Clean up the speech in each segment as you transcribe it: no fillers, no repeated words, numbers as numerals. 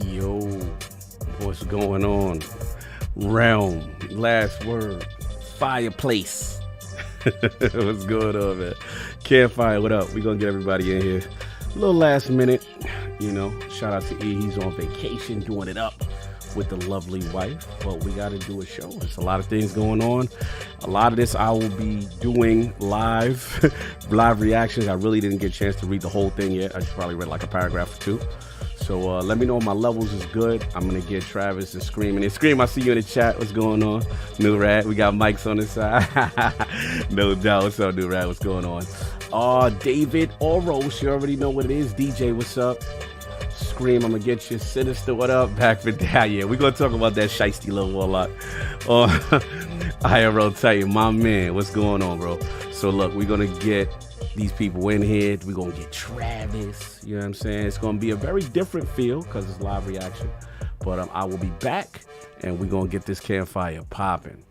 Yo, what's going on? Realm, last word, fireplace. What's going on, man? Campfire, what up? We're gonna get everybody in here. A little last minute, you know. Shout out to E. He's on vacation doing it up with the lovely wife, but we got to do a show. There's a lot of things going on. A lot of this I will be doing live, live reactions. I really didn't get a chance to read the whole thing yet. I just probably read like a paragraph or two. So let me know if my levels is good. I'm going to get Travis and Scream. And Scream, I see you in the chat. What's going on? New Rad, we got mics on the side. No doubt. What's up, New Rad? What's going on? David Oros, you already know what it is. DJ, what's up? Scream, I'm going to get you. Sinister, what up? Back for that. Yeah, we're going to talk about that shiesty little Warlock. IRL Titan, my man. What's going on, bro? So look, we're going to get these people in here. We're going to get Travis. You know what I'm saying? It's going to be a very different feel because it's live reaction. But I will be back, and we're going to get this campfire popping.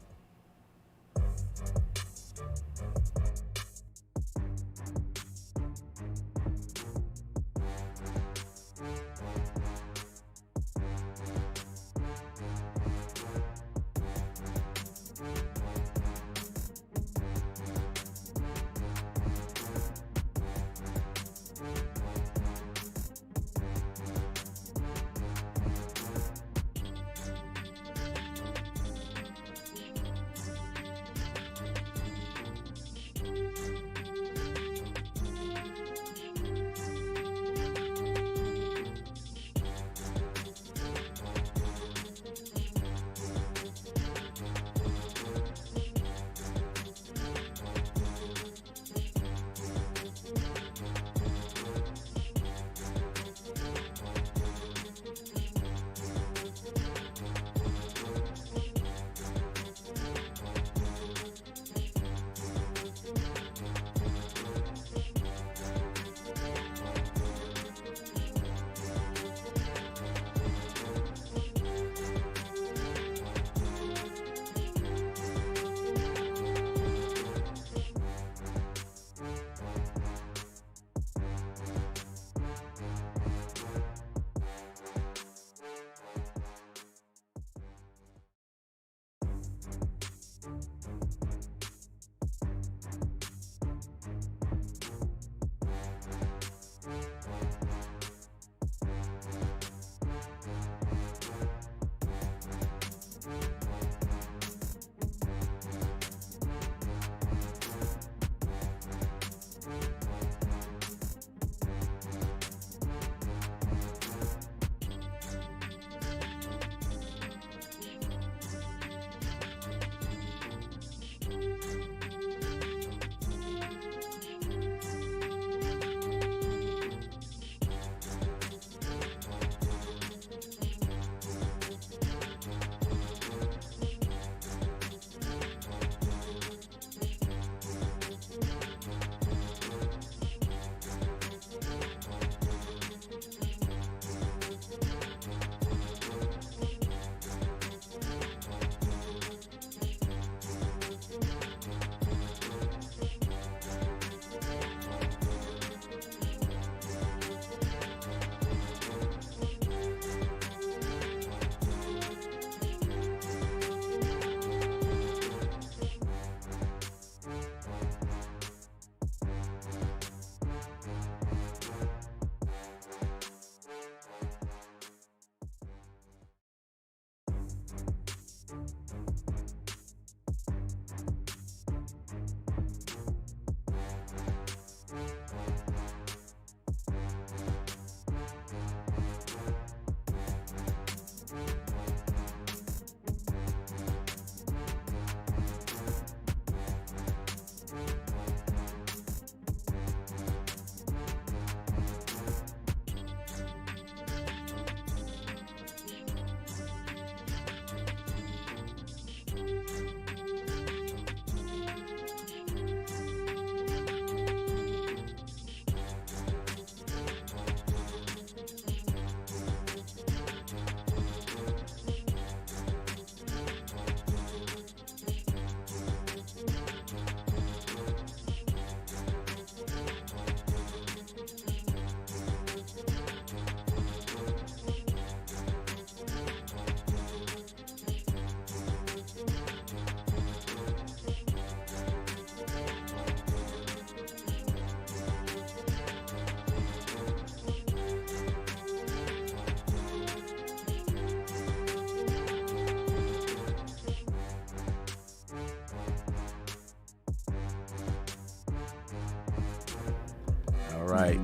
right.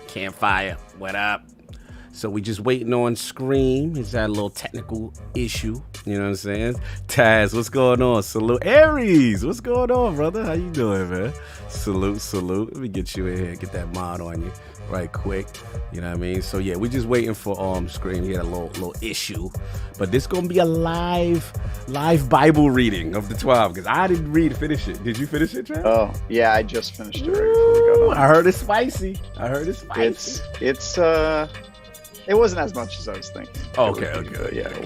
Campfire, what up? So we just waiting on Scream. He's had a little technical issue. You know what I'm saying? Taz, what's going on? Salute. Aries, what's going on, brother? How you doing, man? Salute, salute. Let me get you in here. Get that mod on you right quick. You know what I mean? So yeah, we just waiting for Scream. He had a little issue. But this gonna be a live Bible reading of the TWAB because I didn't finish it. Did you finish it, Trey? Oh, yeah, I just finished it right before we got on. I heard it's spicy. It wasn't as much as I was thinking. Okay. Yeah, okay.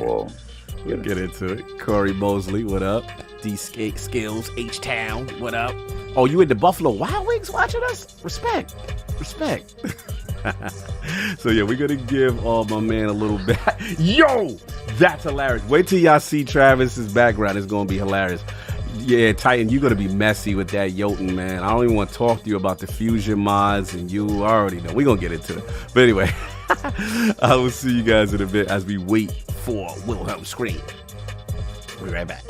we'll get into it. Corey Mosley, what up? D Skills, H-Town, what up? Oh, you in the Buffalo Wild Wings watching us? Respect. So yeah, we're gonna give my man a little bit. Yo, that's hilarious. Wait till y'all see Travis's background. It's gonna be hilarious. Yeah, Titan, you're gonna be messy with that Jotun, man. I don't even want to talk to you about the fusion mods, and you already know. We're gonna get into it. But anyway, I will see you guys in a bit as we wait for Wilhe1m Scream. We'll be right back.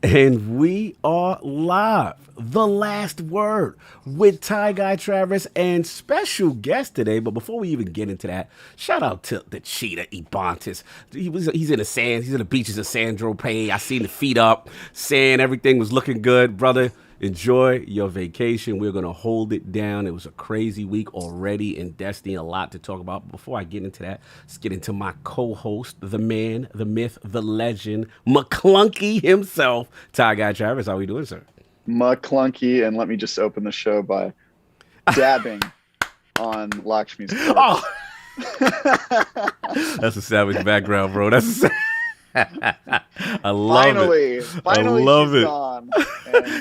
And we are live. The last word with Ty Guy Travis and special guest today. But before we even get into that, shout out to the cheetah Ebontis. He's in the sand. He's in the beaches of San Tropez. I seen the feet up, saying everything was looking good, brother. Enjoy your vacation. We're going to hold it down. It was a crazy week already in Destiny. A lot to talk about. But before I get into that, let's get into my co-host, the man, the myth, the legend, McClunky himself, Ty Guy Travis. How are we doing, sir? McClunky, and let me just open the show by dabbing on Lakshmi's corpse. Oh! That's a savage background, bro. That's a I love it. Finally, I love she's it. gone.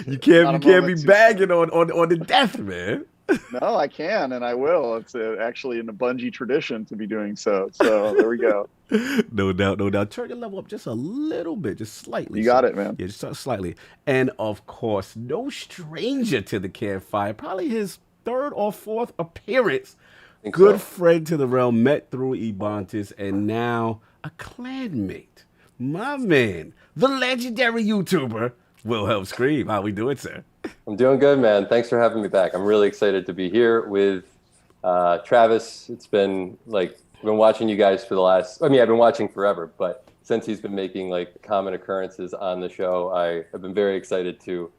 You can't be bagging on the death, man. No, I can, and I will. It's actually in the Bungie tradition to be doing so. So there we go. No doubt, no doubt. Turn your level up just a little bit, just slightly. You got it, man. Yeah, just slightly. And of course, no stranger to the campfire. Probably his third or fourth appearance. Good friend to the realm, met through Ebontis, and now a clanmate. My man, the legendary YouTuber, Wilhe1m. How we doing, sir? I'm doing good, man. Thanks for having me back. I'm really excited to be here with Travis. It's been like, I've been watching you guys for the last, I've been watching forever, but since he's been making like common occurrences on the show, I have been very excited to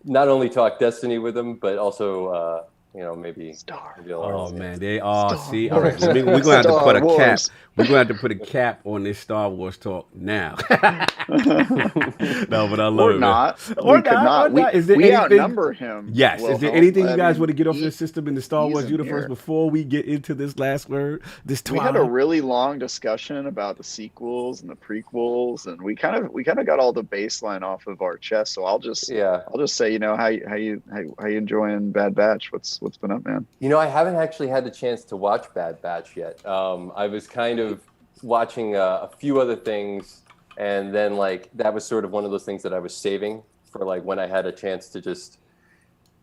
not only talk Destiny with him, but also, maybe Star. Oh man, they are. See, all right, we're gonna have to put a cap. We're gonna have to put a cap on this Star Wars talk now. No, but I love Or it. not. Man. Or not. Is there anything? Outnumber him. Yes. Is there anything you guys want to get off the system in the Star Wars universe here. before we get into this last word? This TWAB? We had a really long discussion about the sequels and the prequels, and we kind of got all the baseline off of our chest. So I'll just say, how you enjoying Bad Batch? What's been up, man? I haven't actually had the chance to watch Bad Batch yet. I was kind of watching a few other things, and then that was sort of one of those things that I was saving for when I had a chance to just.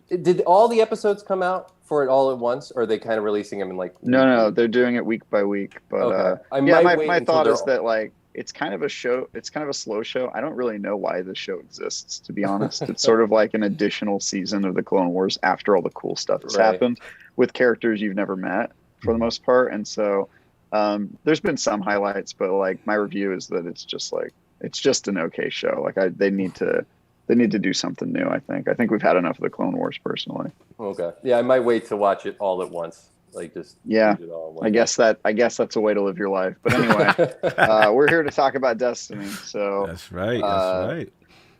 Did all the episodes come out for it all at once, or are they kind of releasing them in No, they're doing it week by week. But okay. My thought is that it's kind of a show. It's kind of a slow show. I don't really know why the show exists, to be honest. It's sort of like an additional season of the Clone Wars after all the cool stuff has happened with characters you've never met for the most part. And so there's been some highlights, but my review is that it's just an okay show. They need to do something new. I think we've had enough of the Clone Wars personally. Okay. Yeah, I might wait to watch it all at once. I guess that's a way to live your life. But anyway, we're here to talk about Destiny. So that's right. That's right.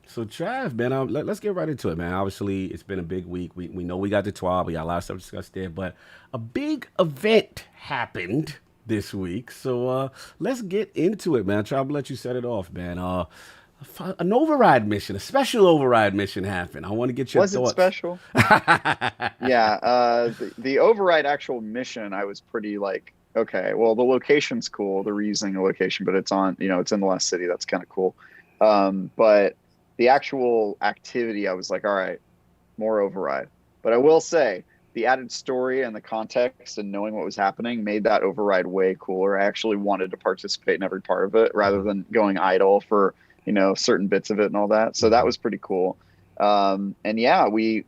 So Trav, man, let's get right into it, man. Obviously, it's been a big week. We know we got the TWAB. We got a lot of stuff to discuss there, but a big event happened this week. So let's get into it, man. Trav, let you set it off, man. An override mission, a special override mission happened. I want to get your thoughts. Was it special? Yeah. The override actual mission, I was pretty okay, well, the location's cool. They're reusing the location, but it's on, it's in the last city. That's kind of cool. But the actual activity, I was like, all right, more override. But I will say the added story and the context and knowing what was happening made that override way cooler. I actually wanted to participate in every part of it rather than going idle for certain bits of it and all that. So that was pretty cool. And yeah, we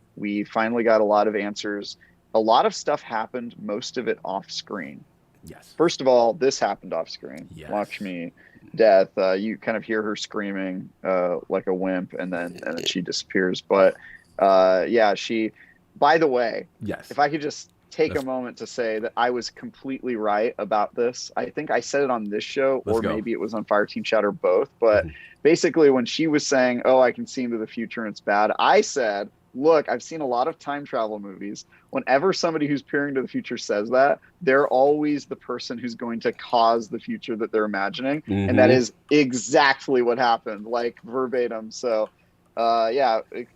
finally got a lot of answers. A lot of stuff happened, most of it off screen. Yes. First of all, this happened off screen. Yes. Lakshmi, death. You kind of hear her screaming like a wimp, and then she disappears. But she. By the way, yes. If I could just take a moment to say that I was completely right about this. I think I said it on this show, maybe it was on Fireteam Chat or both. But basically, when she was saying, "Oh, I can see into the future and it's bad," I said, "Look, I've seen a lot of time travel movies. Whenever somebody who's peering to the future says that, they're always the person who's going to cause the future that they're imagining, and that is exactly what happened, verbatim." So.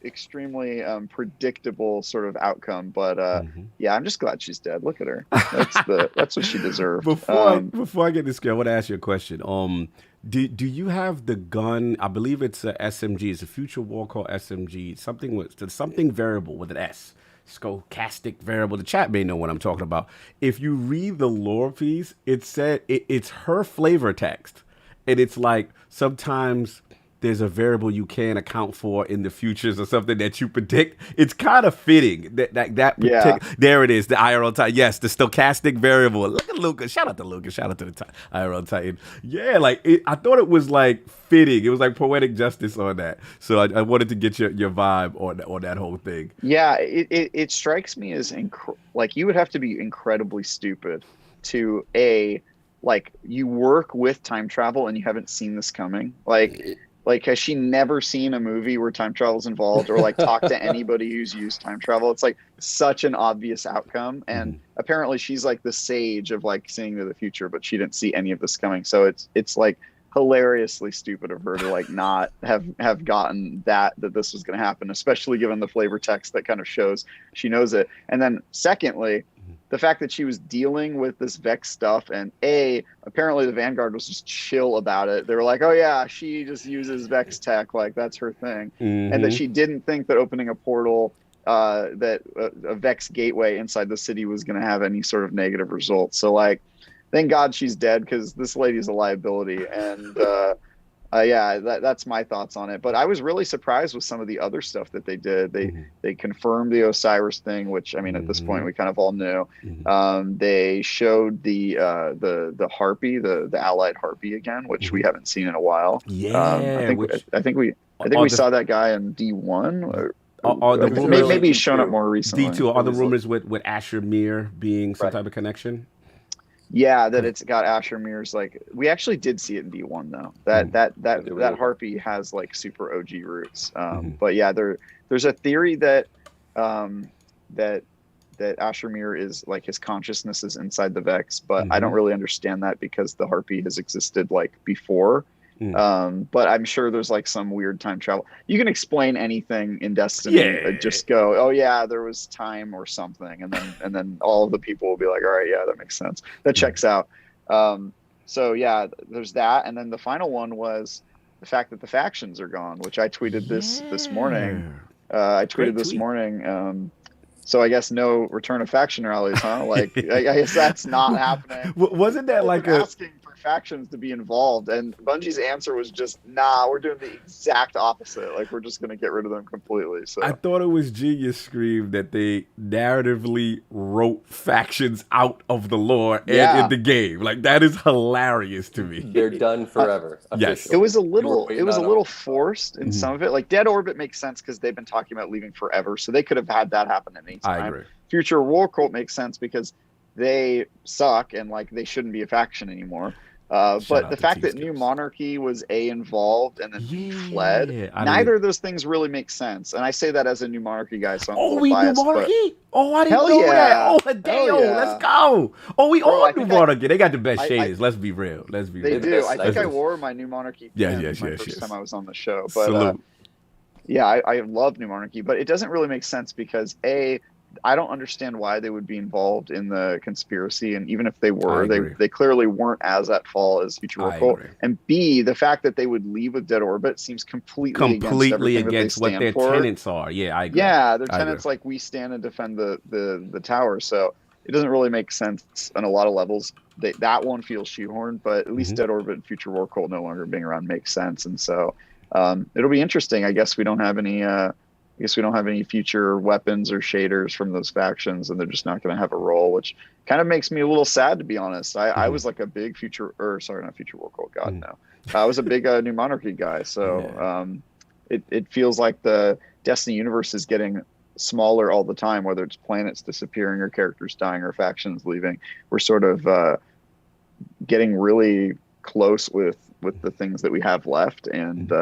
Extremely predictable sort of outcome, but I'm just glad she's dead. Look at her. That's what she deserved. Before I get this, I want to ask you a question. Do you have the gun? I believe it's a SMG. It's a future war called SMG. Something variable with an S. Stochastic variable. The chat may know what I'm talking about. If you read the lore piece, it said it's her flavor text, and it's sometimes there's a variable you can account for in the futures or something that you predict, it's kind of fitting that there it is, the IRL Titan. Yes, the stochastic variable. Look at Lucas. Shout out to Lucas. Shout out to the IRL Titan. Yeah, like I thought it was like fitting. It was like poetic justice on that. So I wanted to get your vibe on that whole thing. Yeah, it strikes me as like you would have to be incredibly stupid to like you work with time travel and you haven't seen this coming. Like has she never seen a movie where time travel is involved, or like talked to anybody who's used time travel? It's like such an obvious outcome, and apparently she's like the sage of like seeing to the future, but she didn't see any of this coming. So it's like hilariously stupid of her to like not have gotten that this was going to happen, especially given the flavor text that kind of shows she knows it. And then secondly, the fact that she was dealing with this Vex stuff, and apparently the Vanguard was just chill about it. They were like, oh yeah, she just uses Vex tech, like that's her thing. And that she didn't think that opening a portal, that a Vex gateway inside the city was going to have any sort of negative results. So like, thank God she's dead, because this lady's a liability. And that's my thoughts on it. But I was really surprised with some of the other stuff that they did. They confirmed the Osiris thing, which I mean at this point we kind of all knew. They showed the harpy, the allied harpy again, which we haven't seen in a while. I think we saw that guy in D1. Maybe he's shown up more recently. D2 are the rumors with Asher Mir being some type of connection. Yeah, that it's got Asher Mir's, like we actually did see it in D1 though. That harpy has like super OG roots. But yeah, there's a theory that that Asher Mir is like his consciousness is inside the Vex, but I don't really understand that because the harpy has existed like before. But I'm sure there's like some weird time travel. You can explain anything in Destiny. Just go, oh yeah, there was time or something, and then all of the people will be like, all right, yeah, that makes sense. That checks out. So yeah, there's that, and then the final one was the fact that the factions are gone, which I tweeted this morning. So I guess no return of faction rallies, huh? Like I guess that's not happening. Wasn't that like asking for factions to be involved? And Bungie's answer was just, nah, we're doing the exact opposite. Like we're just gonna get rid of them completely. So I thought it was genius, Scream, that they narratively wrote factions out of the lore and in the game. Like that is hilarious to me. They're done forever. Yes, it was a little forced in some of it. Like Dead Orbit makes sense because they've been talking about leaving forever, so they could have had that happen at any time. I agree. Future War Cult makes sense because they suck and like they shouldn't be a faction anymore. But the fact that New Monarchy was involved and then fled, neither of those things really make sense. And I say that as a New Monarchy guy, so I'm a little biased. New Monarchy? I didn't know that. Oh, Hideo, let's go. We all New Monarchy. They got the best shaders. Let's be real. They do. I think I wore my New Monarchy first time I was on the show. But I love New Monarchy, but it doesn't really make sense because I don't understand why they would be involved in the conspiracy, and even if they were, they clearly weren't as at fault as Future War Cult. And B, the fact that they would leave with Dead Orbit seems completely against what their tenets are. Yeah, I agree. Yeah, their tenets like we stand and defend the tower. So it doesn't really make sense on a lot of levels. That one feels shoehorned, but at least Dead Orbit and Future War Cult no longer being around makes sense. And so it'll be interesting. I guess we don't have any future weapons or shaders from those factions, and they're just not going to have a role, which kind of makes me a little sad, to be honest. I was like a big Future War Cult. God, no. I was a big New Monarchy guy. So it feels like the Destiny universe is getting smaller all the time, whether it's planets disappearing or characters dying or factions leaving. We're sort of getting really close with the things that we have left. And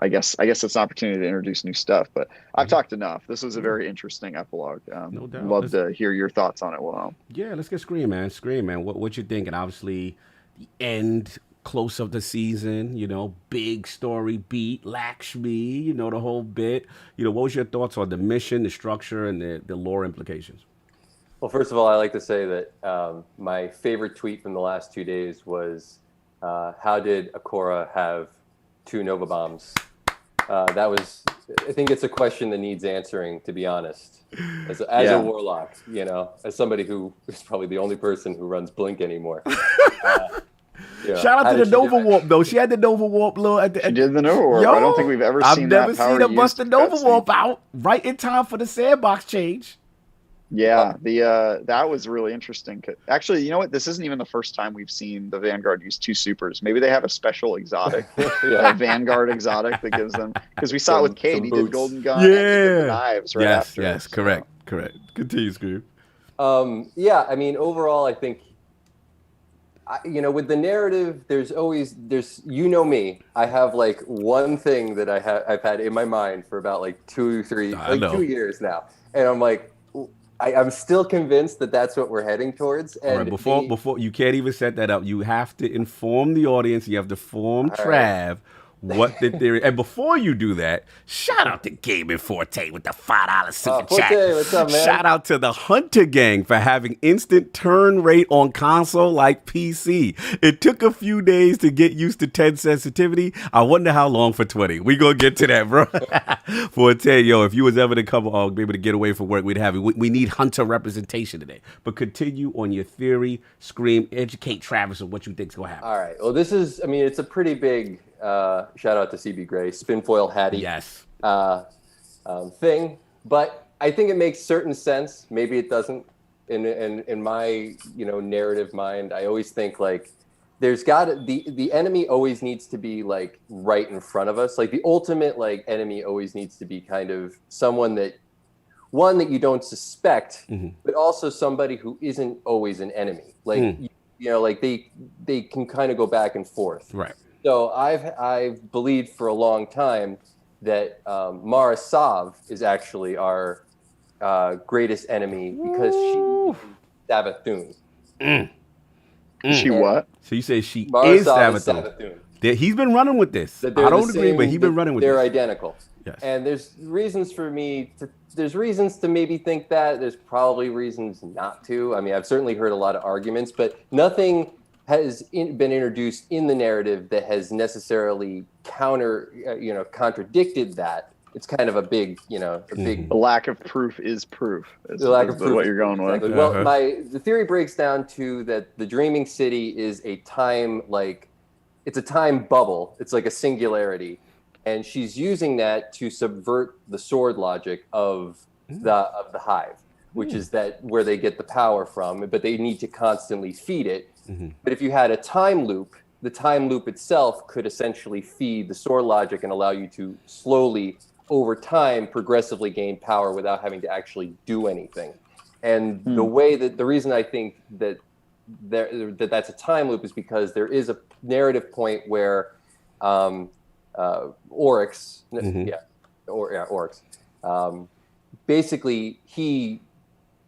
I guess it's an opportunity to introduce new stuff, but I've talked enough. This was a very interesting epilogue. No doubt. Love to hear your thoughts on it, Wilhe1m. Yeah, let's get Scream, man. What you thinking? Obviously, the end, close of the season, big story beat, Lakshmi, the whole bit. What was your thoughts on the mission, the structure, and the lore implications? Well, first of all, I like to say that my favorite tweet from the last 2 days was, how did Ikora have 2 Nova Bombs? I think it's a question that needs answering, to be honest. As a Warlock, as somebody who is probably the only person who runs Blink anymore. Yeah. Shout out How to the did she do Nova it? Warp though. She had the Nova Warp little at the She did the Nova Warp. Yo, I don't think we've ever I've seen never that power seen her bust the used Nova cutscene. Warp out right in time for the Sandbox change. Yeah, the that was really interesting. Actually, you know what? This isn't even the first time we've seen the Vanguard use 2 supers. Maybe they have a special exotic, a Vanguard exotic that gives them. Because we saw it with Cade. He did Golden Gun. And he did the knives right after. Yes, correct. Continue, Scream. Yeah, I mean, overall, I think, with the narrative, there's me. I have like one thing that I've had in my mind for about like 2 years now, and I'm like, I'm still convinced that that's what we're heading towards. And all right, before you can't even set that up, you have to inform the audience. You have to inform TWAB what the theory. And before you do that, shout out to Gaming Forte with the $5 super chat. Forte, what's up, man? Shout out to the Hunter Gang for having instant turn rate on console like PC. It took a few days to get used to 10 sensitivity. I wonder how long for 20. We gonna get to that, bro. Forte, yo, if you was ever to come on, be able to get away from work, we'd have you. We need Hunter representation today. But continue on your theory. Scream, educate Travis on what you think's gonna happen. All right. Well, it's a pretty big shout out to CB Gray, Spinfoil Hattie. Yes. Thing, but I think it makes certain sense. Maybe it doesn't. In my narrative mind, I always think like there's the enemy always needs to be like right in front of us. Like the ultimate like enemy always needs to be kind of someone that you don't suspect, but also somebody who isn't always an enemy. Like like they can kind of go back and forth. Right. So I've believed for a long time that Mara Sav is actually our greatest enemy because she is Savathun. She what? So you say she Mara is Sav is Savathun. He's been running with this. I don't agree, but he's been running with this. They're identical. Yes. And there's reasons to maybe think that. There's probably reasons not to. I mean, I've certainly heard a lot of arguments, but nothing has been introduced in the narrative that has necessarily contradicted that. It's kind of a big, The lack of proof is proof. The lack of proof. What you're going with. Exactly. Well, the theory breaks down to that the Dreaming City is a time it's a time bubble. It's like a singularity, and she's using that to subvert the sword logic of the hive, which is that where they get the power from, but they need to constantly feed it. But if you had a time loop, the time loop itself could essentially feed the sword logic and allow you to slowly, over time, progressively gain power without having to actually do anything. And the reason I think that that's a time loop is because there is a narrative point where Oryx, basically he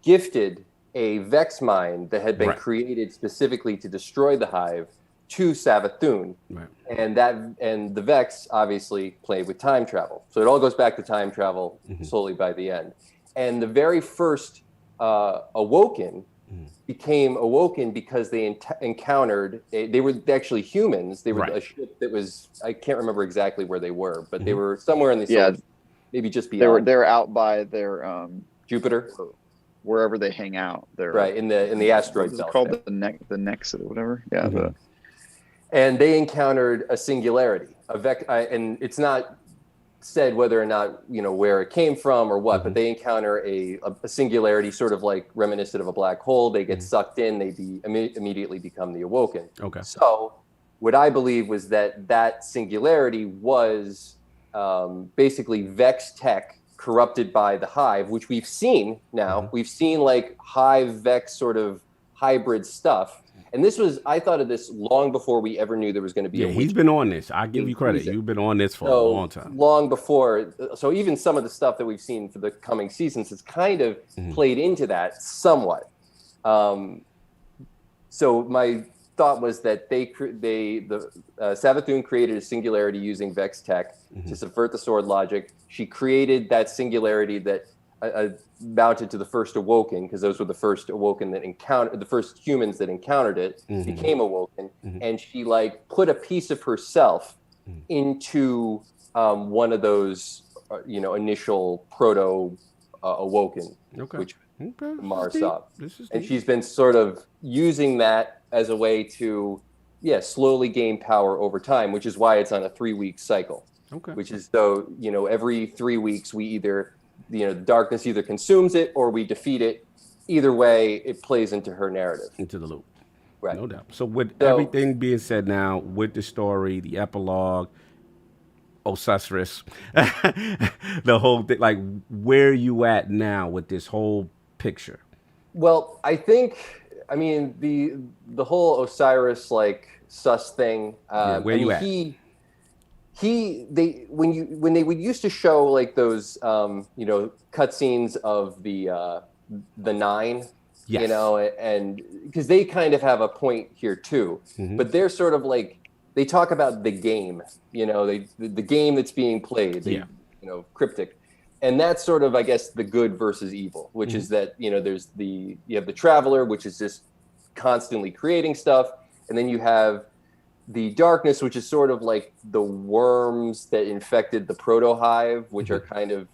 gifted a Vex mine that had been created specifically to destroy the hive to Savathun, and the Vex obviously played with time travel. So it all goes back to time travel slowly by the end. And the very first Awoken became Awoken because they encountered they were actually humans. They were a ship that was, I can't remember exactly where they were, but they were somewhere in the maybe just beyond. They were out by their Jupiter. Wherever they hang out, they're in the asteroid belt. It's called the Nexus or whatever. Yeah. And they encountered a singularity, and it's not said whether or not where it came from or what, but they encounter a singularity, sort of like reminiscent of a black hole. They get sucked in. They immediately become the Awoken. Okay. So what I believe was that singularity was basically Vex tech corrupted by the hive, which we've seen now. We've seen like hive Vex sort of hybrid stuff. And I thought of this long before we ever knew there was going to be a he's been on this. I give you credit. You've been on this for a long time. Long before. So even some of the stuff that we've seen for the coming seasons has kind of played into that somewhat. So my thought was that Savathun created a singularity using Vex tech to subvert the sword logic. She created that singularity that mounted to the first Awoken, because those were the first Awoken that encountered, the first humans that encountered it, became Awoken, and she put a piece of herself into one of those initial proto Awoken, which Mara saw. And she's been sort of using that as a way to slowly gain power over time, which is why it's on a 3-week cycle. Okay. Which is so, every 3 weeks we either, the darkness either consumes it or we defeat it. Either way, it plays into her narrative. Into the loop. Right. No doubt. So with everything being said now, with the story, the epilogue, Osiris, the whole thing, like, where you at now with this whole picture? Well, I mean, the whole Osiris, like, sus thing. Where you at? When they would used to show, like, those, cutscenes of the 9, yes. And because they kind of have a point here too, but they're sort of like, they talk about the game, the game that's being played, cryptic. And that's sort of, I guess, the good versus evil, which is that, you have the traveler, which is just constantly creating stuff. And then you have the darkness, which is sort of like the worms that infected the proto-hive, which are kind of,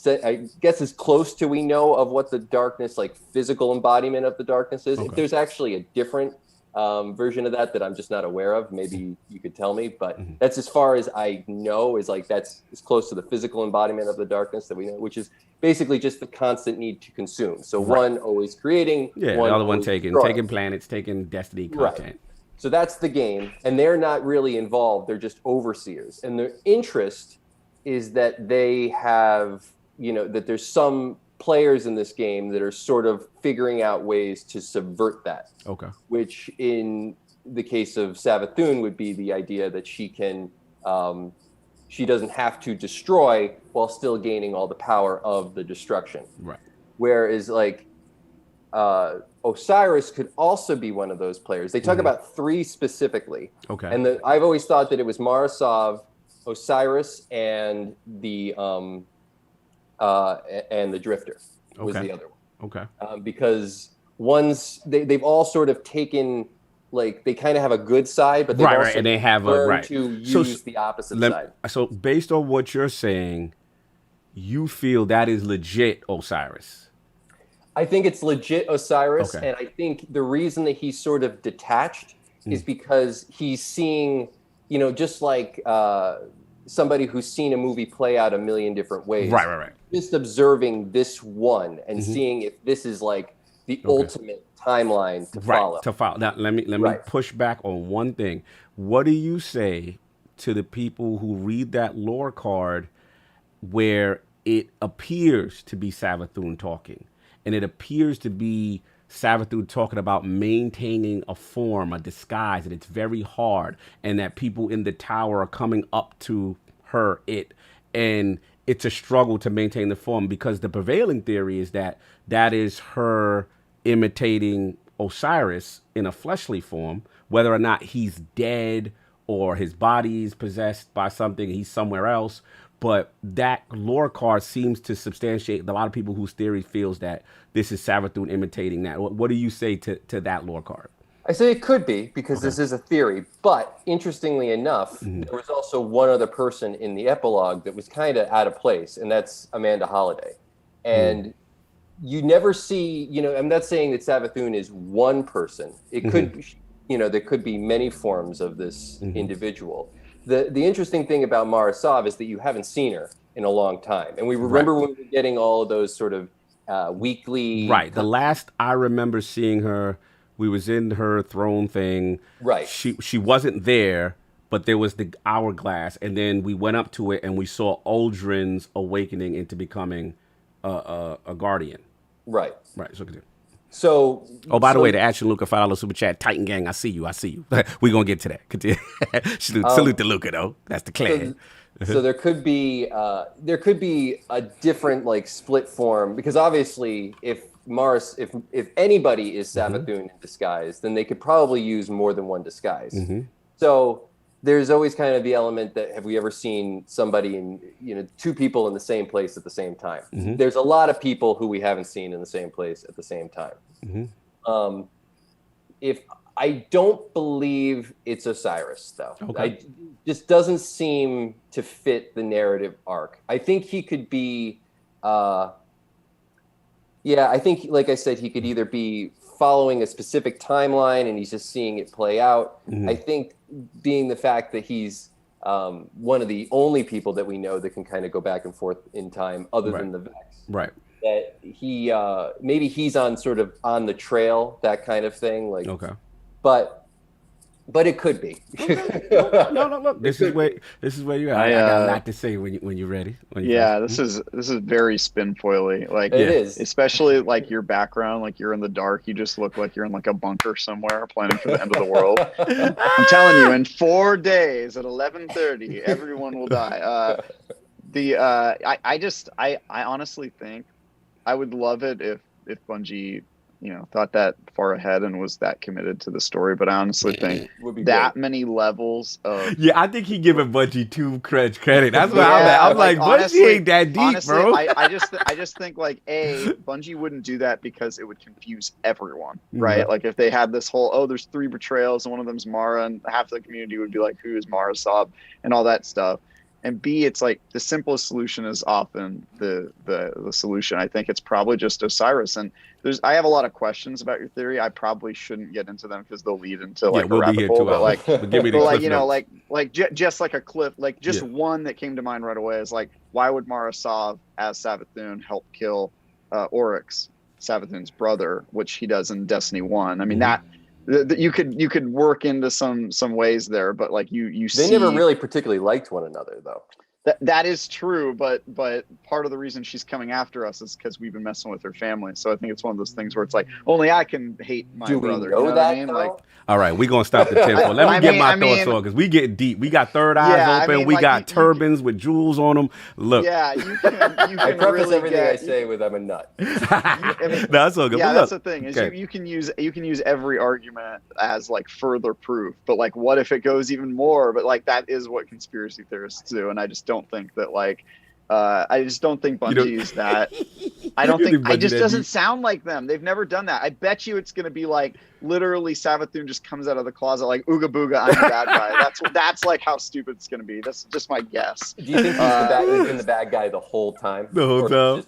I guess, as close to we know of what the darkness, like physical embodiment of the darkness is. Okay. If there's actually a different version of that I'm just not aware of, maybe you could tell me, but that's as far as I know, is like that's as close to the physical embodiment of the darkness that we know, which is basically just the constant need to consume. So one always creating, the other one taking planets, taking destiny content. Right. So that's the game, and they're not really involved, they're just overseers. And their interest is that they have, that there's some players in this game that are sort of figuring out ways to subvert that. Okay. Which in the case of Savathun would be the idea that she can, she doesn't have to destroy while still gaining all the power of the destruction. Right. Whereas like Osiris could also be one of those players. They talk about 3 specifically. Okay. And I've always thought that it was Marasov, Osiris, and the Drifter was the other one. Okay. Because they've all sort of taken, like, they kind of have a good side, but they've also and they have to use the opposite side. So based on what you're saying, you feel that is legit Osiris? I think it's legit Osiris, and I think the reason that he's sort of detached is because he's seeing, just like somebody who's seen a movie play out a million different ways. Right. Just observing this one and seeing if this is like the ultimate timeline to follow. Now, let me push back on one thing. What do you say to the people who read that lore card where it appears to be Savathun talking, and it appears to be Savathun talking about maintaining a form, a disguise, and it's very hard, and that people in the tower are coming up to her, and it's a struggle to maintain the form, because the prevailing theory is that is her imitating Osiris in a fleshly form, whether or not he's dead or his body is possessed by something, he's somewhere else. But that lore card seems to substantiate a lot of people whose theory feels that this is Savathun imitating that. What do you say to that lore card? I say it could be, because this is a theory. But interestingly enough, there was also one other person in the epilogue that was kind of out of place, and that's Amanda Holliday. And you never see, I'm not saying that Savathun is one person. It could be, there could be many forms of this individual. The interesting thing about Marasov is that you haven't seen her in a long time. And we remember when we were getting all of those sort of weekly... Right. The last I remember seeing her, we was in her throne thing. Right. She wasn't there, but there was the hourglass. And then we went up to it and we saw Aldrin's awakening into becoming a guardian. Right. Right. So, by the way, the Action Luca $5 super chat, Titan Gang, I see you. We're going to get to that. Continue. Salute to Luca, though. That's the clan. So there could be a different, like, split form, because obviously if anybody is Savathun in disguise, then they could probably use more than one disguise. So there's always kind of the element that, have we ever seen somebody in, 2 people in the same place at the same time? There's a lot of people who we haven't seen in the same place at the same time. If I don't believe it's Osiris, though. Just doesn't seem to fit the narrative arc. I think he could be, I think, like I said, he could either be following a specific timeline and he's just seeing it play out. I think being the fact that he's one of the only people that we know that can kind of go back and forth in time other than the Vex. Right. That he maybe he's on sort of on the trail, that kind of thing. Like, but it could be. No. Look, this is where you are. I got a lot to say when you're ready. This is very spin foily. Like, it is, especially like your background. Like, you're in the dark. You just look like you're in like a bunker somewhere, planning for the end of the world. I'm telling you, in 4 days at 11:30, everyone will die. I honestly think I would love it if Bungie, thought that far ahead and was that committed to the story. But I honestly think that many levels of... Yeah, I think he giving Bungie too much credit. That's what I'm like, honestly, Bungie ain't that deep, honestly, bro. I just think, like, Bungie wouldn't do that because it would confuse everyone, right? Like, if they had this whole, there's 3 betrayals and one of them's Mara, and half the community would be like, who is Mara Sob, and all that stuff. And B, it's like the simplest solution is often the solution. I think it's probably just Osiris. And I have a lot of questions about your theory. I probably shouldn't get into them because they'll lead into like a rabbit hole. But like, just like a cliff, like just one that came to mind right away is like, why would Mara Sov as Savathun help kill Oryx, Savathun's brother, which he does in Destiny 1? I mean you could work into some ways there, but like you see, they never really particularly liked one another, though. That is true, but part of the reason she's coming after us is because we've been messing with her family. So I think it's one of those things where it's like, only I can hate my brother. Do we know that? I mean? Like, all right, we're gonna stop the tempo. Let me get my thoughts on, because we getting deep. We got third eyes open. We got turbans with jewels on them. Look, you can I preface really everything I say with I'm a nut. That's all good. Yeah, that's the thing is you can use every argument as like further proof, but like, what if it goes even more? But like, that is what conspiracy theorists do, and I just don't think that like. I just don't think Bungie's that. I don't think it just doesn't sound like them. They've never done that. I bet you it's going to be like literally Savathun just comes out of the closet like ooga booga, I'm the bad guy. That's like how stupid it's going to be. That's just my guess. Do you think he's been the bad guy the whole time? The whole time.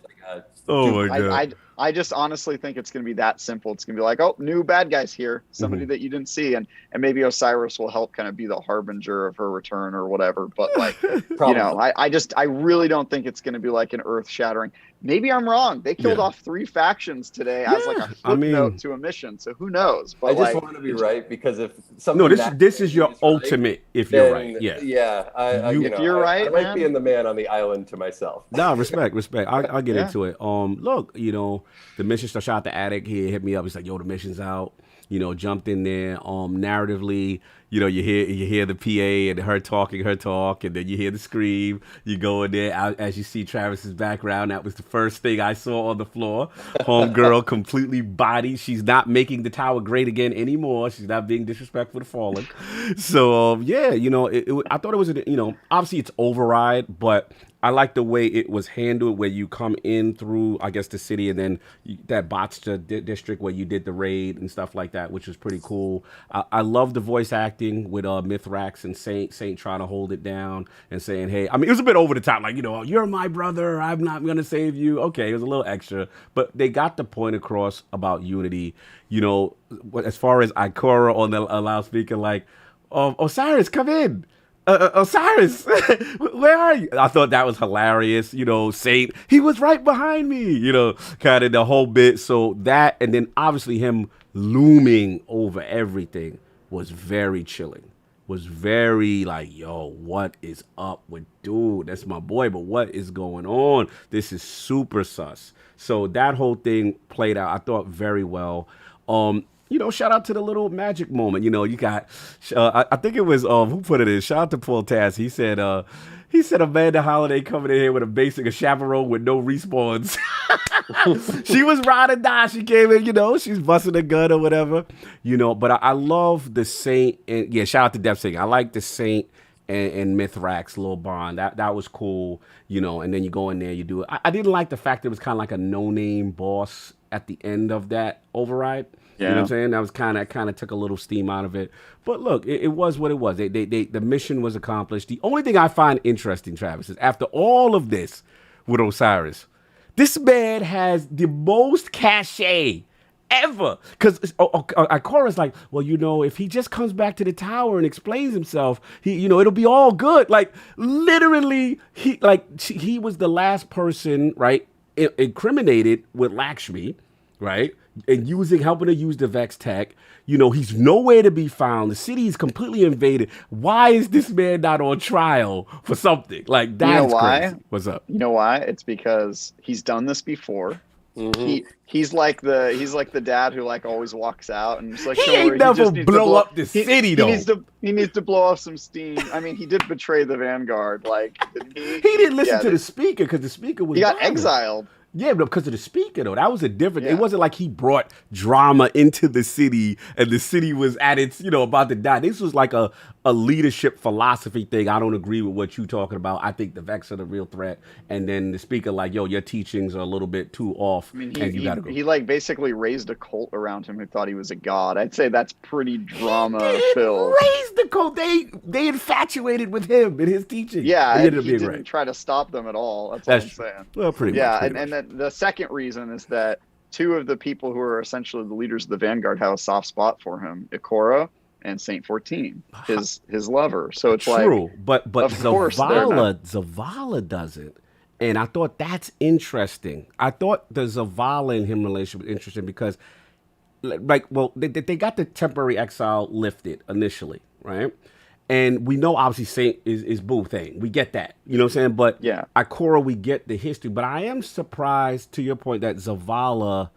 Oh my god. I just honestly think it's going to be that simple. It's going to be like, new bad guys here, somebody that you didn't see, and maybe Osiris will help kind of be the harbinger of her return or whatever. But like, I really don't think it's going to be like an earth-shattering. Maybe I'm wrong. They killed off 3 factions today as like a footnote to a mission. So who knows? But I just want to be right, because if something this is your ultimate. If you're right, if you're right, I might be in the man on the island to myself. No, respect. I'll get into it. Look, the mission stuff. Shout out to Attic. He hit me up. He's like, yo, the mission's out. Jumped in there. Narratively, you hear the PA and her talk, and then you hear the scream. You go in there, as you see Travis's background. That was the first thing I saw on the floor. Homegirl completely bodied. She's not making the tower great again anymore. She's not being disrespectful to Fallen. So I thought it was obviously it's override, but I like the way it was handled, where you come in through, I guess, the city, and then that Botcha district where you did the raid and stuff like that, which was pretty cool. I love the voice acting with Mithrax and Saint trying to hold it down and saying, hey, I mean, it was a bit over the top, like, you're my brother, I'm not going to save you. Okay, it was a little extra, but they got the point across about unity. As far as Ikora on the loudspeaker, like, Osiris, come in. Osiris, where are you? I thought that was hilarious. Saint, he was right behind me, kind of the whole bit. So that, and then obviously him looming over everything was very chilling. Was very like, yo, what is up with dude? That's my boy, but what is going on? This is super sus. So that whole thing played out, I thought, very well. Shout out to the little magic moment. You got, I think it was, who put it in? Shout out to Paul Taz. He said Amanda Holiday coming in here with a chaperone with no respawns. She was ride or die. She came in, she's busting a gun or whatever, but I love the Saint. And shout out to Death Singer. I like the Saint and Mithrax little bond. That was cool, and then you go in there, you do it. I didn't like the fact that it was kind of like a no-name boss at the end of that override. Yeah. You know what I'm saying? That was kind of took a little steam out of it. But look, it was what it was. The mission was accomplished. The only thing I find interesting, Travis, is after all of this with Osiris, this man has the most cachet ever. Because Ikora's like, well, you know, if he just comes back to the tower and explains himself, it'll be all good. Like, literally, he was the last person, right, incriminated with Lakshmi, right, and helping to use the Vex tech. He's nowhere to be found. The city is completely invaded. Why is this man not on trial for something? Like, that's crazy. What's up? You know why? It's because he's done this before. Mm-hmm. He's like the dad who like always walks out and just like he ain't never blow up the city though. He needs to blow off some steam. I mean, he did betray the Vanguard. Like he didn't listen to the speaker because the speaker was. He got exiled. Yeah, but because of the speaker, though, that was a different. Yeah. It wasn't like he brought drama into the city and the city was at its, about to die. This was like a leadership philosophy thing. I don't agree with what you're talking about. I think the Vex are the real threat. And then the speaker, like, yo, your teachings are a little bit too off. I mean, and you gotta go. He like basically raised a cult around him who thought he was a god. I'd say that's pretty drama filled. Raised the cult. They infatuated with him and his teaching. Yeah, he didn't try to stop them at all. That's all I'm saying. Well, pretty much. Yeah, and then the second reason is that two of the people who are essentially the leaders of the Vanguard have a soft spot for him, Ikora and Saint 14, his lover. So it's true, but Zavala doesn't. And I thought that's interesting. I thought the Zavala and him relationship was interesting because, like, well, they got the temporary exile lifted initially, right? And we know obviously Saint is boo thing. We get that. You know what I'm saying? But yeah, Ikora, we get the history. But I am surprised, to your point, that Zavala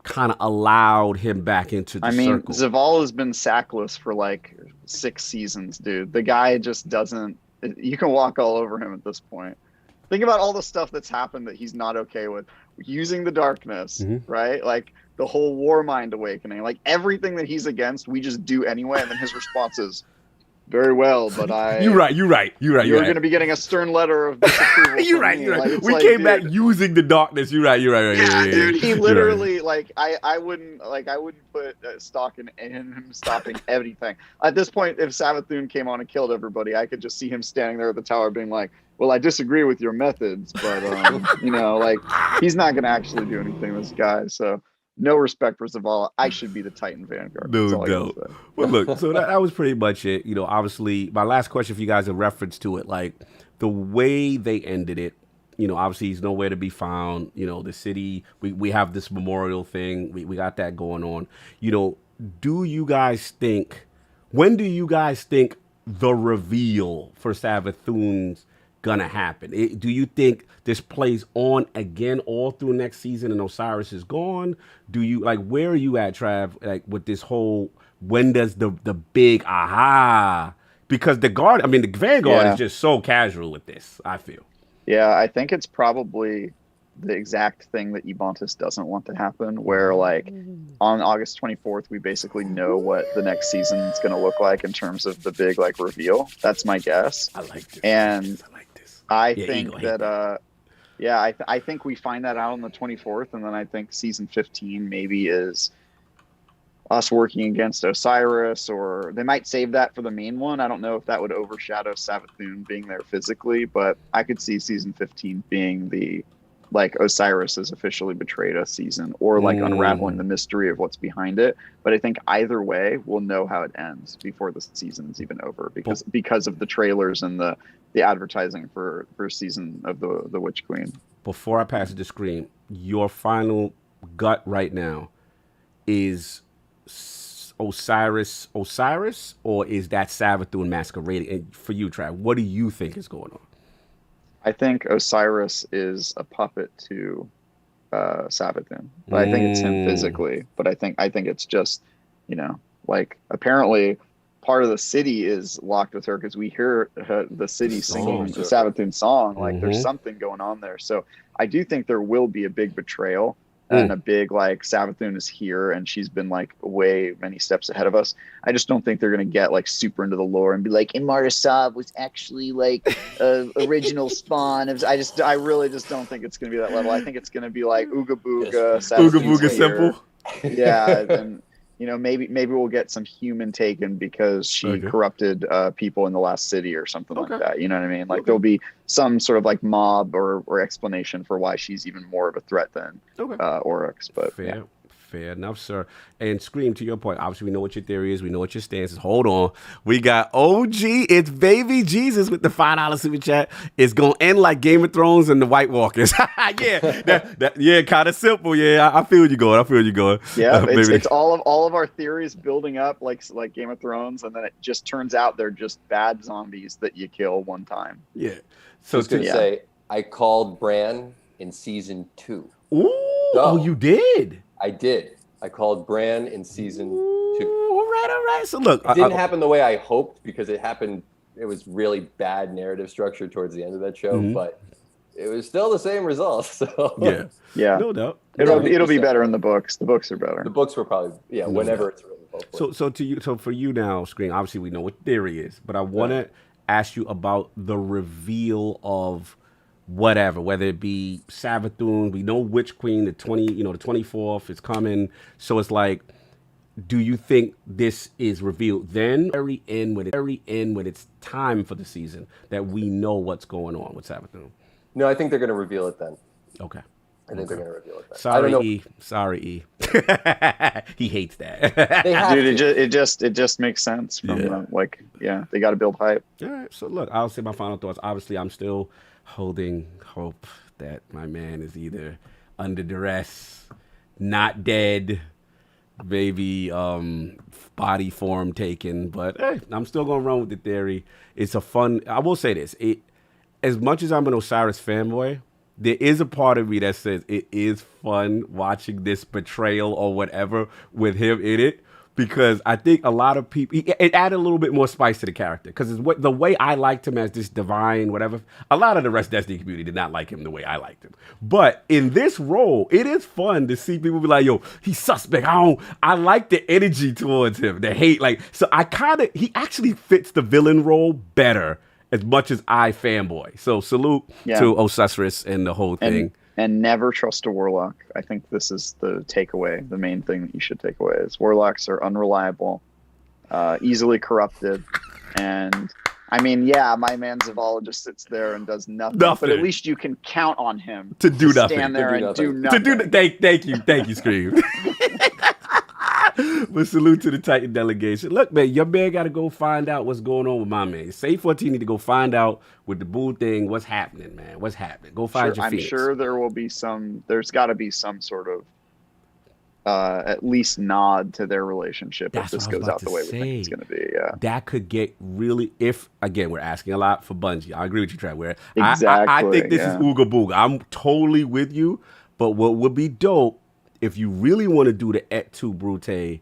kind of allowed him back into the circle. Zavala's been sackless for like 6 seasons, dude. The guy just doesn't. You can walk all over him at this point. Think about all the stuff that's happened that he's not okay with. Using the darkness, right? Like the whole Warmind awakening. Like everything that he's against, we just do anyway. And then his response is, very well, but You're right. You're going to be getting a stern letter of disapproval. You're right. Like, we came back using the darkness. You're right. Yeah, dude. He literally, like, I wouldn't put stock in him stopping anything. At this point, if Savathun came on and killed everybody, I could just see him standing there at the tower being like, well, I disagree with your methods, but, like, he's not going to actually do anything, this guy, so... No respect for Zavala. I should be the Titan Vanguard. No. Well, look, so that was pretty much it. Obviously, my last question for you guys in reference to it, like the way they ended it, obviously he's nowhere to be found. The city, we have this memorial thing. We got that going on. Do you guys think, when do you guys think the reveal for Savathun's gonna happen? Do you think this plays on again all through next season and Osiris is gone? Do you where are you at, Trav, like with this whole, when does the big aha? Because the Vanguard is just so casual with this, I feel. Yeah, I think it's probably the exact thing that Ebontis doesn't want to happen, where like on August 24th we basically know what the next season is going to look like in terms of the big like reveal. That's my guess. I like this. And I think that I think we find that out on the 24th, and then I think season 15 maybe is us working against Osiris, or they might save that for the main one. I don't know if that would overshadow Savathun being there physically, but I could see season 15 being the like Osiris has officially betrayed us season, or like unraveling the mystery of what's behind it. But I think either way, we'll know how it ends before the season is even over, because of the trailers and the advertising for season of the Witch Queen. Before I pass it to Scream, your final gut right now is Osiris, or is that Savathun masquerading? And for you, Trav, what do you think is going on? I think Osiris is a puppet to Savathun, but I think it's him physically. But I think it's just, like apparently part of the city is locked with her, because we hear the city singing the Savathun song. Like there's something going on there. So I do think there will be a big betrayal and a big like Savathun is here and she's been like way many steps ahead of us. I just don't think they're gonna get like super into the lore and be like, Imarasav was actually like original spawn of. I really just don't think it's gonna be that level. I think it's gonna be like Ooga Booga, Ooga Booga simple. Yeah, and maybe we'll get some human taken because she corrupted people in the last city or something like that. You know what I mean? Like there'll be some sort of like mob or explanation for why she's even more of a threat than Oryx. But Fair enough, sir. And Scream, to your point, obviously we know what your theory is. We know what your stance is. Hold on. We got OG. It's Baby Jesus with the $5 super chat. It's going to end like Game of Thrones and the White Walkers. Yeah, kind of simple. Yeah, I feel you going. Yeah, it's all of our theories building up like Game of Thrones, and then it just turns out they're just bad zombies that you kill one time. Yeah. So I was going to say, I called Bran in season 2. Ooh, you did? I did. I called Bran in season 2. All right. So look, it didn't happen the way I hoped, because it was really bad narrative structure towards the end of that show, but it was still the same result. So yeah, no doubt. It'll be better in the books. The books are better. The books were probably whenever it's written. So for you now, Screen, obviously we know what theory is, but I want to ask you about the reveal of whatever, whether it be Savathun. We know which queen, the 24th is coming. So it's like, do you think this is revealed then, very end when it's time for the season, that we know what's going on with Savathun? No, I think they're going to reveal it then. Okay. I think they're going to reveal it then. Sorry, E. He hates that. Dude, it just makes sense from they got to build hype. All right. So look, I'll say my final thoughts. Obviously, I'm still holding hope that my man is either under duress, not dead, maybe body form taken, but I'm still gonna run with the theory. It's a fun. I will say this: as much as I'm an Osiris fanboy, there is a part of me that says it is fun watching this betrayal or whatever with him in it. Because I think a lot of people, it added a little bit more spice to the character. Because the way I liked him as this divine, whatever, a lot of the rest of the Destiny community did not like him the way I liked him. But in this role, it is fun to see people be like, yo, he's suspect. I like the energy towards him, the hate. So he actually fits the villain role better as much as I fanboy. So salute to Osiris and the whole thing. And never trust a Warlock. I think this is the takeaway. The main thing that you should take away is Warlocks are unreliable, easily corrupted, and I mean, my man Zavala just sits there and does nothing. But at least you can count on him to do nothing. Stand there and do nothing. Thank you, Scream. But salute to the Titan delegation. Look, man, your man got to go find out what's going on with my man. S15 need to go find out with the Boo thing what's happening, man. What's happening? Go find your Phoenix. I'm sure there will be there's got to be some sort of at least nod to their relationship if this goes out the way we think it's going to be. Yeah, that could get really, we're asking a lot for Bungie. I agree with you, Trav. Exactly. I think this is Ooga Booga. I'm totally with you, but what would be dope if you really want to do the Et tu Brute,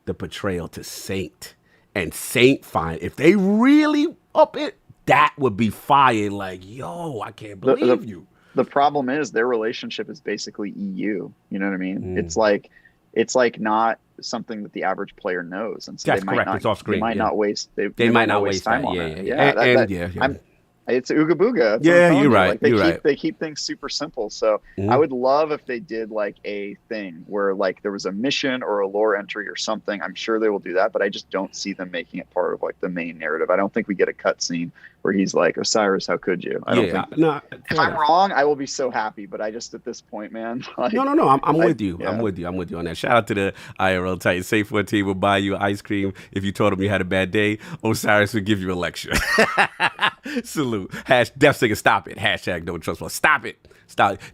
the betrayal to Saint, and Saint find, if they really up it, that would be fire. Like, yo, I can't believe you. The problem is their relationship is basically EU. You know what I mean? It's like not something that the average player knows, and so that's correct. It's off screen. They might not waste. They might not waste time on it. Yeah. It's Ooga Booga. Yeah, you're right. They keep things super simple. So I would love if they did like a thing where like there was a mission or a lore entry or something. I'm sure they will do that, but I just don't see them making it part of like the main narrative. I don't think we get a cutscene where he's like, Osiris, how could you? I don't think. No, if I'm wrong, I will be so happy. But I just at this point, man. Like, no. I'm with you. Yeah. I'm with you on that. Shout out to the IRL Titan. Safe14 will buy you ice cream if you told him you had a bad day. Osiris will give you a lecture. Salute. Death Singer, stop it. Hashtag don't trust. Stop it.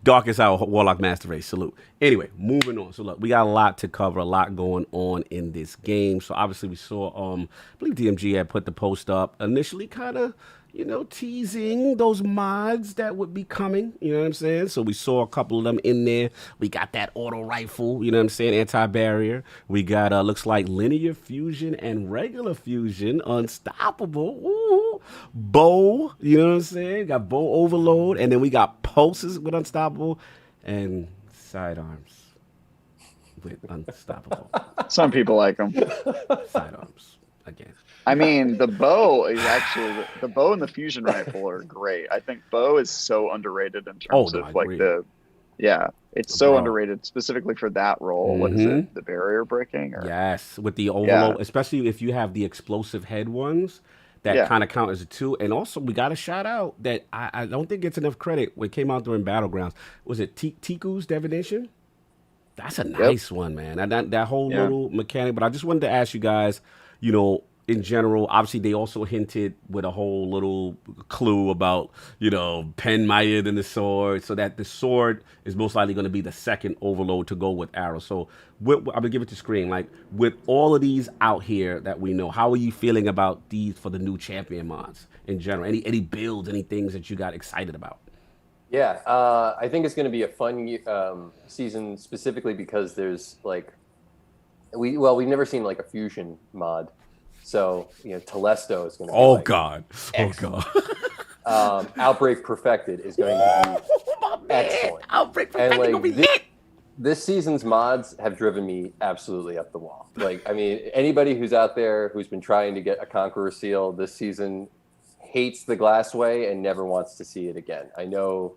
Darkest Hour, Warlock Master Race. Salute. Anyway, moving on. So look, we got a lot to cover, a lot going on in this game. So obviously we saw, I believe DMG had put the post up initially, kind of, teasing those mods that would be coming, you know what I'm saying? So we saw a couple of them in there. We got that auto rifle, you know what I'm saying, anti-barrier. We got, looks like linear fusion and regular fusion, unstoppable. Ooh. Bow, you know what I'm saying? Got bow overload, and then we got pulses with unstoppable and sidearms with unstoppable. Some people like them. Sidearms, again. I mean, the bow is actually the bow and the fusion rifle are great. I think bow is so underrated in terms of like it's so underrated specifically for that role. What is it? The barrier breaking? Yes, with the overload, especially if you have the explosive head ones that kind of count as a 2. And also, we got to shout out that I don't think gets enough credit when it came out during Battlegrounds. Was it Tiku's Divination? That's a nice one, man. That whole little mechanic. But I just wanted to ask you guys, in general, obviously they also hinted with a whole little clue about, pen mightier than the sword, so that the sword is most likely going to be the second overload to go with arrows. So I'm going to give it to Scream. Like, with all of these out here that we know, how are you feeling about these for the new champion mods in general? Any builds, any things that you got excited about? Yeah, I think it's going to be a fun season, specifically because there's we've never seen like a fusion mod, so Telesto is going to be God, excellent. Outbreak Perfected is going to be excellent. Outbreak Perfected going to be lit. This season's mods have driven me absolutely up the wall. Anybody who's out there who's been trying to get a Conqueror seal this season hates the Glassway and never wants to see it again. I know.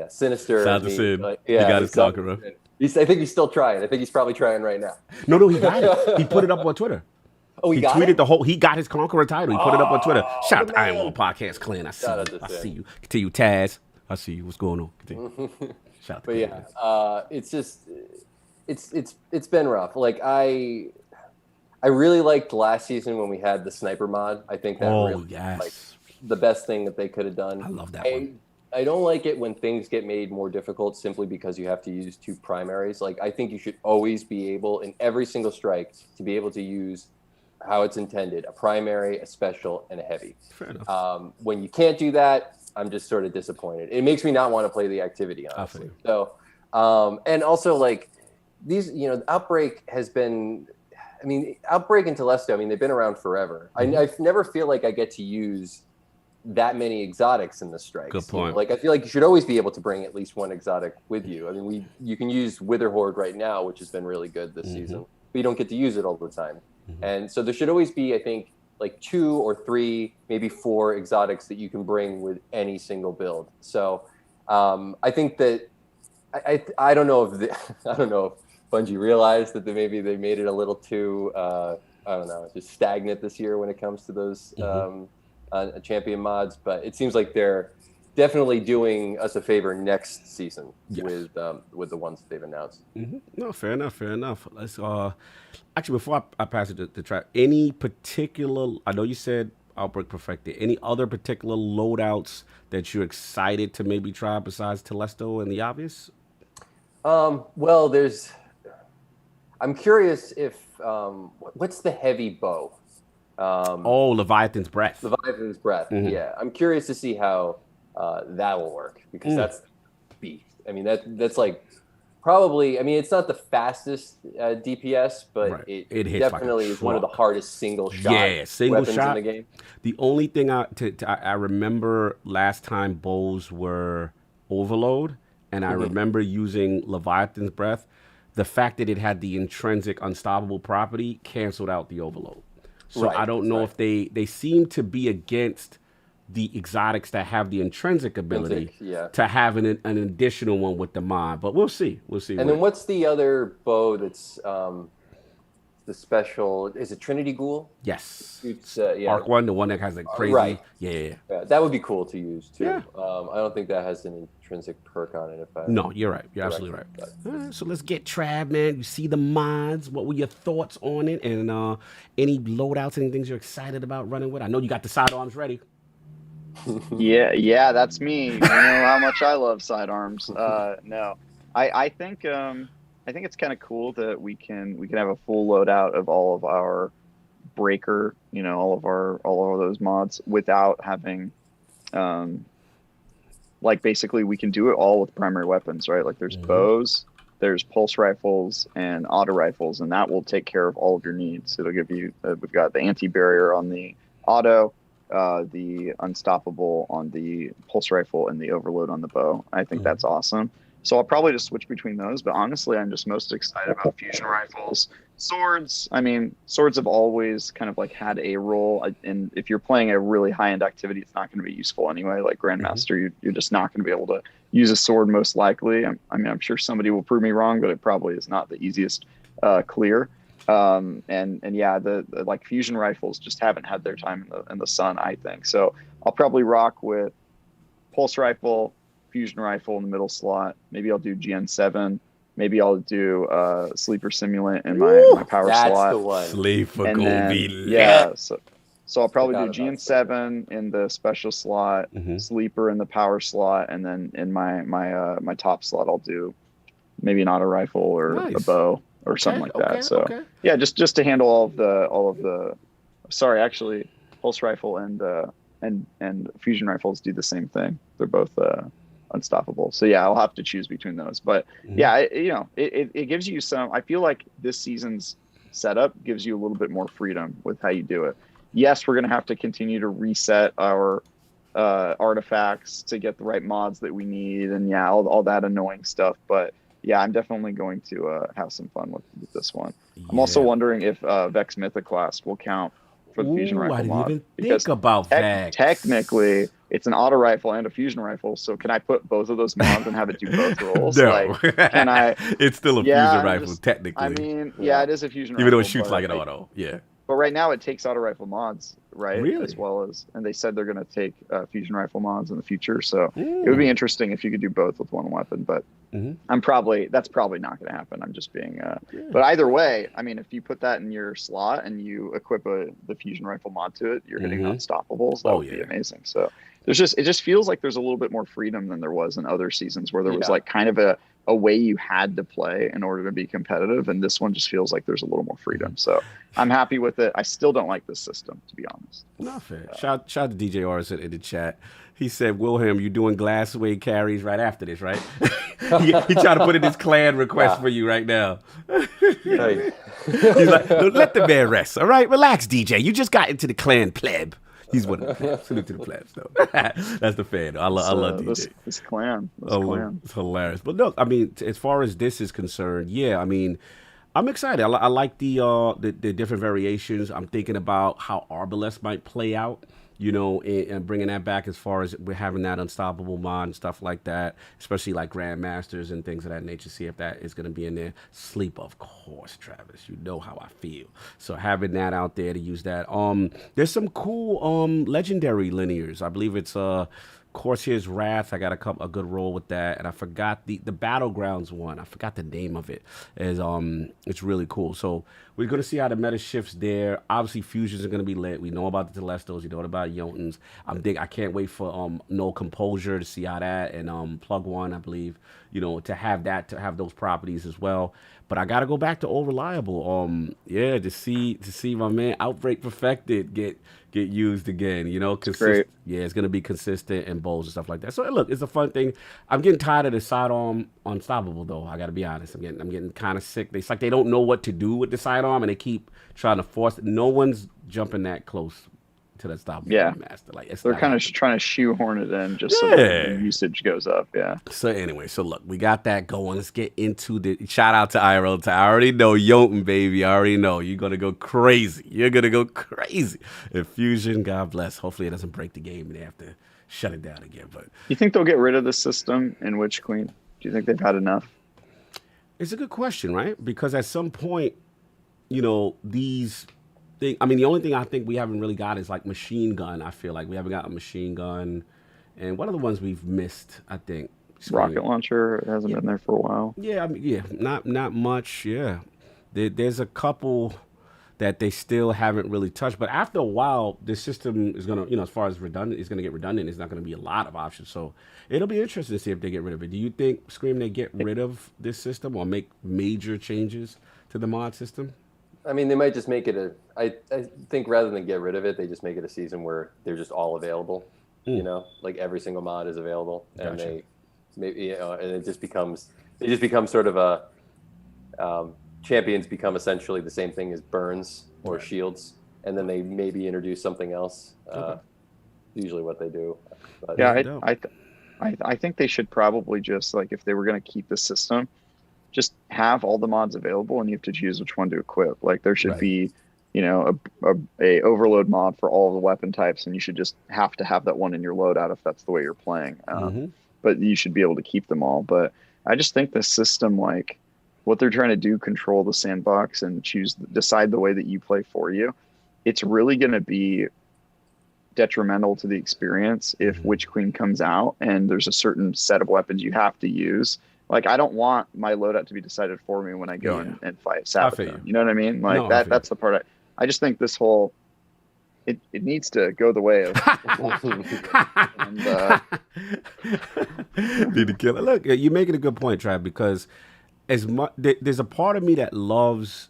Sinister. Shout out to Sid. He got his Conqueror. I think he's still trying. I think he's probably trying right now. No, he got it. He put it up on Twitter. Oh, he tweeted it? He got his Conqueror title. He put it up on Twitter. Shout out to Iron Wall Podcast Clan. I see you. Continue, Taz. I see you. What's going on? Continue. Shout out to it's just it's been rough. I really liked last season when we had the sniper mod. I think that the best thing that they could have done. I love that one. I don't like it when things get made more difficult simply because you have to use two primaries. I think you should always be able, in every single strike, to be able to use how it's intended: a primary, a special, and a heavy. Fair enough. When you can't do that, I'm just sort of disappointed. It makes me not want to play the activity, honestly. So, and also these, Outbreak has been, Outbreak and Telesto, they've been around forever. Mm-hmm. I never feel like I get to use that many exotics in the strikes. Good point. I feel like you should always be able to bring at least one exotic with you. You can use Wither Horde right now, which has been really good this season, but you don't get to use it all the time. Mm-hmm. And so there should always be, I think, 2 or 3, maybe 4 exotics that you can bring with any single build. So I think that I don't know if I don't know if Bungie realized that maybe they made it a little too I don't know, just stagnant this year when it comes to those champion mods, but it seems like they're definitely doing us a favor next season with the ones that they've announced. Mm-hmm. No, fair enough. Let's actually, before I pass it to Trap, any particular, I know you said Outbreak Perfected, any other particular loadouts that you're excited to maybe try besides Telesto and the obvious? Well, I'm curious if what's the heavy bow? Leviathan's Breath. Leviathan's Breath. Mm-hmm. Yeah, I'm curious to see how that will work, because that's beast. That's probably. It's not the fastest DPS, but it definitely is one of the hardest single shot weapons in the game. The only thing I remember last time bows were Overload, and I remember using Leviathan's Breath. The fact that it had the intrinsic unstoppable property canceled out the Overload. So I don't know if they seem to be against the exotics that have the intrinsic ability to have an additional one with the mod, but we'll see. And then what's the other bow that's the special? Is it Trinity Ghoul? Yes. It's Arc one, the one that has crazy. Right. Yeah. That would be cool to use too. Yeah. I don't think that has an intrinsic perk on it. No, you're right. You're absolutely right. All right. So let's get TWAB, man. You see the mods. What were your thoughts on it? And any loadouts, any things you're excited about running with? I know you got the sidearms ready. Yeah, that's me. You know how much I love sidearms. No, I think it's kind of cool that we can have a full loadout of all of our breaker, all of those mods without having, basically we can do it all with primary weapons, right? There's bows, there's pulse rifles and auto rifles, and that will take care of all of your needs. It'll give you, we've got the anti-barrier on the auto, the unstoppable on the pulse rifle, and the overload on the bow. I think that's awesome. So I'll probably just switch between those, but honestly, I'm just most excited about fusion rifles. Swords, swords have always kind of had a role, and if you're playing a really high-end activity, it's not going to be useful anyway. Like Grandmaster, you're just not going to be able to use a sword most likely. I'm sure somebody will prove me wrong, but it probably is not the easiest clear. And the fusion rifles just haven't had their time in the sun, I think. So I'll probably rock with pulse rifle, fusion rifle in the middle slot. Maybe I'll do GN7 maybe I'll do Sleeper Simulant in my power That's slot. the one. Sleeper And gonna then, be yeah, lit. so I'll probably do Forgot about GN7 in the special slot, Sleeper in the power slot, and then in my top slot I'll do maybe an auto rifle or a Nice. bow or something like that. So Okay. yeah, just to handle all of the. Sorry, actually, pulse rifle and fusion rifles do the same thing. They're both unstoppable. So yeah, I'll have to choose between those. But yeah, it gives you some. I feel like this season's setup gives you a little bit more freedom with how you do it. Yes, we're gonna have to continue to reset our artifacts to get the right mods that we need, and yeah, all that annoying stuff. But yeah, I'm definitely going to have some fun with this one. I'm also wondering if Vex Mythoclast will count for the fusion rifle I didn't mod, even because think about Vex. technically it's an auto rifle and a fusion rifle. So can I put both of those mods and have it do both roles? No, Like, can I? It's still a Yeah, fusion I'm rifle, just- technically. I mean, yeah, it is a fusion rifle. even though it shoots but like an auto. Yeah. But right now it takes auto rifle mods, right? Really? As well as, and they said they're going to take fusion rifle mods in the future. So it would be interesting if you could do both with one weapon. But that's probably not going to happen. I'm just being. But either way, I mean, if you put that in your slot and you equip the fusion rifle mod to it, you're hitting unstoppables. That would be amazing. So it just feels like there's a little bit more freedom than there was in other seasons, where there was like kind of a way you had to play in order to be competitive, and this one just feels like there's a little more freedom. So I'm happy with it. I still don't like this system, to be honest. Not fair. Shout out to DJ Ars in the chat. He said, Wilhe1m, you're doing Glassway carries right after this, right? he tried to put in his clan request for you right now. Right. He's like, let the man rest, all right? Relax, DJ. You just got into the clan pleb. He's one of the plebs. Salute to the plebs, though. That's the fan. I love DJ. This clan. It's hilarious. But look, I mean, as far as this is concerned, yeah, I mean, I'm excited. I like the different variations. I'm thinking about how Arbalest might play out, you know, and bringing that back as far as we're having that unstoppable mod and stuff like that, especially like Grandmasters and things of that nature. See if that is going to be in there. Sleep, of course, Travis. You know how I feel. So having that out there to use that. There's some cool legendary linears. I believe it's Corsair's Wrath. I got a good roll with that, and I forgot the Battlegrounds one. I forgot the name of it. It's really cool. So we're gonna see how the meta shifts there. Obviously, fusions are gonna be lit. We know about the Telestos. We know about Jotuns. I can't wait for No Composure to see how that, and Plug One, I believe, you know, to have those properties as well. But I gotta go back to All Reliable. To see my man Outbreak Perfected get used again, you know, it's gonna be consistent and bowls and stuff like that. So look, it's a fun thing. I'm getting tired of the sidearm unstoppable though. I gotta be honest. I'm getting kind of sick. It's like they don't know what to do with the sidearm, and they keep trying to force it. No one's jumping that close to the unstoppable master. Like they're kind of trying to shoehorn it in just so the usage goes up. Yeah. So anyway, look, we got that going. Let's get into the shout out to IRL. I already know Wilhe1m, baby. I already know you're gonna go crazy. You're gonna go crazy. Infusion, God bless. Hopefully it doesn't break the game and they have to shut it down again. But you think they'll get rid of the system in Witch Queen? Do you think they've had enough? It's a good question, right? Because at some point, you know, these things, I mean, the only thing I think we haven't really got is like machine gun. I feel like we haven't got a machine gun. And what are the ones we've missed, I think? Rocket launcher, it hasn't been there for a while. Yeah, I mean, not much. Yeah. There's a couple that they still haven't really touched. But after a while, the system is going to, you know, as far as redundant, it's going to get redundant. It's not going to be a lot of options. So it'll be interesting to see if they get rid of it. Do you think, Scream, they get rid of this system or make major changes to the mod system? I mean, they might just make it I think rather than get rid of it, they just make it a season where they're just all available. You know, like every single mod is available. Gotcha. And they maybe, you know, and it just becomes sort of a, champions become essentially the same thing as burns or shields, and then they maybe introduce something else. Usually what they do. But, yeah, I think they should probably just, like, if they were going to keep the system, just have all the mods available, and you have to choose which one to equip. Like, there should be, you know, a overload mod for all the weapon types, and you should just have to have that one in your loadout if that's the way you're playing. But you should be able to keep them all. But I just think the system, like, what they're trying to do, control the sandbox and decide the way that you play for you, it's really going to be detrimental to the experience if Witch Queen comes out and there's a certain set of weapons you have to use, Like, I don't want my loadout to be decided for me when I go and fight Sabaton. You know what I mean? Like, that's the part I just think this whole, it needs to go the way of need to kill it. Look, you're making a good point, Trav, because there's a part of me that loves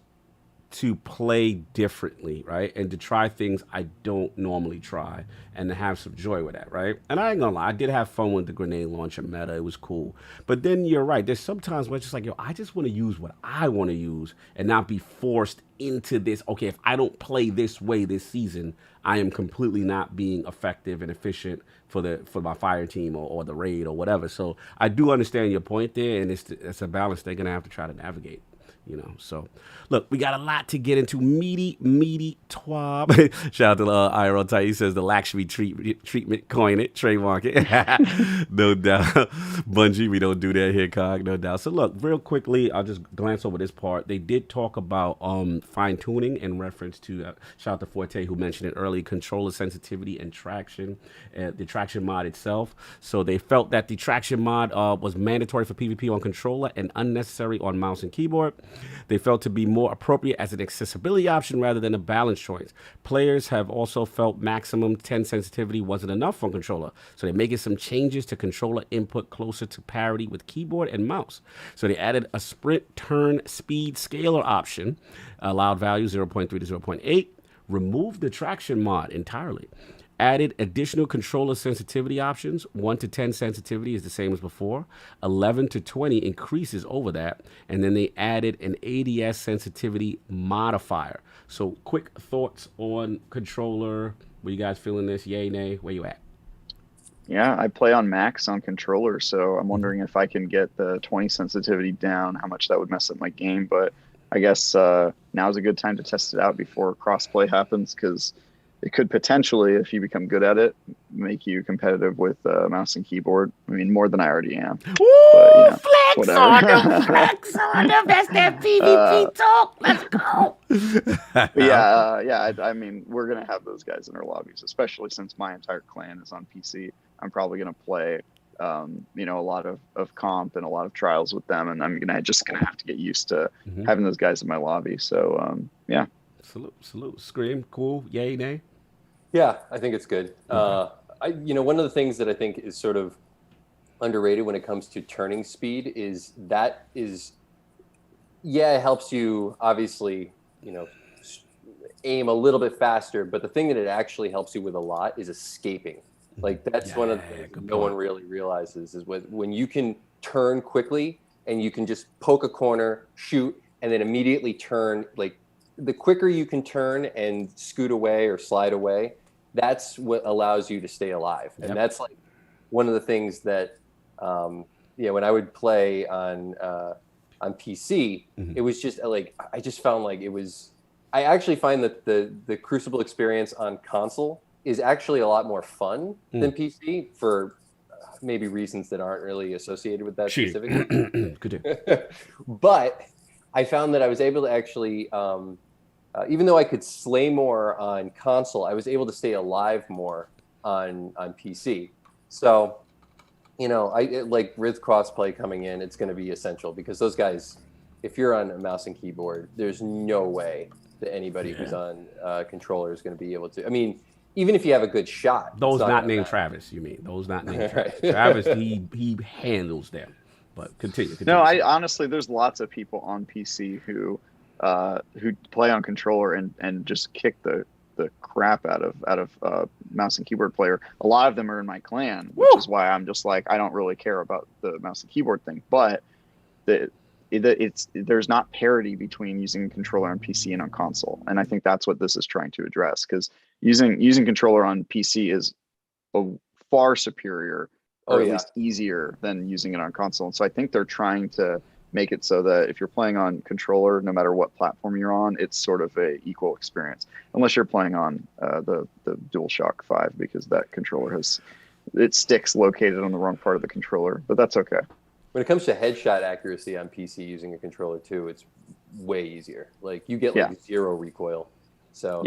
to play differently, right? And to try things I don't normally try and to have some joy with that, right? And I ain't gonna lie, I did have fun with the grenade launcher meta. It was cool. But then you're right. There's sometimes where it's just like, yo, I just want to use what I want to use and not be forced into this. Okay, if I don't play this way this season, I am completely not being effective and efficient for my fire team or the raid or whatever. So I do understand your point there, and it's a balance they're gonna have to try to navigate. So look, we got a lot to get into. Meaty TWAB. Shout out to IRL Tight. He says the Lakshmi treatment, coin it, trademark it. No doubt. Bungie, we don't do that here, Cog, no doubt. So look, real quickly, I'll just glance over this part. They did talk about fine tuning in reference to shout out to Forte, who mentioned it early, controller sensitivity and traction, the traction mod itself. So they felt that the traction mod was mandatory for PvP on controller and unnecessary on mouse and keyboard. They felt to be more appropriate as an accessibility option rather than a balance choice. Players have also felt maximum 10 sensitivity wasn't enough on controller, so they're making some changes to controller input closer to parity with keyboard and mouse. So they added a sprint turn speed scaler option, allowed value 0.3 to 0.8, removed the traction mod entirely. Added additional controller sensitivity options. 1 to 10 sensitivity is the same as before. 11 to 20 increases over that. And then they added an ADS sensitivity modifier. So quick thoughts on controller. Were you guys feeling this? Yay, nay? Where you at? Yeah, I play on max on controller, so I'm wondering if I can get the 20 sensitivity down, how much that would mess up my game. But I guess now's a good time to test it out before crossplay happens, because it could potentially, if you become good at it, make you competitive with mouse and keyboard. I mean, more than I already am. Woo! But, flex on them, flex on them. That's that PvP talk. Let's go. I mean, we're going to have those guys in our lobbies, especially since my entire clan is on PC. I'm probably going to play, a lot of comp and a lot of trials with them, and I'm just going to have to get used to having those guys in my lobby. So, yeah. Salute. Scream, cool, yay, nay? Yeah, I think it's good. One of the things that I think is sort of underrated when it comes to turning speed is it helps you obviously, aim a little bit faster, but the thing that it actually helps you with a lot is escaping. Like that's one of the things no one really realizes is when you can turn quickly and you can just poke a corner, shoot, and then immediately turn. Like the quicker you can turn and scoot away or slide away, that's what allows you to stay alive. And that's like one of the things that, when I would play on PC, it was just like, I just found like I actually find that the Crucible experience on console is actually a lot more fun than PC for maybe reasons that aren't really associated with that specifically. But I found that I was able to actually, even though I could slay more on console, I was able to stay alive more on PC. So, I like with crossplay coming in, it's going to be essential because those guys, if you're on a mouse and keyboard, there's no way that anybody who's on controller is going to be able to. I mean, even if you have a good shot. Those not named Travis, you mean? Those not named Travis. Travis, he handles them. But continue. No, I honestly, there's lots of people on PC who play on controller and just kick the crap out of mouse and keyboard player. A lot of them are in my clan, which is why I'm just like, I don't really care about the mouse and keyboard thing. But there's not parity between using controller on PC and on console, and I think that's what this is trying to address. Because using controller on PC is far superior, or at least easier than using it on console. And so I think they're trying to make it so that if you're playing on controller, no matter what platform you're on, it's sort of a equal experience, unless you're playing on the DualShock 5, because that controller has sticks located on the wrong part of the controller, but that's okay. When it comes to headshot accuracy on PC using a controller too, it's way easier. Like you get like zero recoil. So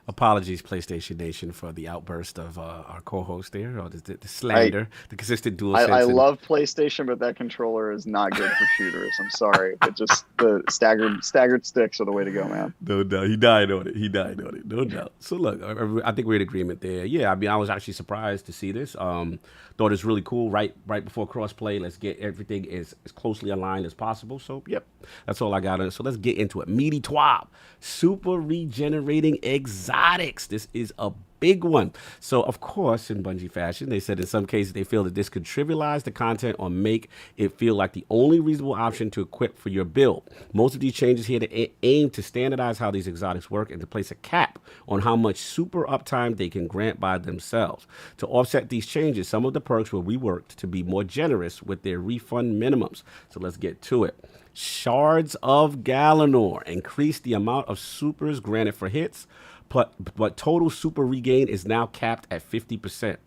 Apologies, PlayStation Nation, for the outburst of our co-host there, or the slander, the consistent dual sense. I love PlayStation, but that controller is not good for shooters. I'm sorry. It just, the staggered sticks are the way to go, man. No doubt. He died on it. No doubt. So look, I think we're in agreement there. Yeah, I mean, I was actually surprised to see this. Thought it's really cool. Right before crossplay, let's get everything as closely aligned as possible. So, yep, that's all I got on it. So let's get into it. Meaty TWAB, super regenerating exotics. This is a big one. So, of course, in Bungie fashion, they said in some cases they feel that this could trivialize the content or make it feel like the only reasonable option to equip for your build. Most of these changes here to aim to standardize how these exotics work and to place a cap on how much super uptime they can grant by themselves. To offset these changes, some of the perks were reworked to be more generous with their refund minimums. So let's get to it. Shards of Galanor increase the amount of supers granted for hits, but total super regain is now capped at 50%.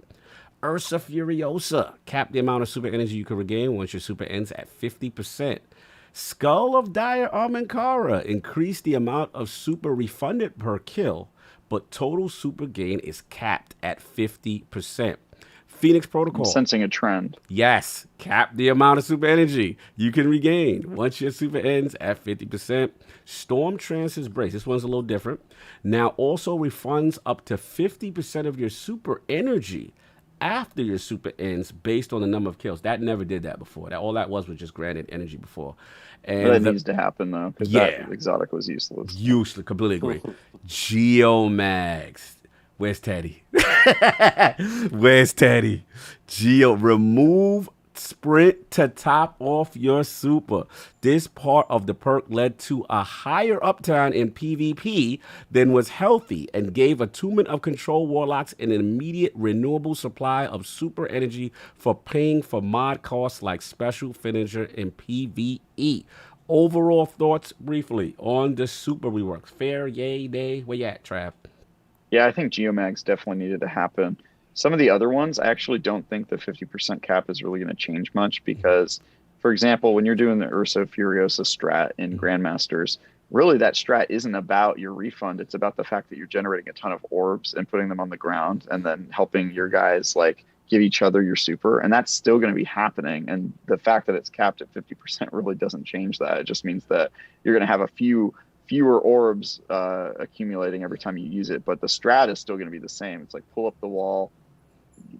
Ursa Furiosa capped the amount of super energy you can regain once your super ends at 50%. Skull of Dire Armankara increased the amount of super refunded per kill, but total super gain is capped at 50%. Phoenix Protocol. I'm sensing a trend. Yes, cap the amount of super energy you can regain once your super ends at 50%. Storm Trance's Brace. This one's a little different. Now also refunds up to 50% of your super energy after your super ends based on the number of kills. That never did that before. All that was just granted energy before. And that needs to happen, though, because that exotic was useless. Useless. Completely agree. Geomags. Where's Teddy? Where's Teddy? Remove sprint to top off your super. This part of the perk led to a higher uptime in PvP than was healthy and gave attunement of control warlocks an immediate renewable supply of super energy for paying for mod costs like special finisher in PvE. Overall thoughts briefly on the super reworks. Fair, yay, nay? Where you at, Trav? Yeah, I think Geomags definitely needed to happen. Some of the other ones, I actually don't think the 50% cap is really going to change much because, for example, when you're doing the Ursa Furiosa strat in Grandmasters, really that strat isn't about your refund. It's about the fact that you're generating a ton of orbs and putting them on the ground and then helping your guys like give each other your super. And that's still going to be happening. And the fact that it's capped at 50% really doesn't change that. It just means that you're going to have fewer orbs accumulating every time you use it, but the strat is still going to be the same. It's like pull up the wall,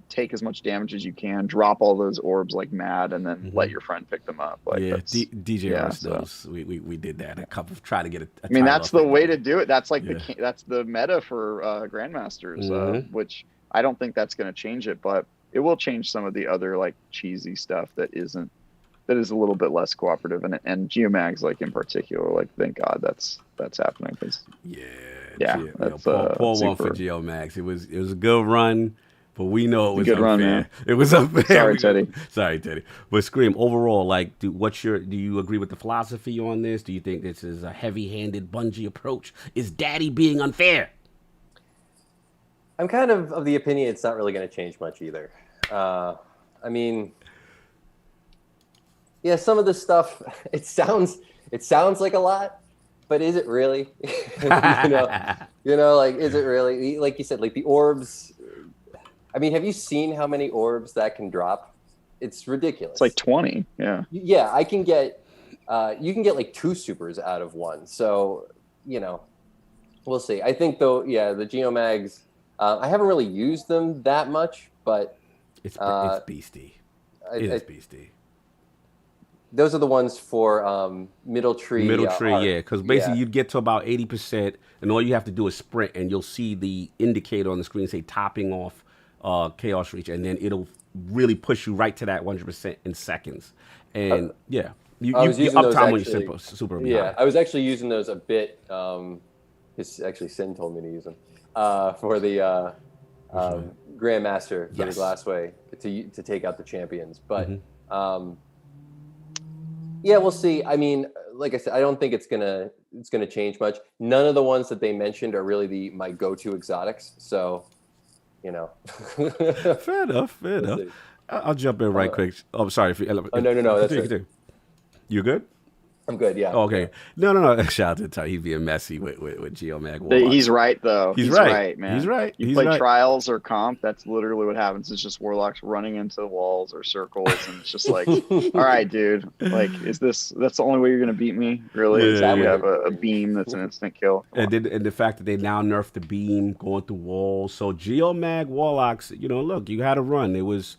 take as much damage as you can, drop all those orbs like mad, and then let your friend pick them up. Like DJ knows we did that a couple of try to get I mean, that's the way to do it. That's like that's the meta for Grandmasters, which I don't think that's going to change it, but it will change some of the other like cheesy stuff that is a little bit less cooperative, and Geomags, like in particular, like thank God that's happening. Cause, that's Paul one for Geomags. It was a good run, but we know it was unfair. Run, man. It was unfair. Sorry, Teddy. But Scream, overall, like, do you agree with the philosophy on this? Do you think this is a heavy-handed Bungie approach? Is Daddy being unfair? I'm kind of the opinion it's not really going to change much either. I mean. Yeah, some of the stuff it sounds like a lot, but is it really? you know, like is it really? Like you said, like the orbs. I mean, have you seen how many orbs that can drop? It's ridiculous. It's like 20. Yeah. Yeah, I can get. You can get like 2 supers out of one. So we'll see. I think though, the Geomags. I haven't really used them that much, but it's beastie. It's beastie. Those are the ones for middle tree. Because basically you'd get to about 80%, and all you have to do is sprint, and you'll see the indicator on the screen say topping off Chaos Reach, and then it'll really push you right to that 100% in seconds. And you uptime when you super. Yeah, I was actually using those a bit. Actually, Sin told me to use them for the Grandmaster for the Glassway to take out the champions, but. Yeah, we'll see. I mean, like I said, I don't think it's gonna change much. None of the ones that they mentioned are really my go-to exotics. So, Fair enough. I'll jump in right quick. Oh, sorry. No. That's You good? I'm good. Yeah. Oh, okay. No. Shout out to Ty. He's being messy with Geomag Warlock. He's right though. He's right, man. He's right. You He's play right. trials or comp, that's literally what happens. It's just warlocks running into walls or circles, and it's just like, all right, dude. Like, that's the only way you're gonna beat me? Really? Yeah, Is that yeah. you have a beam that's an instant kill? And the fact that they now nerfed the beam going through walls. So Geomag Warlocks, look, you had a run. It was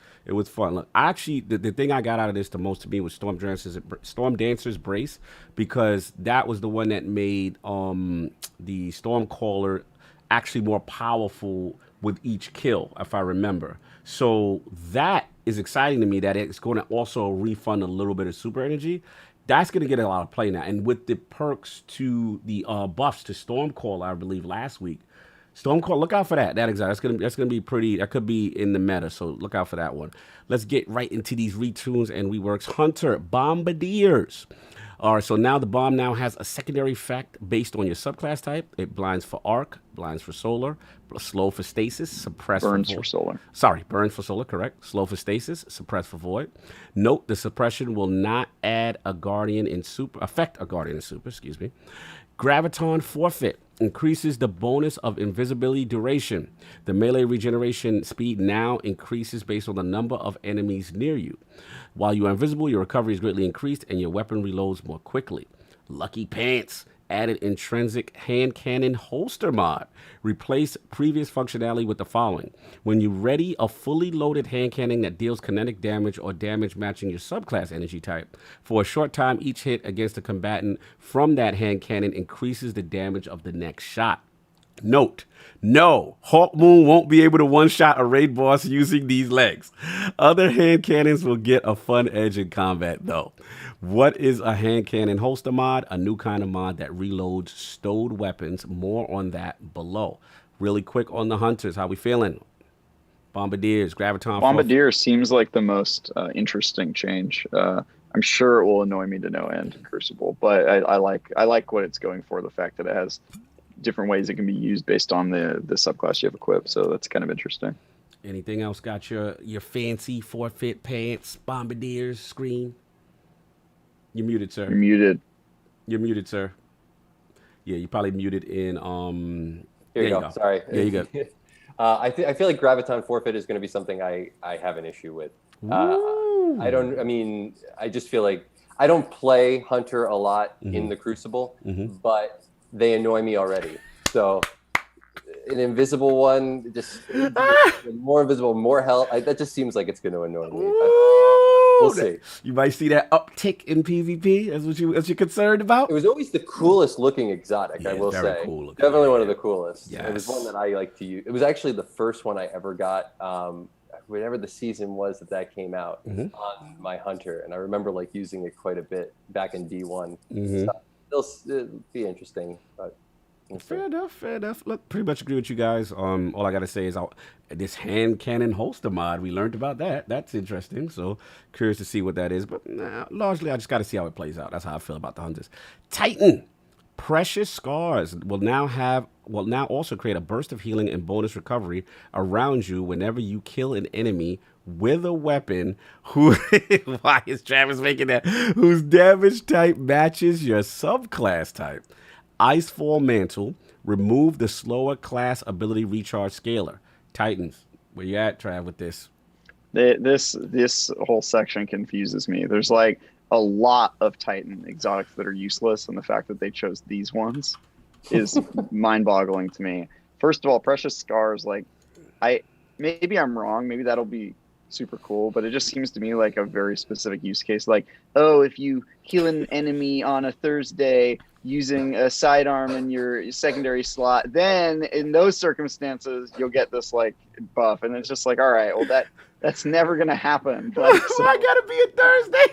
fun. Look, actually, the thing I got out of this the most to me was Storm Dancer's Brace, because that was the one that made the Stormcaller actually more powerful with each kill, if I remember. So that is exciting to me, that it's going to also refund a little bit of super energy. That's going to get a lot of play now. And with the perks to the buffs to Stormcaller, I believe last week, Stormcaller, look out for that. That's gonna be pretty. That could be in the meta, so look out for that one. Let's get right into these retunes and reworks. Hunter Bombardiers. All right, so now the bomb now has a secondary effect based on your subclass type. It blinds for arc, blinds for solar, slow for stasis, suppress Burns for for solar. Sorry, burns for solar, correct. Slow for stasis, suppress for void. Note the suppression will not affect a guardian in super, excuse me. Graviton Forfeit increases the bonus of invisibility duration. The melee regeneration speed now increases based on the number of enemies near you. While you are invisible, your recovery is greatly increased and your weapon reloads more quickly. Lucky Pants added intrinsic hand cannon holster mod. Replace previous functionality with the following. When you ready a fully loaded hand cannon that deals kinetic damage or damage matching your subclass energy type, for a short time, each hit against a combatant from that hand cannon increases the damage of the next shot. Note, no, Hawk Moon won't be able to one-shot a raid boss using these legs. Other hand cannons will get a fun edge in combat, though. What is a hand cannon holster mod? A new kind of mod that reloads stowed weapons. More on that below. Really quick on the hunters. How we feeling? Bombardiers, Graviton. Bombardier seems like the most interesting change. I'm sure it will annoy me to no end in Crucible, but I like what it's going for. The fact that it has different ways it can be used based on the subclass you have equipped. So that's kind of interesting. Anything else got your fancy forfeit pants, Bombardiers screen? You're muted, sir. You're muted, sir. Yeah, you probably muted in. Here you go. Sorry. Yeah, you go. I feel like Graviton Forfeit is going to be something I have an issue with. I just feel like I don't play Hunter a lot in the Crucible, but they annoy me already. So an invisible one, just more invisible, more health. That just seems like it's going to annoy me. We'll see. You might see that uptick in PvP. That's what you're concerned about. It was always the coolest looking exotic, I will say. Cool looking. Definitely one of the coolest. Yes. It was one that I like to use. It was actually the first one I ever got. Whatever the season was that came out on my Hunter, and I remember using it quite a bit back in D1. So it'll be interesting, but. Fair enough. Look, pretty much agree with you guys. All I gotta say is this hand cannon holster mod. We learned about that. That's interesting. So curious to see what that is. But largely, I just gotta see how it plays out. That's how I feel about the hunters. Titan, Precious Scars will now also create a burst of healing and bonus recovery around you whenever you kill an enemy with a weapon why is Travis making that? Whose damage type matches your subclass type. Icefall Mantle, remove the slower class ability recharge scaler. Titans, where you at, Trav, with this? This whole section confuses me. There's a lot of Titan exotics that are useless, and the fact that they chose these ones is mind-boggling to me. First of all, Precious Scars, maybe I'm wrong. Maybe that'll be super cool, but it just seems to me like a very specific use case. If you heal an enemy on a Thursday using a sidearm in your secondary slot, then in those circumstances you'll get this buff, and it's just all right, well that's never gonna happen. So, I gotta be a Thursday.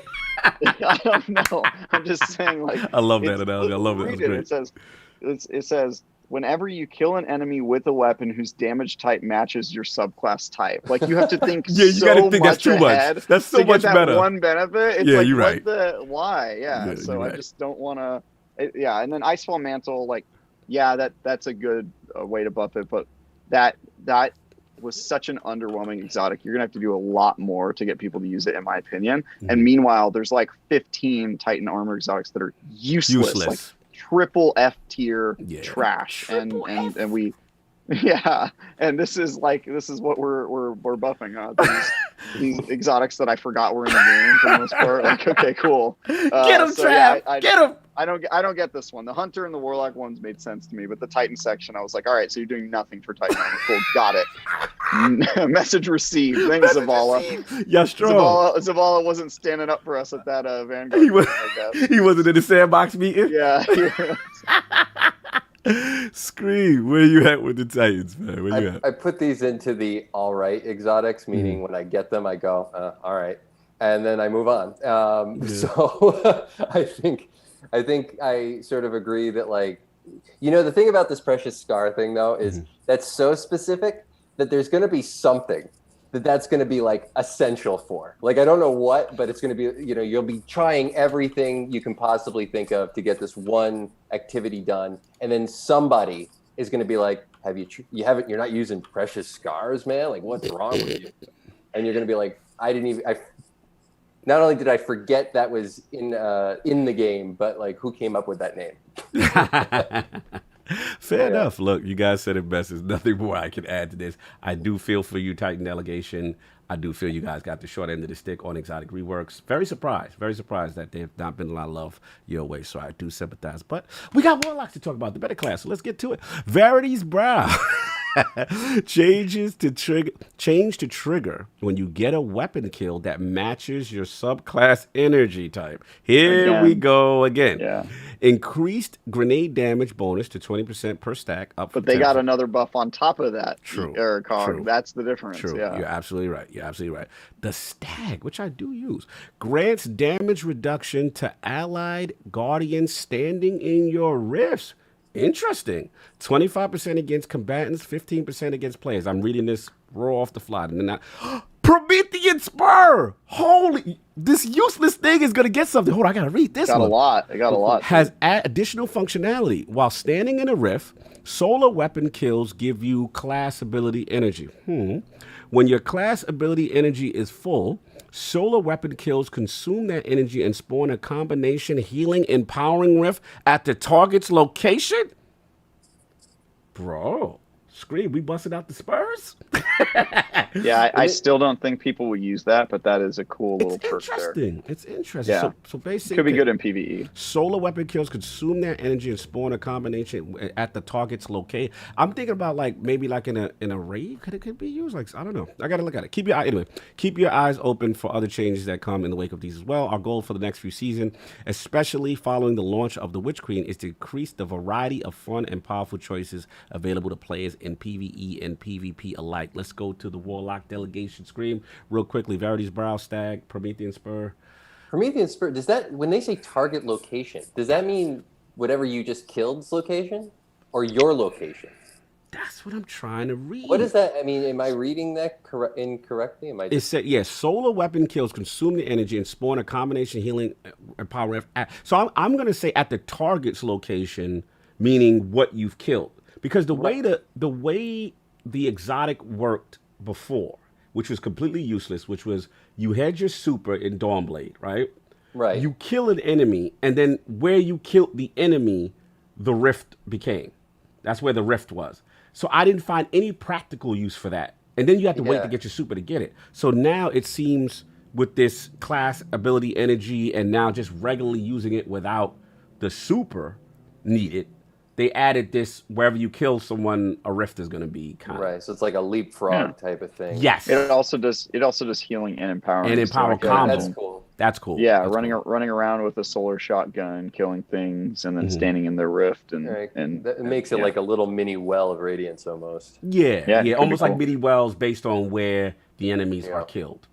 I don't know. I'm just saying I love that analogy. I love it. It says whenever you kill an enemy with a weapon whose damage type matches your subclass type. You have to think you gotta think that's too ahead much. That's so much better. One benefit. It's you're right. Why? Yeah. So I just don't want to. And then Icefall Mantle, that's a good way to buff it, but that was such an underwhelming exotic. You're gonna have to do a lot more to get people to use it, in my opinion. And meanwhile, there's like 15 Titan armor exotics that are useless. Like triple F tier trash. And we and this is what we're buffing. These exotics that I forgot were in the game for the most part. Like, okay, cool. Get him, Trav. Get him. I don't get this one. The Hunter and the Warlock ones made sense to me, but the Titan section, I was like, all right, so you're doing nothing for Titan armor. Cool, got it. Message received. Thanks, Zavala. Yeah, strong. Zavala wasn't standing up for us at that Vanguard. He wasn't in the Sandbox meeting. Yeah. Scream, where you at with the Titans, man? Where you at? I put these into the all right exotics, meaning when I get them, I go, all right, and then I move on. So I think I sort of agree that, like, the thing about this Precious Scar thing, though, is that's so specific that there's going to be something that's going to be like essential for. Like, I don't know what, but it's going to be, you'll be trying everything you can possibly think of to get this one activity done. And then somebody is going to be like, you're not using Precious Scars, man? Like, what's wrong with you? And you're going to be like, not only did I forget that was in the game, but like, who came up with that name? Fair enough. Look, you guys said it best. There's nothing more I can add to this. I do feel for you, Titan delegation. I do feel you guys got the short end of the stick on exotic reworks. Very surprised that there's not been a lot of love your way. So I do sympathize. But we got Warlocks to talk about, the better class. So let's get to it. Verity's Brow. Change to trigger when you get a weapon kill that matches your subclass energy type. Here we go again. Yeah. Increased grenade damage bonus to 20% per stack. But they got another buff on top of that. True. True. That's the difference. True. Yeah. You're absolutely right. The Stag, which I do use, grants damage reduction to allied guardians standing in your rifts. Interesting. 25% against combatants, 15% against players. I'm reading this raw off the fly. And then Promethean Spur! Holy, this useless thing is going to get something. Hold on, I got to read this one. It got a lot. Has additional functionality. While standing in a rift, solar weapon kills give you class ability energy. When your class ability energy is full, solar weapon kills consume that energy and spawn a combination healing empowering rift at the target's location? Bro, Scream, we busted out the Spurs? Yeah, I still don't think people will use that, but that is a cool little perk there. It's interesting. Yeah. So basically, could be good in PvE. Solar weapon kills consume their energy and spawn a combination at the target's location. I'm thinking about maybe in a raid. Could it be used? Like, I don't know. I gotta look at it. Keep your eyes open for other changes that come in the wake of these as well. Our goal for the next few seasons, especially following the launch of the Witch Queen, is to increase the variety of fun and powerful choices available to players in PvE and PvP alike. Let's go to the Warlock delegation. Scream real quickly. Verity's Brow, Stag, Promethean Spur. Promethean Spur, does that, when they say target location, does that mean whatever you just killed's location or your location? That's what I'm trying to read. What does that, I mean, am I reading that incorrectly? It said, solar weapon kills consume the energy and spawn a combination healing and power. So I'm going to say at the target's location, meaning what you've killed. Because the way the exotic worked before, which was completely useless, which was you had your super in Dawnblade, right? Right. You kill an enemy, and then where you killed the enemy, the rift became. That's where the rift was. So I didn't find any practical use for that. And then you have to wait to get your super to get it. So now it seems with this class ability energy and now just regularly using it without the super needed, they added this wherever you kill someone, a rift is going to be kind of. Right, so it's like a leapfrog type of thing. Yes. It also does healing and empowering. And empower combo. That's cool. That's cool. Yeah, That's running cool. around with a solar shotgun, killing things, and then standing in their rift, and that makes it like a little mini well of radiance almost. Yeah, almost like mini wells based on where the enemies are killed.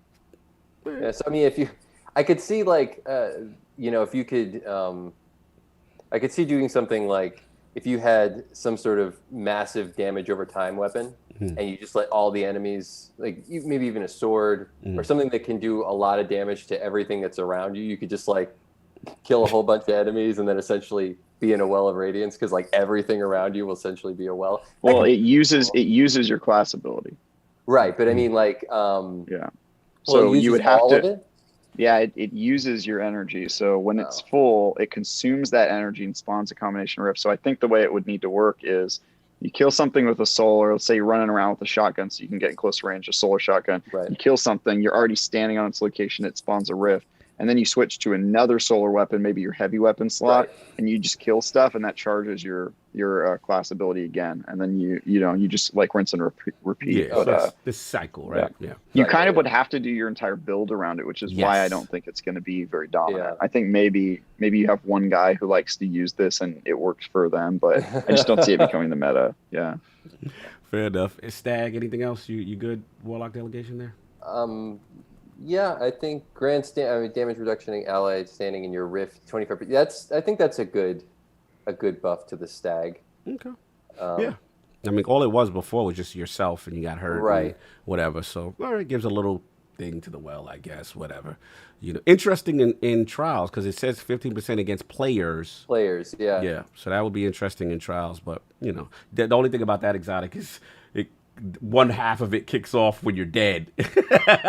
Yeah, so I mean, I could see like, if you could, I could see doing something like if you had some sort of massive damage over time weapon, and you just let all the enemies, like maybe even a sword or something that can do a lot of damage to everything that's around you, you could just like kill a whole bunch of enemies and then essentially be in a well of radiance because like everything around you will essentially be a well. Well, it uses your class ability. Right, but I mean, like, Yeah. so you would have all to. of it? Yeah, it uses your energy. So when it's full, it consumes that energy and spawns a combination rift. So I think the way it would need to work is you kill something with a solar. Let's say you're running around with a shotgun so you can get in close range, a solar shotgun. Right. You kill something, you're already standing on its location, it spawns a rift. And then you switch to another solar weapon, maybe your heavy weapon slot, and you just kill stuff, and that charges your class ability again. And then you just like rinse and repeat. Yeah, but, so this cycle, right? Yeah. You kind of would have to do your entire build around it, which is why I don't think it's going to be very dominant. Yeah. I think maybe you have one guy who likes to use this and it works for them, but I just don't see it becoming the meta. Yeah. Fair enough. Stag, anything else? You good Warlock delegation there? Yeah, I think damage reduction in allied standing in your rift 25%. I think that's a good buff to the stag. Okay. Yeah. I mean, all it was before was just yourself and you got hurt, right? And whatever. So, all right, gives a little thing to the well, I guess. Whatever. Interesting in trials because it says 15% against players. Players, yeah. Yeah. So that would be interesting in trials, but the only thing about that exotic is one half of it kicks off when you're dead.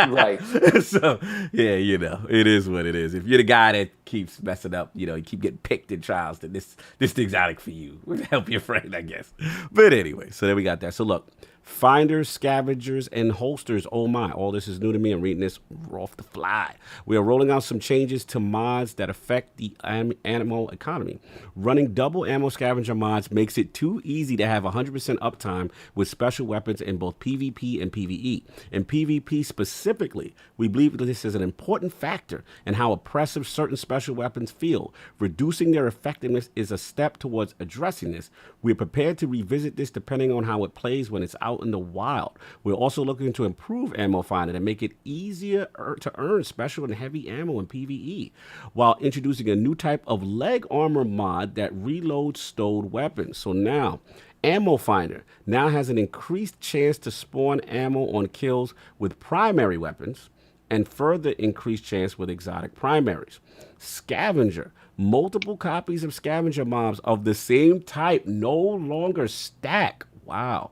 Right. So, yeah, it is what it is. If you're the guy that keeps messing up, you keep getting picked in trials, then this the exotic for you. Would help your friend, I guess. But anyway, so there we got that. So look, finders, scavengers, and holsters. Oh my, all this is new to me. I'm reading this off the fly. We are rolling out some changes to mods that affect the ammo economy. Running double ammo scavenger mods makes it too easy to have 100% uptime with special weapons in both PvP and PvE. In PvP specifically, we believe that this is an important factor in how oppressive certain special weapons feel. Reducing their effectiveness is a step towards addressing this. We are prepared to revisit this depending on how it plays when it's out in the wild. We're also looking to improve ammo finding and make it easier to earn special and heavy ammo in PvE, while introducing a new type of leg armor mod that reloads stowed weapons. So now, Ammo Finder now has an increased chance to spawn ammo on kills with primary weapons and further increased chance with exotic primaries. Scavenger. Multiple copies of scavenger mobs of the same type no longer stack. Wow.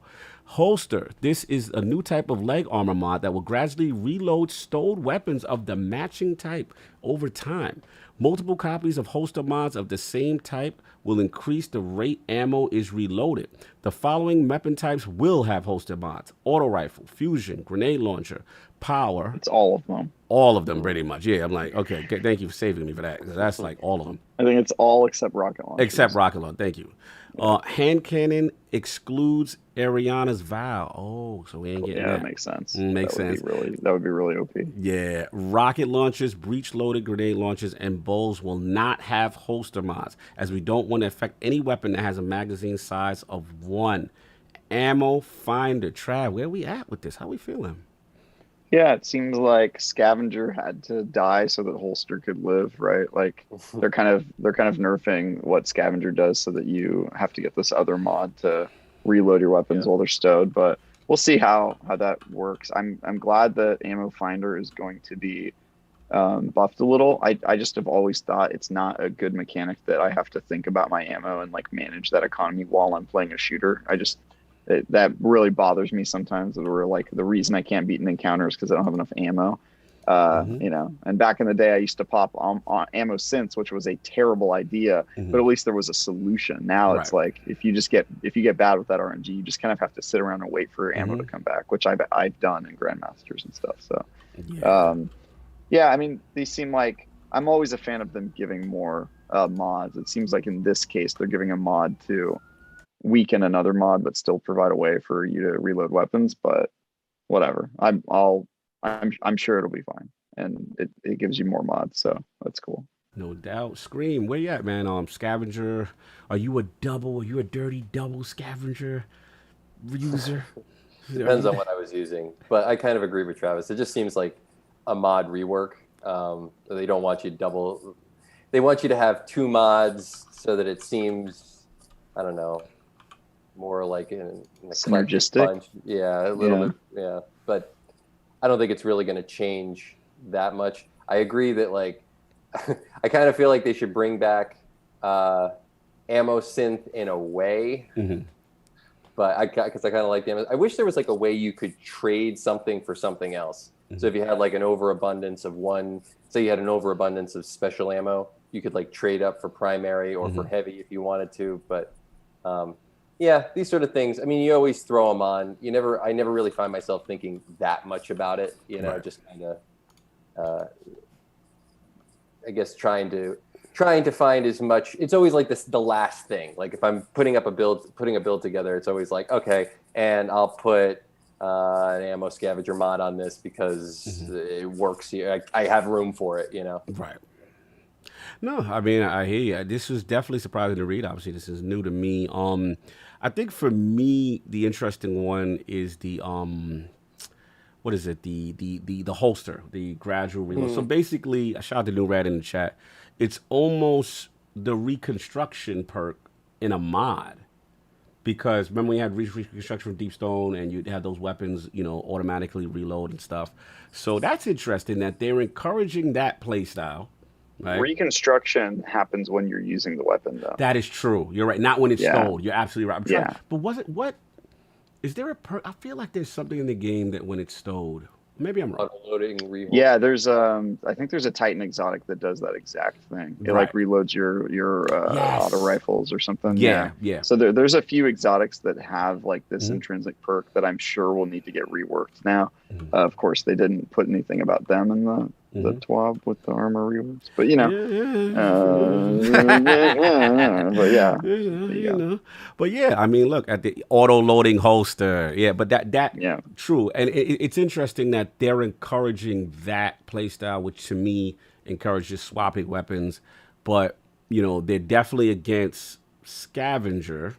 Holster. This is a new type of leg armor mod that will gradually reload stowed weapons of the matching type over time. Multiple copies of holster mods of the same type will increase the rate ammo is reloaded. The following weapon types will have holster mods: auto rifle, fusion, grenade launcher, power. It's all of them. All of them, pretty much. Yeah, I'm like, okay, thank you for saving me for that. That's like all of them. I think it's all except rocket launcher. Except rocket launcher. Thank you. Hand cannon excludes Ariana's vow. Oh, so we ain't getting that. Yeah, that makes sense. Makes sense. That would be really OP. Yeah. Rocket launchers, breech-loaded grenade launchers, and bows will not have holster mods, as we don't want to affect any weapon that has a magazine size of 1. Ammo Finder. Trav, where we at with this? How we feeling? Yeah, it seems like Scavenger had to die so that Holster could live, right? Like they're kind of nerfing what Scavenger does so that you have to get this other mod to reload your weapons while they're stowed. But we'll see how that works. I'm glad that Ammo Finder is going to be buffed a little. I just have always thought it's not a good mechanic that I have to think about my ammo and like manage that economy while I'm playing a shooter. That really bothers me sometimes. Where like the reason I can't beat an encounter is because I don't have enough ammo. And back in the day, I used to pop on ammo synths, which was a terrible idea, but at least there was a solution. Now it's like if you get bad with that RNG, you just kind of have to sit around and wait for your ammo to come back, which I've done in Grandmasters and stuff. So, I mean, these seem like I'm always a fan of them giving more mods. It seems like in this case they're giving a mod to weaken another mod, but still provide a way for you to reload weapons. But whatever, I'm sure it'll be fine, and it gives you more mods, so that's cool. No doubt. Scream, where you at, man? Scavenger, are you a dirty double scavenger user? Depends on what I was using, but I kind of agree with Travis. It just seems like a mod rework. They don't want you double. They want you to have 2 mods so that it seems, I don't know, more like in synergistic. Punch. Yeah, a little bit. Yeah, but I don't think it's really going to change that much. I agree that like I kind of feel like they should bring back ammo synth in a way, but because I kind of like the ammo. I wish there was like a way you could trade something for something else. So if you had like an overabundance of one, say you had an overabundance of special ammo, you could like trade up for primary or for heavy if you wanted to. But yeah, these sort of things. I mean, you always throw them on. I never really find myself thinking that much about it. You know, just kind of, I guess trying to find as much. It's always like the last thing. Like if I'm putting a build together, it's always like, okay, and I'll put an ammo scavenger mod on this because it works here. I have room for it, you know? Right. No, I mean, I hear you. This was definitely surprising to read. Obviously, this is new to me. I think for me, the interesting one is the what is it? The holster, the gradual reload. So basically, I shout out to New Red in the chat. It's almost the reconstruction perk in a mod. Because remember we had reconstruction from Deep Stone and you'd have those weapons, you know, automatically reload and stuff. So that's interesting that they're encouraging that play style. Right? Reconstruction happens when you're using the weapon, though. That is true. You're right. Not when it's stowed. You're absolutely right. But what is there a I feel like there's something in the game that when it's stowed, maybe I'm wrong. Auto-loading rehold. Yeah, there's I think there's a Titan exotic that does that exact thing. It like reloads your auto rifles or something. Yeah. So there's a few exotics that have like this intrinsic perk that I'm sure will need to get reworked now. Of course, they didn't put anything about them in the TWAB with the armor reworks, but you know, but yeah, I mean, look at the auto loading holster, but that true, and it's interesting that they're encouraging that playstyle, which to me encourages swapping weapons, but you know, they're definitely against scavenger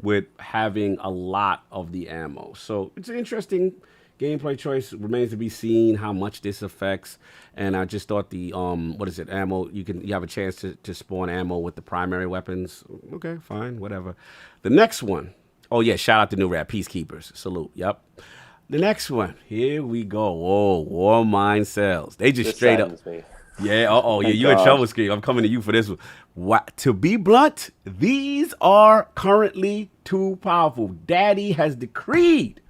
with having a lot of the ammo, so it's an interesting gameplay choice. Remains to be seen how much this affects. And I just thought the ammo, you have a chance to spawn ammo with the primary weapons. Okay, fine, whatever. The next one, oh yeah, shout out to New Rat Peacekeepers. Salute. Yep. The next one, here we go. Whoa, Warmind cells. They just straight up. Me. Yeah, you in trouble, Scream. I'm coming to you for this one. What, to be blunt, these are currently too powerful. Daddy has decreed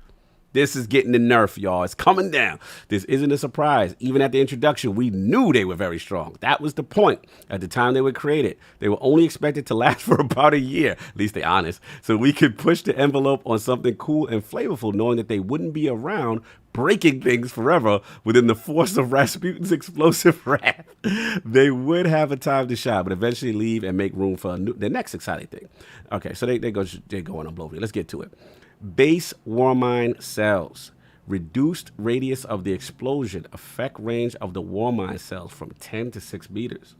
this is getting the nerf, y'all. It's coming down. This isn't a surprise. Even at the introduction, we knew they were very strong. That was the point. At the time they were created, they were only expected to last for about a year. At least they're honest. So we could push the envelope on something cool and flavorful, knowing that they wouldn't be around breaking things forever within the force of Rasputin's explosive wrath. They would have a time to shine, but eventually leave and make room for the next exciting thing. Okay, so they go on Oblivion. Let's get to it. Base Warmind cells. Reduced radius of the explosion. Effect range of the Warmind cells from 10 to 6 meters.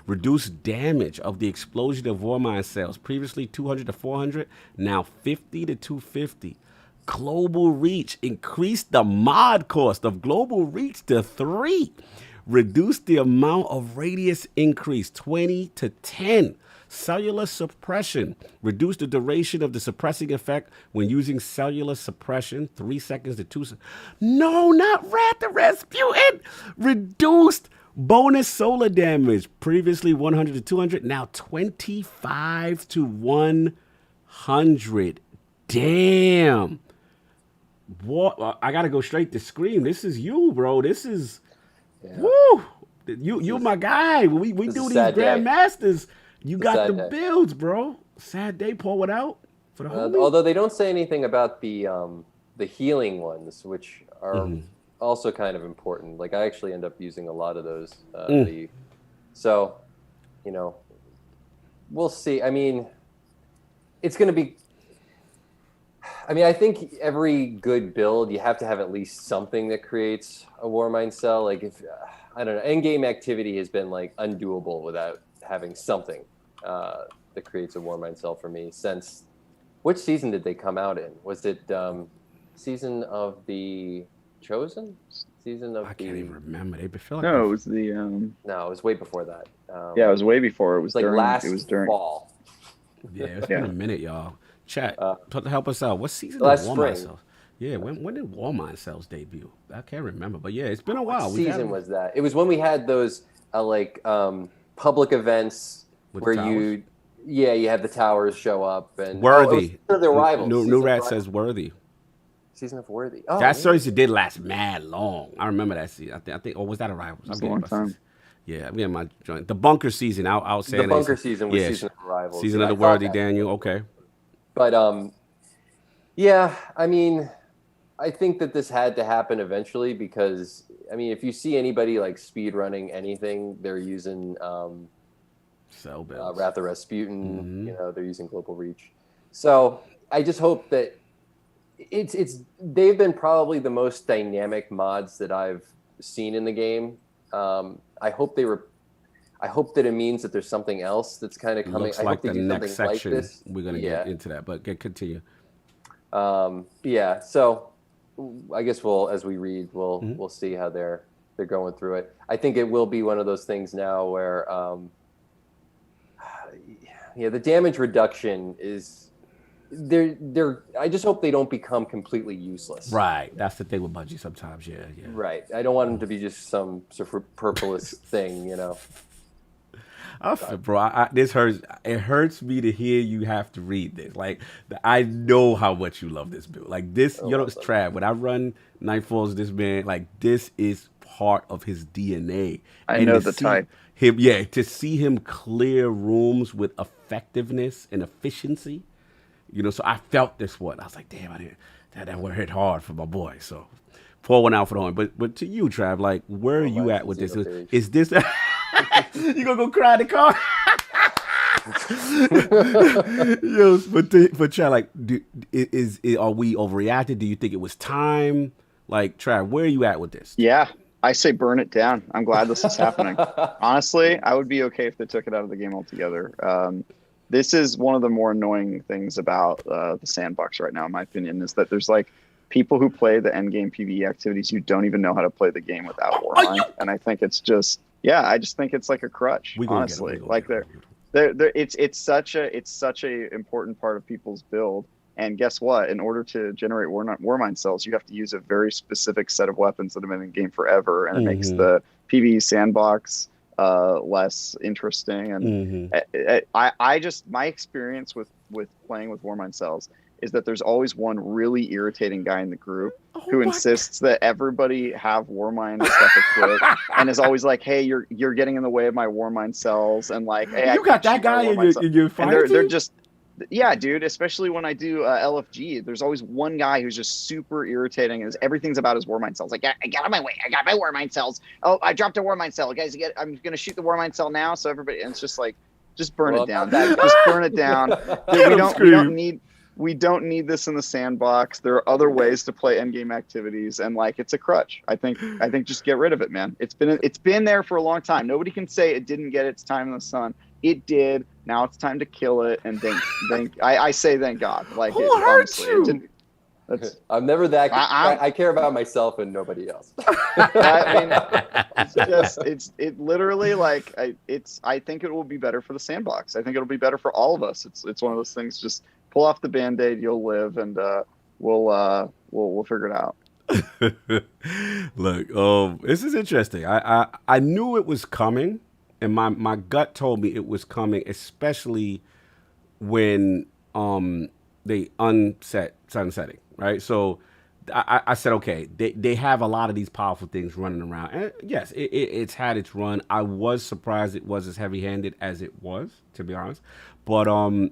Reduced damage of the explosion of Warmind cells. Previously 200 to 400. Now 50 to 250. Global reach. Increased the mod cost of global reach to 3. Reduced the amount of radius increase 20 to 10. Cellular suppression. Reduce the duration of the suppressing effect when using cellular suppression. 3 seconds to 2 seconds. No, not Rat the Rasputin. Reduced bonus solar damage. Previously 100 to 200. Now 25 to 100. Damn. What? I got to go straight to Scream. This is you, bro. This is... Woo. You're my guy. We do these Grandmasters. You got the builds, bro. Sad day. Pull it out for the homie. Although they don't say anything about the healing ones, which are also kind of important. Like I actually end up using a lot of those. So, you know, we'll see. I mean, it's going to be. I mean, I think every good build, you have to have at least something that creates a Warmind cell. Like if I don't know, end-game activity has been like undoable without having something that creates a Warmind cell for me. Since which season did they come out in? Was it season of the Chosen? Season of I can't even remember. They feel like no, it was the no, it was way before that. Yeah, it was way before. It was like during, last it was during fall. Yeah, it's been a minute, y'all. Chat, help us out. What season last did Warmind spring. cells? Yeah, when did Warmind cells debut? I can't remember, but yeah, it's been a while. What season was that? It was when we had those public events with where you Yeah, you have the towers show up and Worthy. Their rivals. New Rat says Worthy. Season of Worthy. Oh, that series did last mad long. I remember that season. I think. Or was that Arrivals? I'm getting my yeah, I'm getting my joint. The Bunker season. I'll say the Bunker season was Season of Arrivals. Season of the Worthy, Daniel. Okay. But yeah, I mean, I think that this had to happen eventually because I mean, if you see anybody like speed running anything, they're using Cell Bills. Wrath of Rasputin. Mm-hmm. You know, they're using Global Reach. So I just hope that they've been probably the most dynamic mods that I've seen in the game. I hope that it means that there's something else that's kind of coming. Looks like the next section like we're gonna get into that, but continue. Yeah. So I guess as we read, we'll see how they're going through it. I think it will be one of those things now where, the damage reduction is. I just hope they don't become completely useless. Right. That's the thing with Bungie sometimes. Yeah. Right. I don't want them to be just some superfluous thing, you know. Bro, this hurts. It hurts me to hear you have to read this. Like, I know how much you love this build. Like this, it's Trav. When I run Nightfalls, this man, like this is part of his DNA. I know the type. To see him clear rooms with effectiveness and efficiency. So I felt this one. I was like, damn, that one hit hard for my boy. So pour one out for the homie. But to you, Trav, like, where are you at with this? Is this you gonna go cry in the car? But Trav, like, are we overreacted? Do you think it was time? Like, Trav, where are you at with this? Yeah, I say burn it down. I'm glad this is happening. Honestly, I would be okay if they took it out of the game altogether. This is one of the more annoying things about the Sandbox right now, in my opinion, is that there's like people who play the endgame PvE activities who don't even know how to play the game without Warmind, and I think it's just I just think it's like a crutch. Honestly, like it's such a important part of people's build. And guess what? In order to generate Warmind cells, you have to use a very specific set of weapons that have been in the game forever, and it makes the PvE Sandbox less interesting. And I just, my experience with playing with Warmind cells is that there's always one really irritating guy in the group who insists that everybody have Warmind stuff equipped and is always like, hey, you're getting in the way of my Warmind cells, and like, hey, you got that guy in your fight, and they're just, yeah, dude, especially when I do LFG, there's always one guy who's just super irritating, and everything's about his Warmind cells. Like, I got on my way. I got my Warmind cells. Oh, I dropped a Warmind cell. Guys, I'm going to shoot the Warmind cell now. So everybody, and it's just like, just burn it down. Just burn it down. Dude, we don't need this in the Sandbox. There are other ways to play endgame activities, and like, it's a crutch. I think just get rid of it, man. It's been there for a long time. Nobody can say it didn't get its time in the sun. It did. Now it's time to kill it, and I say thank God. Like, honestly, it didn't. I'm never that. I care about myself and nobody else. I mean, it's literally like I think it will be better for the Sandbox. I think it'll be better for all of us. It's one of those things. Just pull off the Band-Aid, you'll live, and we'll figure it out. Look, this is interesting. I knew it was coming. And my gut told me it was coming, especially when they sunsetting, right? So I said, okay, they have a lot of these powerful things running around. And yes, it's had its run. I was surprised it was as heavy-handed as it was, to be honest. But to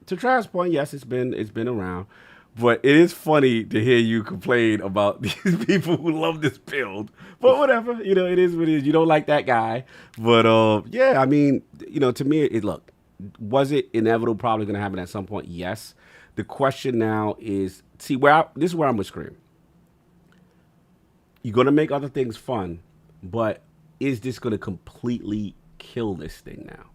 Trav's point, yes, it's been around. But it is funny to hear you complain about these people who love this build. But whatever, it is what it is. You don't like that guy. But yeah, I mean, to me, look, was it inevitable, probably going to happen at some point? Yes. The question now is, this is where I'm going to scream. You're going to make other things fun, but is this going to completely kill this thing now?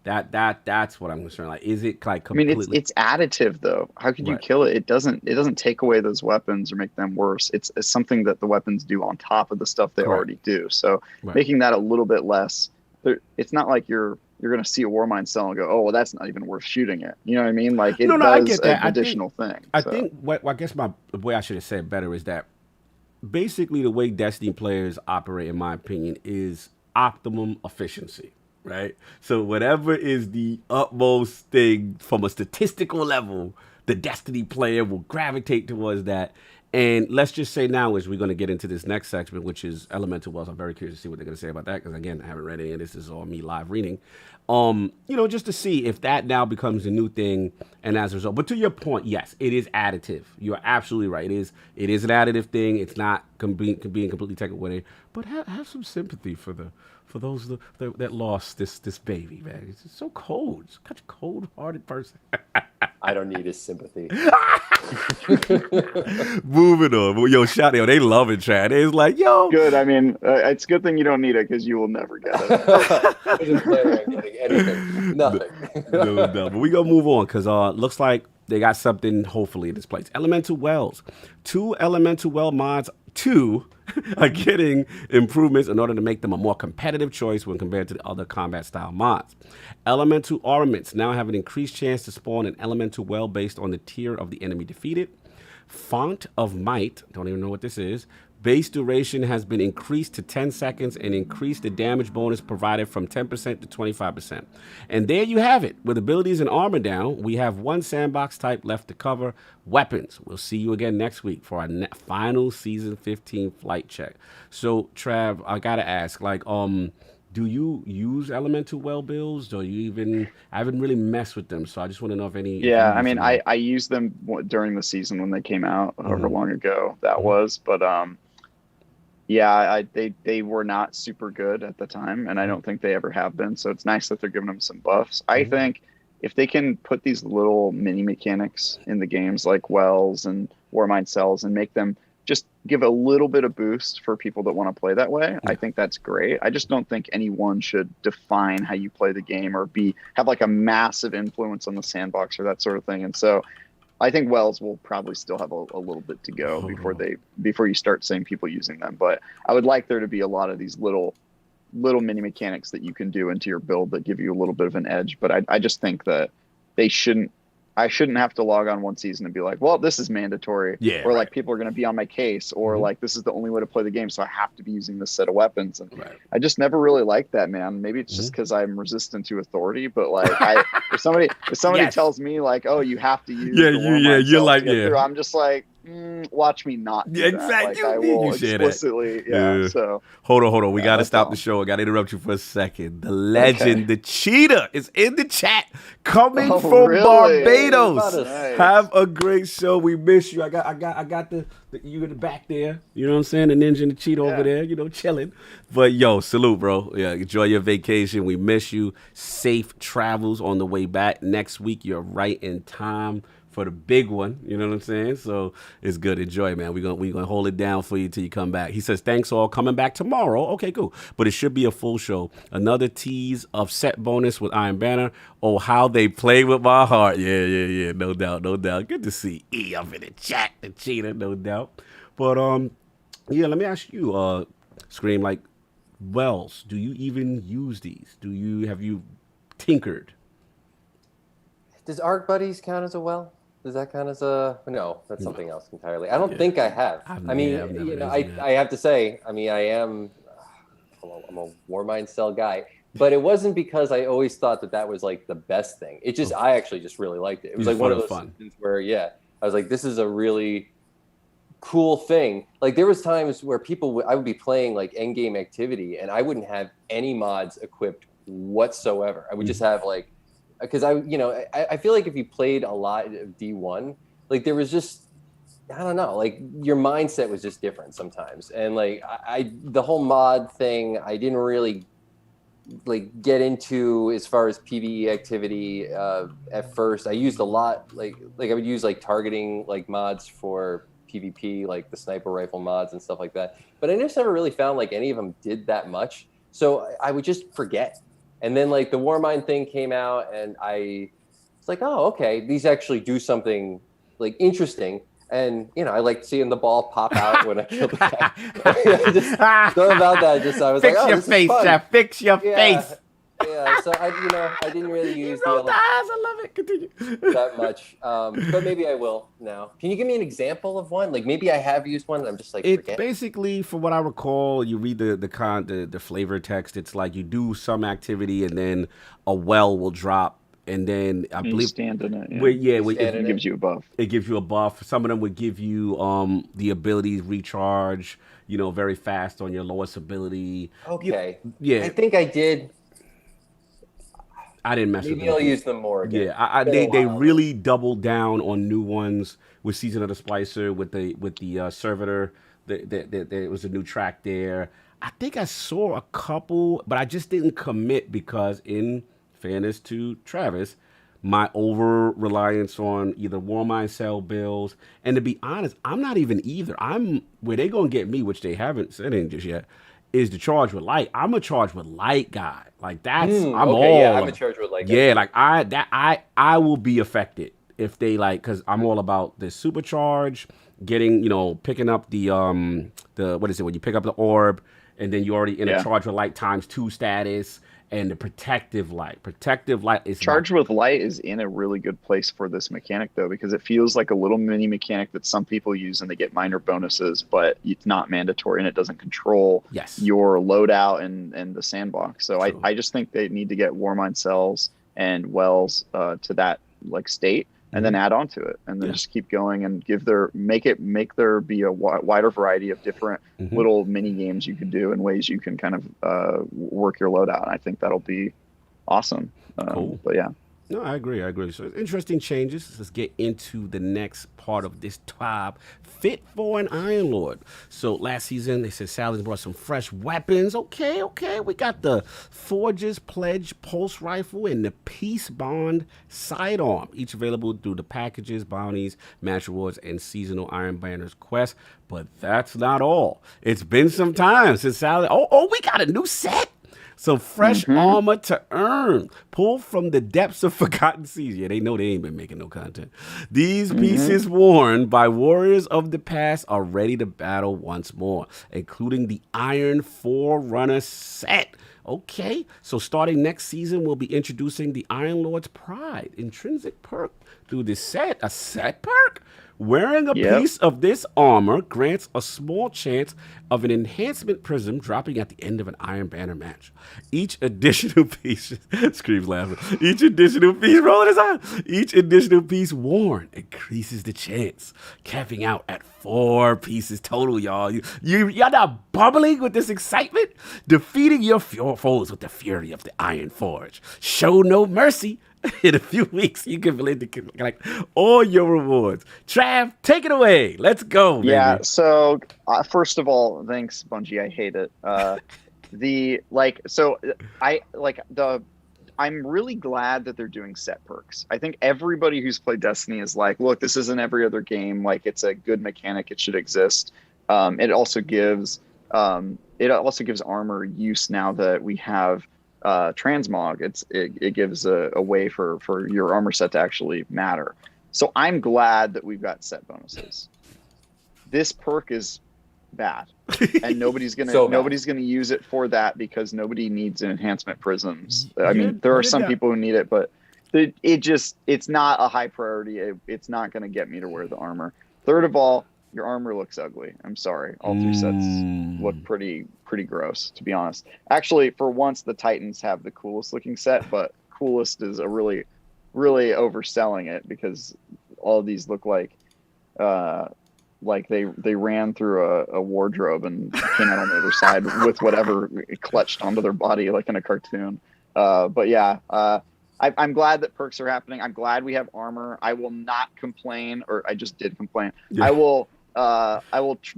That's what I'm concerned. Like, is it like completely? I mean, it's additive though. How could you kill it? It doesn't take away those weapons or make them worse. It's something that the weapons do on top of the stuff they already do. So making that a little bit less, it's not like you're going to see a Warmind cell and go, oh, well, that's not even worth shooting it. You know what I mean? Like, it does I get that. An additional thing. I think I guess the way I should have said better is that basically the way Destiny players operate, in my opinion, is optimum efficiency. right? So whatever is the utmost thing from a statistical level, the Destiny player will gravitate towards that. And let's just say now, as we're going to get into this next section, which is Elemental Wells. I'm very curious to see what they're going to say about that, because again, I haven't read any of this. This is all me live reading. Just to see if that now becomes a new thing, and as a result. But to your point, yes, it is additive. You're absolutely right. It is an additive thing. It's not being completely taken away. But have some sympathy for those that lost this baby, man. It's so cold. It's such a cold-hearted person. I don't need his sympathy. Moving on. Yo, shout out. They love it, Chad. It's like, yo. Good. I mean, it's a good thing you don't need it, because you will never get it. I wasn't planning on getting anything. Nothing. No. But we going to move on, because looks like they got something, hopefully, in this place. Elemental Wells. 2 Elemental Well mods. 2 are getting improvements in order to make them a more competitive choice when compared to the other combat style mods. Elemental Ornaments now have an increased chance to spawn an Elemental Well based on the tier of the enemy defeated. Font of Might, don't even know what this is. Base duration has been increased to 10 seconds and increased the damage bonus provided from 10% to 25%. And there you have it. With abilities and armor down, we have 1 sandbox type left to cover. Weapons. We'll see you again next week for our final season 15 flight check. So, Trav, I gotta ask, do you use Elemental Well builds? Or you even? I haven't really messed with them, so I just want to know if any. Yeah, I mean, I used them during the season when they came out, however long ago that was, but yeah, they were not super good at the time, and I don't think they ever have been. So it's nice that they're giving them some buffs. I think if they can put these little mini mechanics in the games like wells and Warmind cells and make them just give a little bit of boost for people that want to play that way, I think that's great. I just don't think anyone should define how you play the game or have like a massive influence on the sandbox or that sort of thing. And so I think wells will probably still have a little bit to go before you start seeing people using them. But I would like there to be a lot of these little mini mechanics that you can do into your build that give you a little bit of an edge. But I just think that I shouldn't have to log on one season and be like, well, this is mandatory. Yeah, or like people are going to be on my case, or like this is the only way to play the game, so I have to be using this set of weapons. And I just never really liked that, man. Maybe it's just because I'm resistant to authority, but like if somebody tells me like, oh, you have to use you're like, through, I'm just like, watch me not do exactly. That. Like, I will explicitly, So hold on. We got to stop the show. I got to interrupt you for a second. The legend, the cheetah, is in the chat, coming from Barbados. Nice. Have a great show. We miss you. I got the you in the back there. You know what I'm saying? The ninja and the cheetah over there. Chilling. But yo, salute, bro. Yeah, enjoy your vacation. We miss you. Safe travels on the way back. Next week, you're right in time for the big one, you know what I'm saying? So it's good. Enjoy, man. We're gonna hold it down for you till you come back. He says, thanks all, coming back tomorrow. Okay, cool. But it should be a full show. Another tease of set bonus with Iron Banner. Oh, how they play with my heart. Yeah. No doubt. Good to see E up in the chat, the cheetah, no doubt. But let me ask you, Scream, like, wells, do you even use these? Have you tinkered? Does Arc Buddies count as a well? Does that count as a... No, that's something else entirely. I don't think I have. I have to say, I'm a Warmind cell guy, but it wasn't because I always thought that was like the best thing. It just, I actually just really liked it. It was like one of those things where, I was like, this is a really cool thing. Like there was times where I would be playing like endgame activity and I wouldn't have any mods equipped whatsoever. I would just have like, because I feel like if you played a lot of D1, like there was just, I don't know, like your mindset was just different sometimes. And like the whole mod thing, I didn't really like get into as far as PvE activity at first. I used a lot, like I would use like targeting like mods for PvP, like the sniper rifle mods and stuff like that. But I just never really found like any of them did that much. So I would just forget. And then like the Warmind thing came out and I was like, oh, okay, these actually do something like interesting. And, I like seeing the ball pop out when I kill the guy. Just something about that. I was fix like, oh, your this face, is fun. Jeff. Fix your face. Yeah, so I didn't really use the rolled the eyes. I love it. Continue. that much, but maybe I will now. Can you give me an example of one? Like maybe I have used one and I'm just like It forget. basically, from what I recall, you read the flavor text. It's like you do some activity and then a well will drop, and then I You believe stand in it. Stand It gives you a buff. it gives you a buff. Some of them would give you the ability to recharge, very fast on your lowest ability. Okay. Yeah. I think I did. I didn't mess with Maybe them. I'll use them more again. Yeah, It's been a they while. really doubled down on new ones with Season of the Splicer with the servitor. There was a new track there. I think I saw a couple, but I just didn't commit because, in fairness to Travis, my over reliance on either Warmind cell bills, and to be honest, I'm not even either. I'm where they gonna get me, which they haven't said in just yet, is the charge with light. I'm a charge with light guy. Like I'm Okay, all yeah, I'm a charge with like yeah, like I will be affected if they because I'm all about the supercharge, getting picking up the what is it when you pick up the orb and then you're already in a charge with light ×2 status, and the protective light. Protective light is Charge with light is in a really good place for this mechanic though, because it feels like a little mini mechanic that some people use and they get minor bonuses, but it's not mandatory and it doesn't control your loadout and the sandbox. So I just think they need to get Warmind cells and wells to that state, and then add on to it, and then just keep going and make there be a wider variety of different little mini games you can do and ways you can kind of work your loadout. I think that'll be awesome. Cool. But yeah. No, I agree. So interesting changes. Let's get into the next part of this TWAB, fit for an Iron Lord. So last season, they said Sally's brought some fresh weapons. Okay. We got the Forge's Pledge Pulse Rifle and the Peace Bond Sidearm, each available through the packages, bounties, match rewards, and seasonal Iron Banners quests. But that's not all. It's been some time since Sally. Oh, we got a new set. So fresh armor to earn, pulled from the depths of forgotten seas. Yeah, they know they ain't been making no content. These pieces worn by warriors of the past are ready to battle once more, including the Iron Forerunner set. Okay, so starting next season, we'll be introducing the Iron Lord's Pride intrinsic perk through this set. A set perk? Wearing a piece of this armor grants a small chance of an enhancement prism dropping at the end of an Iron Banner match. Each additional piece, screams laughing. Each additional piece, rolling his eye. Each additional piece worn increases the chance, capping out at 4 pieces total, y'all. Y'all not bubbling with this excitement? Defeating your foes with the fury of the Iron Forge. Show no mercy. In a few weeks, you can collect all your rewards. Trav, take it away. Let's go, baby. Yeah, so first of all, thanks, Bungie. I hate it. I'm really glad that they're doing set perks. I think everybody who's played Destiny is like, look, this isn't every other game. Like, it's a good mechanic. It should exist. It also gives armor use now that we have transmog. It gives a way for your armor set to actually matter. So I'm glad that we've got set bonuses. This perk is bad, and nobody's gonna use it for that because nobody needs an enhancement prisms. I mean, there are some people who need it, but it's not a high priority. It's not gonna get me to wear the armor. Third of all, your armor looks ugly. I'm sorry. All 3 sets look pretty gross, to be honest. Actually, for once, the Titans have the coolest looking set, but coolest is a really, really overselling it because all of these look like they ran through a wardrobe and came out on the other side with whatever clutched onto their body like in a cartoon. But yeah, I'm glad that perks are happening. I'm glad we have armor. I will not complain, or I just did complain. Yeah. I will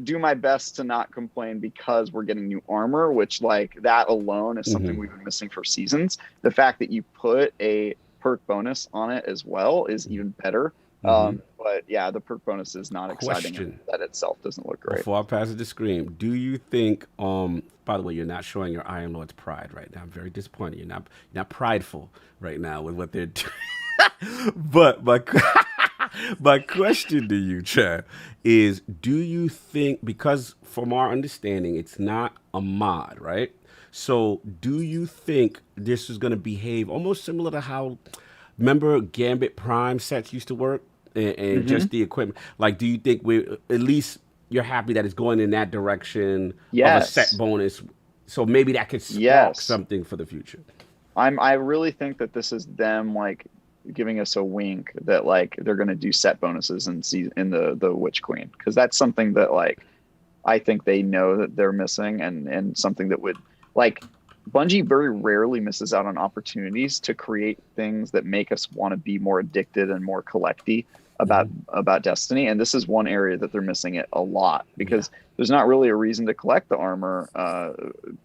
do my best to not complain because we're getting new armor, which that alone is something we've been missing for seasons. The fact that you put a perk bonus on it as well is even better. But yeah, the perk bonus is not exciting. That itself doesn't look great. Before I pass it to Scream, do you think, by the way, you're not showing your Iron Lord's pride right now. I'm very disappointed. You're not prideful right now with what they're doing. But my question to you, Chad, is do you think, because from our understanding, it's not a mod, right? So, do you think this is going to behave almost similar to how, remember, Gambit Prime sets used to work, and just the equipment? Like, do you think we at least you're happy that it's going in that direction of a set Yes. bonus? So maybe that could spark Yes. something for the future. I really think that this is them like giving us a wink that like they're going to do set bonuses in the Witch Queen, because that's something that like I think they know that they're missing, and something that would like Bungie very rarely misses out on opportunities to create things that make us want to be more addicted and more collecty about Destiny, and this is one area that they're missing it a lot, because there's not really a reason to collect the armor,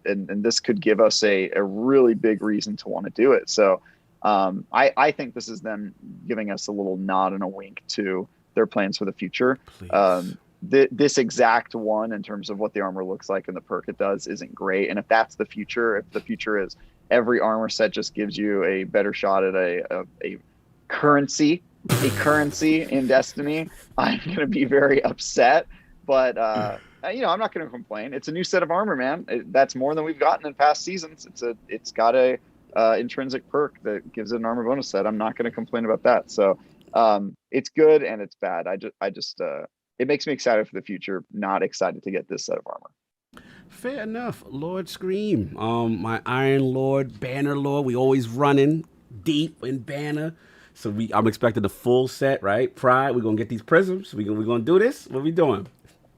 and this could give us a really big reason to want to do it. So I think this is them giving us a little nod and a wink to their plans for the future. This exact one, in terms of what the armor looks like and the perk it does, isn't great. And if that's the future, if the future is every armor set just gives you a better shot at a currency in Destiny, I'm going to be very upset. But I'm not going to complain. It's a new set of armor, man. That's more than we've gotten in past seasons. It's got a intrinsic perk that gives it an armor bonus set. I'm not going to complain about that. So it's good and it's bad. I just it makes me excited for the future, not excited to get this set of armor. Fair enough. Lord Scream, my Iron Lord, Banner Lord, we always running deep in Banner. So I'm expecting the full set, right? Pride, we're going to get these prisms. We're going to do this. What are we doing?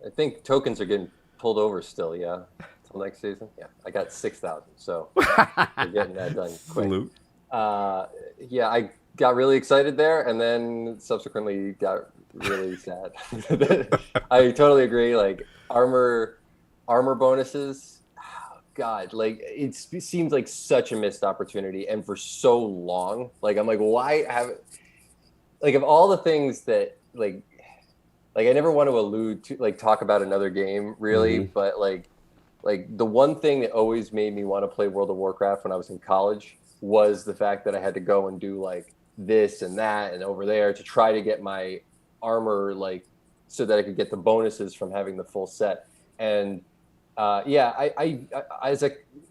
I think tokens are getting pulled over still, yeah, until next season. Yeah, I got 6,000, so we're getting that done quick. Salute. Yeah, I got really excited there, and then subsequently got really sad. I totally agree. Like armor bonuses, oh, God, like it seems like such a missed opportunity, and for so long. Like I'm like, why have it? Like of all the things that like I never want to allude to like talk about another game really, but like the one thing that always made me want to play World of Warcraft when I was in college was the fact that I had to go and do like this and that and over there to try to get my armor, like so that I could get the bonuses from having the full set. And I as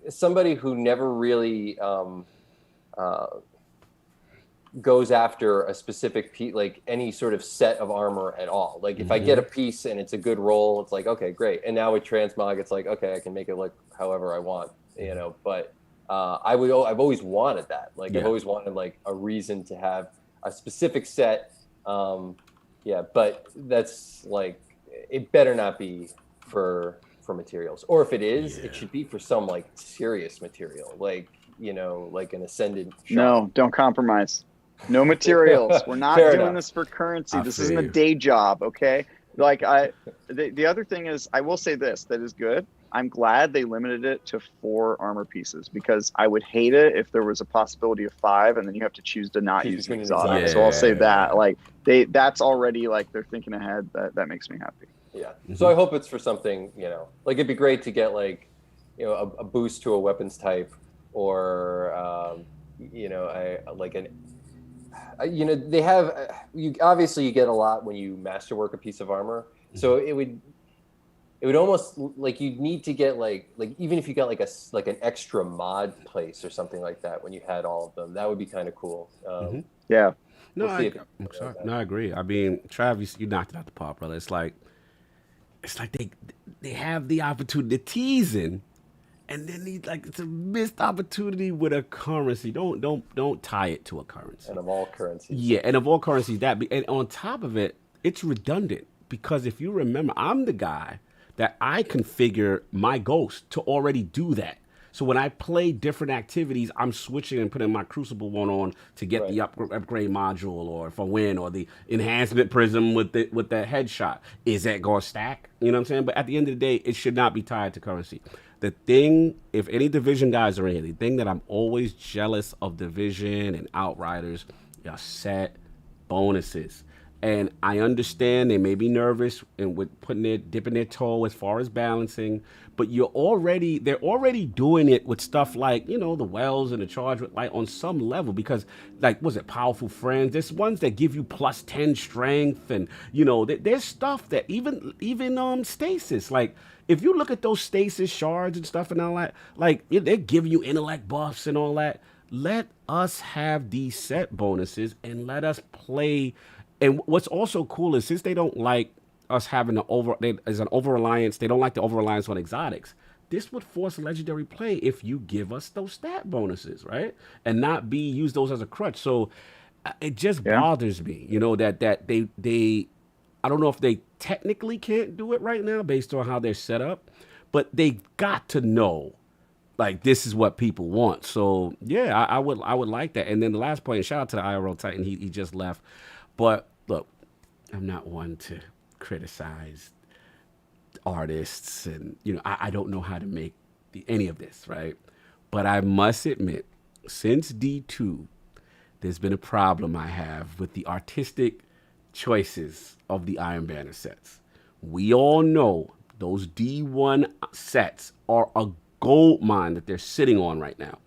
somebody who never really goes after a specific piece, like any sort of set of armor at all. Like if I get a piece and it's a good roll, it's like, okay, great. And now with transmog, it's like, okay, I can make it look however I want, but I've always wanted that. Like I've always wanted like a reason to have a specific set. But that's like, it better not be for materials, or if it is, it should be for some like serious material, like, like an ascendant shop. No, don't compromise. No materials. We're not Fair doing enough. this for currency. This feel isn't a you. day job, okay? Like the other thing is, I will say this, that is good. I'm glad they limited it to 4 armor pieces, because I would hate it if there was a possibility of 5 and then you have to choose to not use an exotic. So I'll say that, like that's already like they're thinking ahead. That makes me happy. Yeah. So I hope it's for something, like it'd be great to get like, a boost to a weapons type, or they have obviously you get a lot when you masterwork a piece of armor. So it would almost like you'd need to get like even if you got like an extra mod place or something like that when you had all of them, that would be kind of cool. Yeah. No, We'll see I agree. I mean, Travis, you knocked it out the park, brother. It's like they have the opportunity to teasing, and then it's a missed opportunity with a currency. Don't tie it to a currency. And of all currencies. Yeah, and of all currencies, and on top of it, it's redundant, because if you remember, I'm the guy that I configure my ghost to already do that. So when I play different activities, I'm switching and putting my Crucible one on to get the upgrade module, or if I win, or the enhancement prism with the headshot. Is that going to stack? You know what I'm saying? But at the end of the day, it should not be tied to currency. The thing, if any Division guys are in here, the thing that I'm always jealous of Division and Outriders, y'all set bonuses. And I understand they may be nervous and with dipping their toe as far as balancing, but they're already doing it with stuff like, the wells and the charge with light on some level, because like, was it Powerful Friends? There's ones that give you plus 10 strength, and there's stuff that even stasis, like, if you look at those stasis shards and stuff and all that, like they're giving you intellect buffs and all that. Let us have these set bonuses and let us play. And what's also cool is since they don't like us having as an over reliance, they don't like the over reliance on exotics. This would force legendary play if you give us those stat bonuses, right? And not use those as a crutch. So it just bothers me, that they I don't know if they technically can't do it right now based on how they're set up, but they got to know like this is what people want. So yeah, I would like that. And then the last point, shout out to the IRL Titan, he just left. But look, I'm not one to criticize artists, and I don't know how to make any of this, right? But I must admit, since D2, there's been a problem I have with the artistic choices of the Iron Banner sets. We all know those D1 sets are a gold mine that they're sitting on right now.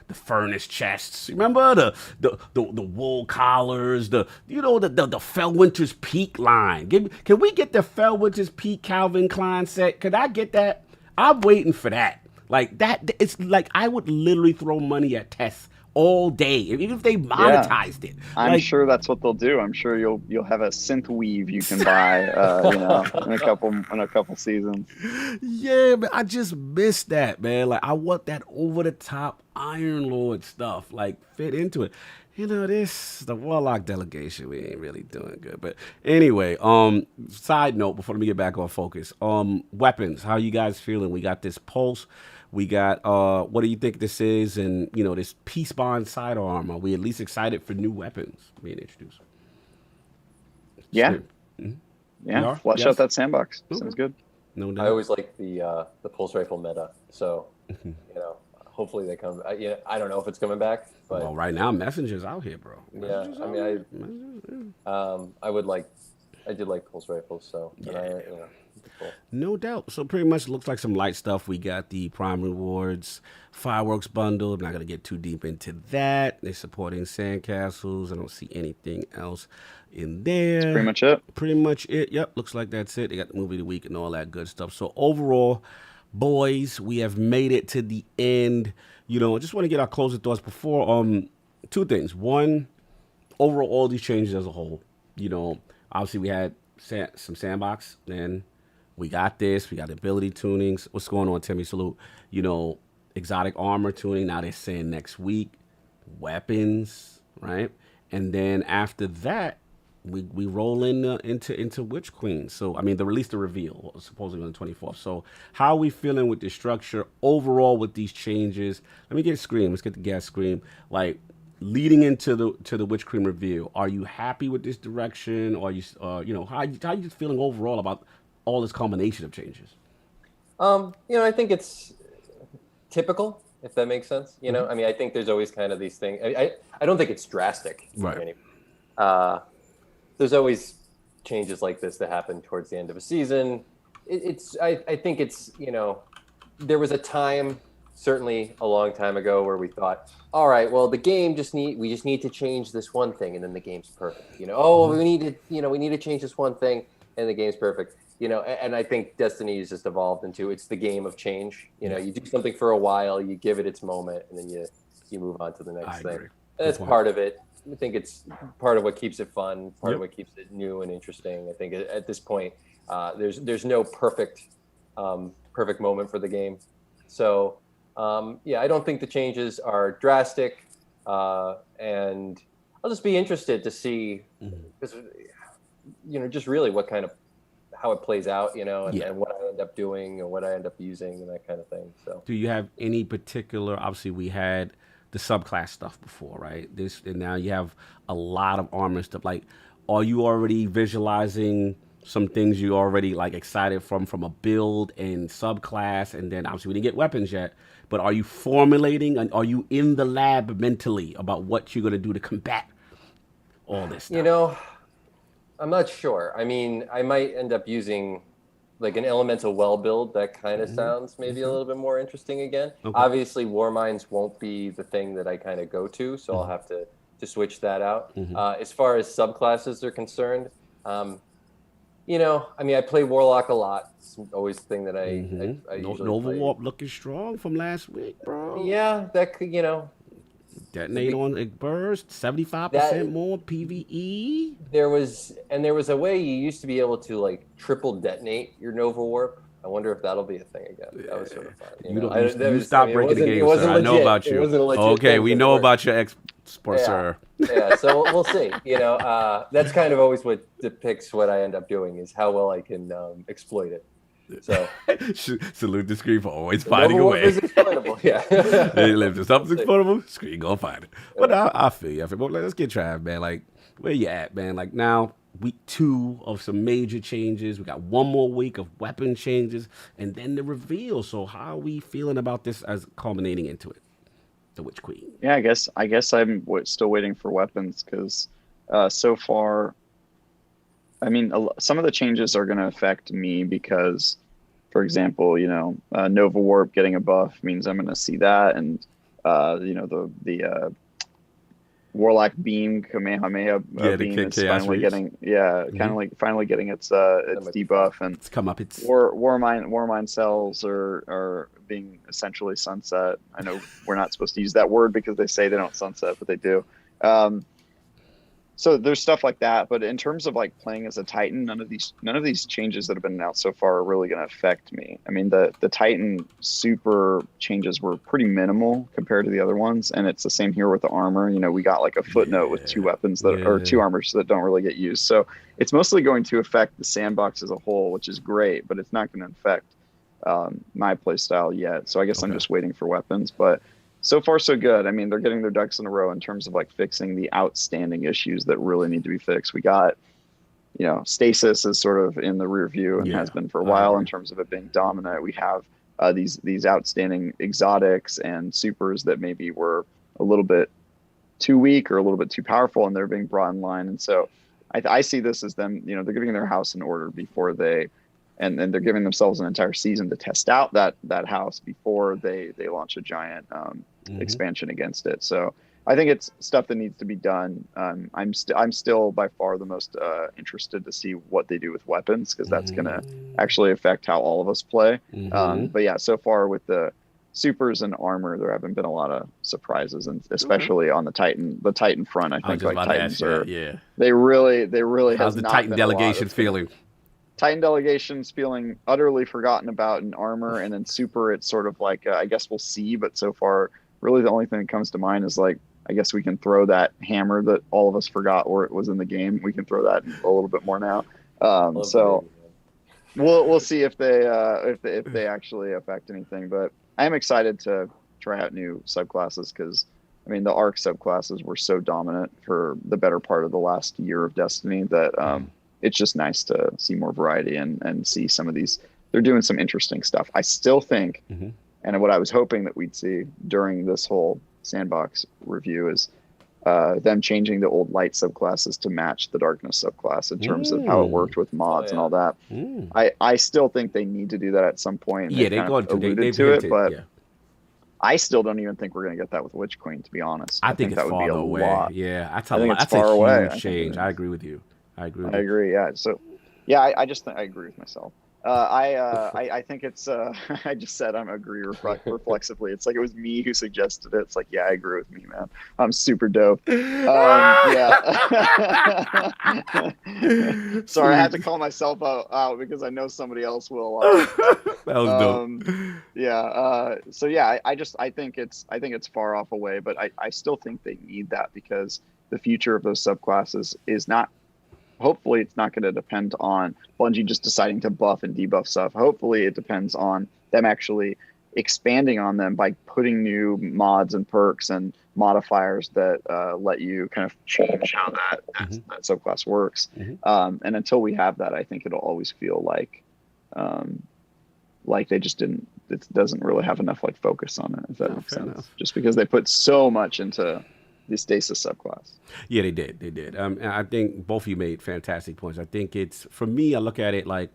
The furnace chests, remember the wool collars, the Fellwinter's Peak line. Can we get the Fellwinter's Peak Calvin Klein set? Could I get that? I'm waiting for that. Like that, it's like I would literally throw money at tests all day, even if they monetized it. I'm sure that's what they'll do. I'm sure you'll have a synth weave you can buy, in a couple seasons. Yeah, but I just miss that, man. Like I want that over the top Iron Lord stuff, like fit into it. The Warlock delegation, we ain't really doing good. But anyway, side note before we get back on focus, weapons. How you guys feeling? We got this pulse. We got, what do you think this is? And, this Peace Bond sidearm. Are we at least excited for new weapons being introduced? Yeah. Mm-hmm. Yeah. Flush out that sandbox. Okay. Sounds good. No doubt. I always like the pulse rifle meta. So, hopefully they come. I don't know if it's coming back. But well, right now, Messenger's out here, bro. I did like pulse rifles. So, cool. No doubt. So pretty much looks like some light stuff. We got the Prime Rewards Fireworks bundle. I'm not going to get too deep into that. They're supporting Sandcastles. I don't see anything else in there. That's pretty much it. Pretty much it. Yep. Looks like that's it. They got the movie of the week and all that good stuff. So overall, boys, we have made it to the end. I just want to get our closing thoughts before. Two things. One, overall, all these changes as a whole. Obviously we had some Sandbox, then we got this. We got ability tunings. What's going on, Timmy? Salute. Exotic armor tuning. Now they're saying next week. Weapons, right? And then after that, we roll into Witch Queen. So, they released the reveal, supposedly on the 24th. So, how are we feeling with the structure overall with these changes? Let me get Scream. Let's get the gas Scream. Like, leading into the Witch Queen reveal, are you happy with this direction? Or how are you just feeling overall about all this combination of changes? I think it's typical, if that makes sense. I think there's always kind of these things. I don't think it's drastic. Right. There's always changes like this that happen towards the end of a season. I think it's, there was a time, certainly a long time ago, where we thought, all right, well, the game we just need to change this one thing, and then the game's perfect. We need to change this one thing, and the game's perfect. And I think Destiny has just evolved into it's the game of change. You do something for a while, you give it its moment, and then you move on to the next thing. Agree. That's part of it. I think it's part of what keeps it fun, part of what keeps it new and interesting. I think at this point, there's no perfect moment for the game. So, I don't think the changes are drastic, and I'll just be interested to see, because, just really how it plays out, and what I end up doing and what I end up using and that kind of thing. So, do you have any particular? Obviously, we had the subclass stuff before, right? And now you have a lot of armor stuff. Like, are you already visualizing some things you already excited from a build and subclass? And then obviously we didn't get weapons yet, but are you formulating and are you in the lab mentally about what you're going to do to combat all this stuff? I'm not sure. I might end up using an elemental well build. That kind of sounds maybe a little bit more interesting again. Okay. Obviously, Warminds won't be the thing that I kind of go to, so I'll have to switch that out. As far as subclasses are concerned, You know, I mean, I play Warlock a lot. It's always the thing that I usually Nova play. Warp looking strong from last week, bro. Yeah, that could, Detonate on a burst, 75% that more PVE. there was a way you used to be able to like triple detonate your Nova Warp. I wonder if that'll be a thing again. That was sort of fun. You stop breaking the game, sir. I know about you. It wasn't a legit Okay, thing, we but it know worked. about your export, sir. Yeah, so we'll see. That's kind of always what depicts what I end up doing is how well I can exploit it. So salute the screen for always finding a Nova way. Warp is exploitable. Yeah. If something's exploitable, screen gonna find it. But I feel you. But let's get Trav, man. Like, where you at, man? Like now, week 2 of some major changes. We got one more week of weapon changes, and then the reveal. So how are we feeling about this as culminating into it? The Witch Queen. Yeah, I guess I'm still waiting for weapons because so far, I mean, some of the changes are going to affect me because, for example, Nova Warp getting a buff means I'm going to see that, and the Warlock Beam Kamehameha beam is finally getting finally getting its debuff, and it's come up. It's Warmind cells are being essentially sunset. I know we're not supposed to use that word because they say they don't sunset, but they do. So there's stuff like that, but in terms of like playing as a Titan, none of these changes that have been announced so far are really going to affect me. I mean, the Titan super changes were pretty minimal compared to the other ones, and it's the same here with the armor. We got like a footnote with 2 weapons or 2 armors that don't really get used. So it's mostly going to affect the sandbox as a whole, which is great, but it's not going to affect my play style yet. So I guess I'm just waiting for weapons, but so far so good. I mean, they're getting their ducks in a row in terms of like fixing the outstanding issues that really need to be fixed. We got, stasis is sort of in the rear view and has been for a while in terms of it being dominant. We have these outstanding exotics and supers that maybe were a little bit too weak or a little bit too powerful, and they're being brought in line. And so I see this as them, they're getting their house in order before they, and they're giving themselves an entire season to test out that house before they launch a giant expansion against it. So I think it's stuff that needs to be done. I'm still by far the most interested to see what they do with weapons, because that's going to actually affect how all of us play. But yeah, so far with the supers and armor, there haven't been a lot of surprises, and especially on the Titan front. I think like Titans they really how's the Titan delegation feeling? Titan delegation's feeling utterly forgotten about in armor, and then super, it's sort of like I guess we'll see, but so far really the only thing that comes to mind is like, I guess we can throw that hammer that all of us forgot where it was in the game. We can throw that a little bit more now. So we'll see if they actually affect anything, but I am excited to try out new subclasses, because I mean the arc subclasses were so dominant for the better part of the last year of Destiny that it's just nice to see more variety and see some of these. They're doing some interesting stuff. I still think, and what I was hoping that we'd see during this whole Sandbox review is them changing the old light subclasses to match the darkness subclass in terms of how it worked with mods and all that. I still think they need to do that at some point. Yeah, they alluded to it, but I still don't even think we're going to get that with Witch Queen, to be honest. I think that would be a away. Lot. Yeah, that's a huge change. I agree with you. I agree. Yeah. So, yeah, I just think I agree with myself. I think it's. I just said I'm agree reflexively. It's like it was me who suggested it. It's like, yeah, I agree with me, man. I'm super dope. Yeah. Sorry, I had to call myself out because I know somebody else will. That was dope. Yeah. So yeah, I think it's far off away, but I still think they need that, because the future of those subclasses is not. Hopefully it's not going to depend on Bungie just deciding to buff and debuff stuff. Hopefully it depends on them actually expanding on them by putting new mods and perks and modifiers that let you kind of change how that subclass works. And until we have that, I think it'll always feel like they just didn't. It doesn't really have enough like focus on it, if that makes sense. Enough. Just because they put so much into the stasis subclass. Yeah, they did. And I think both of you made fantastic points. I think it's, for me, I look at it like,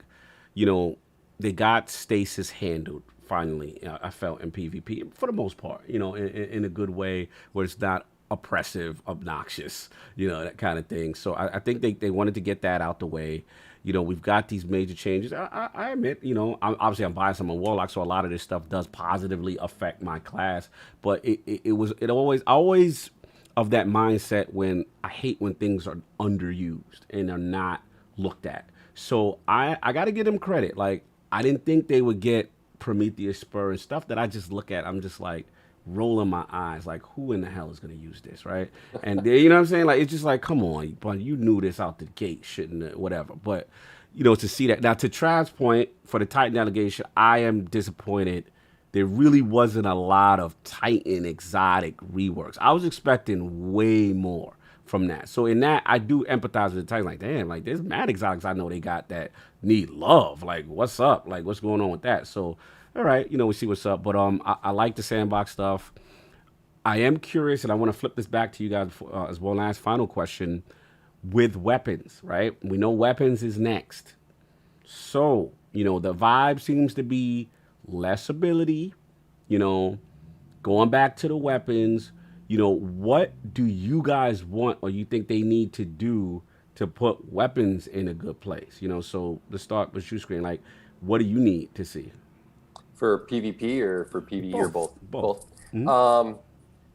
they got stasis handled finally. I felt in PvP for the most part, in a good way, where it's not oppressive, obnoxious, that kind of thing. So I think they wanted to get that out the way. We've got these major changes. I admit, I'm biased on Warlock, so a lot of this stuff does positively affect my class. But it always of that mindset when I hate when things are underused and are not looked at. So I got to give them credit. Like, I didn't think they would get Prometheus Spur and stuff that I just look at. I'm just like rolling my eyes, like, who in the hell is going to use this, right? And you know what I'm saying? Like, it's just like, come on, but you knew this out the gate, shouldn't it? Whatever. But to see that now, to TWAB's point, for the Titan delegation, I am disappointed. There really wasn't a lot of Titan exotic reworks. I was expecting way more from that. So in that, I do empathize with the Titans. Like, damn, like, there's mad exotics I know they got that need love. Like, what's up? Like, what's going on with that? So, all right, we see what's up. But I like the Sandbox stuff. I am curious, and I want to flip this back to you guys as well. Last final question with weapons, right? We know weapons is next. So, the vibe seems to be less ability, going back to the weapons. What do you guys want, or you think they need to do to put weapons in a good place? So let's start with Shoescreen. Like, what do you need to see? For PvP or for PvE or both? Both. Mm-hmm.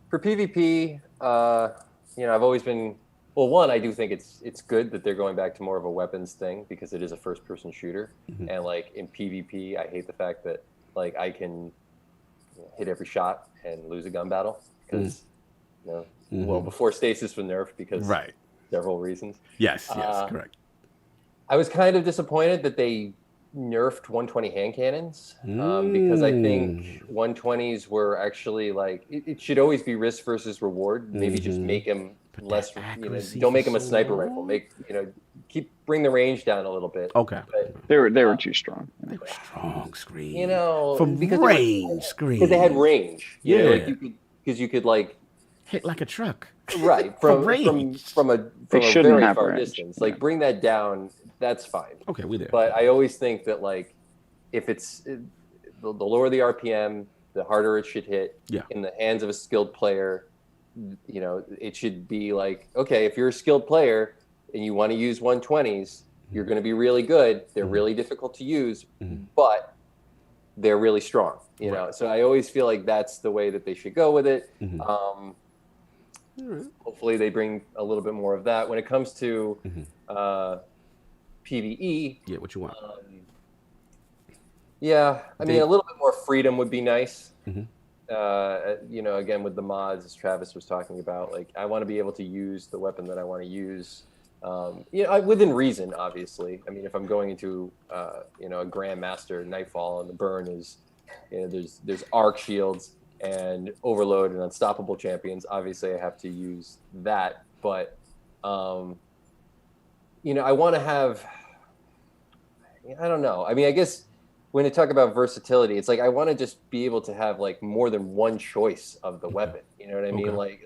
For PvP, I've always been, well, one, I do think it's good that they're going back to more of a weapons thing because it is a first-person shooter. Mm-hmm. And, like, in PvP, I hate the fact that, like, I can hit every shot and lose a gun battle because, well, before Stasis was nerfed because several reasons. Yes, correct. I was kind of disappointed that they nerfed 120 hand cannons because I think 120s were actually, like, it should always be risk versus reward. Maybe just make them less, don't make them a sniper rifle. Bring the range down a little bit. Okay. But, they were too strong. They were strong, Screen. Because range, Screen. Because they had range. You could like hit like a truck. Right. From a very far distance. Like, bring that down. That's fine. Okay, we're there. But I always think that, like, if the lower the RPM, the harder it should hit. Yeah. In the hands of a skilled player, it should be like, okay, if you're a skilled player and you want to use 120s, you're going to be really good. They're really difficult to use, but they're really strong. You know, so I always feel like that's the way that they should go with it. Hopefully, they bring a little bit more of that when it comes to. PvE. Yeah, what you want? I mean, a little bit more freedom would be nice. Again, with the mods, as Travis was talking about, like, I want to be able to use the weapon that I want to use. Within reason, obviously. I mean, if I'm going into, a Grandmaster Nightfall and the burn is, there's arc shields and overload and unstoppable champions. Obviously, I have to use that, but. I want to have, I don't know. I mean, I guess when you talk about versatility, it's like I want to just be able to have, like, more than one choice of the weapon. You know what I mean? Like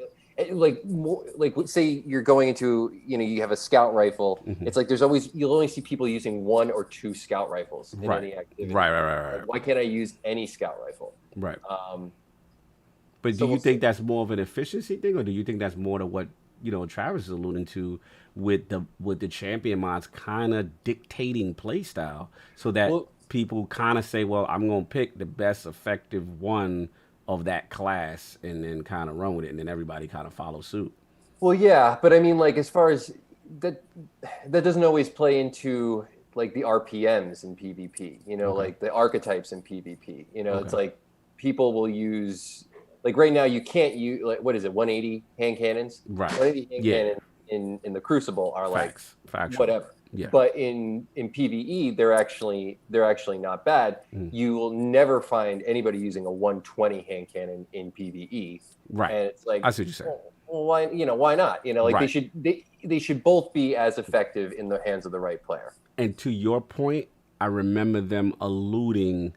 say you're going into, you have a scout rifle. It's like you'll only see people using one or two scout rifles in any activity. Right. Like, why can't I use any scout rifle? Right. But do you think that's more of an efficiency thing, or do you think that's more to what Travis is alluding to with the champion mods kind of dictating play style, so that people kind of say, well, I'm going to pick the best effective one of that class and then kind of run with it, and then everybody kind of follows suit? Well, yeah, but I mean, like, as far as that doesn't always play into, like, the RPMs in PvP, like the archetypes in PvP. It's like people will use. Like, right now, you can't use, like, what is it, 180 hand cannons? Right. 180 hand cannons in the Crucible are Facts. Whatever. Yeah. But in PvE, they're actually not bad. You will never find anybody using a 120 hand cannon in PvE. Right. And it's like, I see what you're saying. Well, why not? They should both be as effective in the hands of the right player. And to your point, I remember them alluding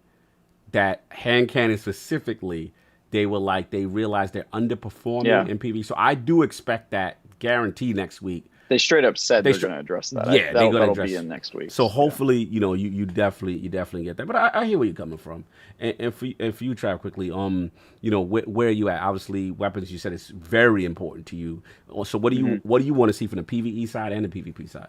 that hand cannons specifically, they realized they're underperforming in PvE. So I do expect that guarantee next week. They straight up said they're should- going to address that. Yeah, they're gonna that'll address be it. in next week. So hopefully, you definitely get that. But I hear where you're coming from. And for you, Trav, quickly, where are you at? Obviously, weapons. You said it's very important to you. So what do you want to see from the PvE side and the PvP side?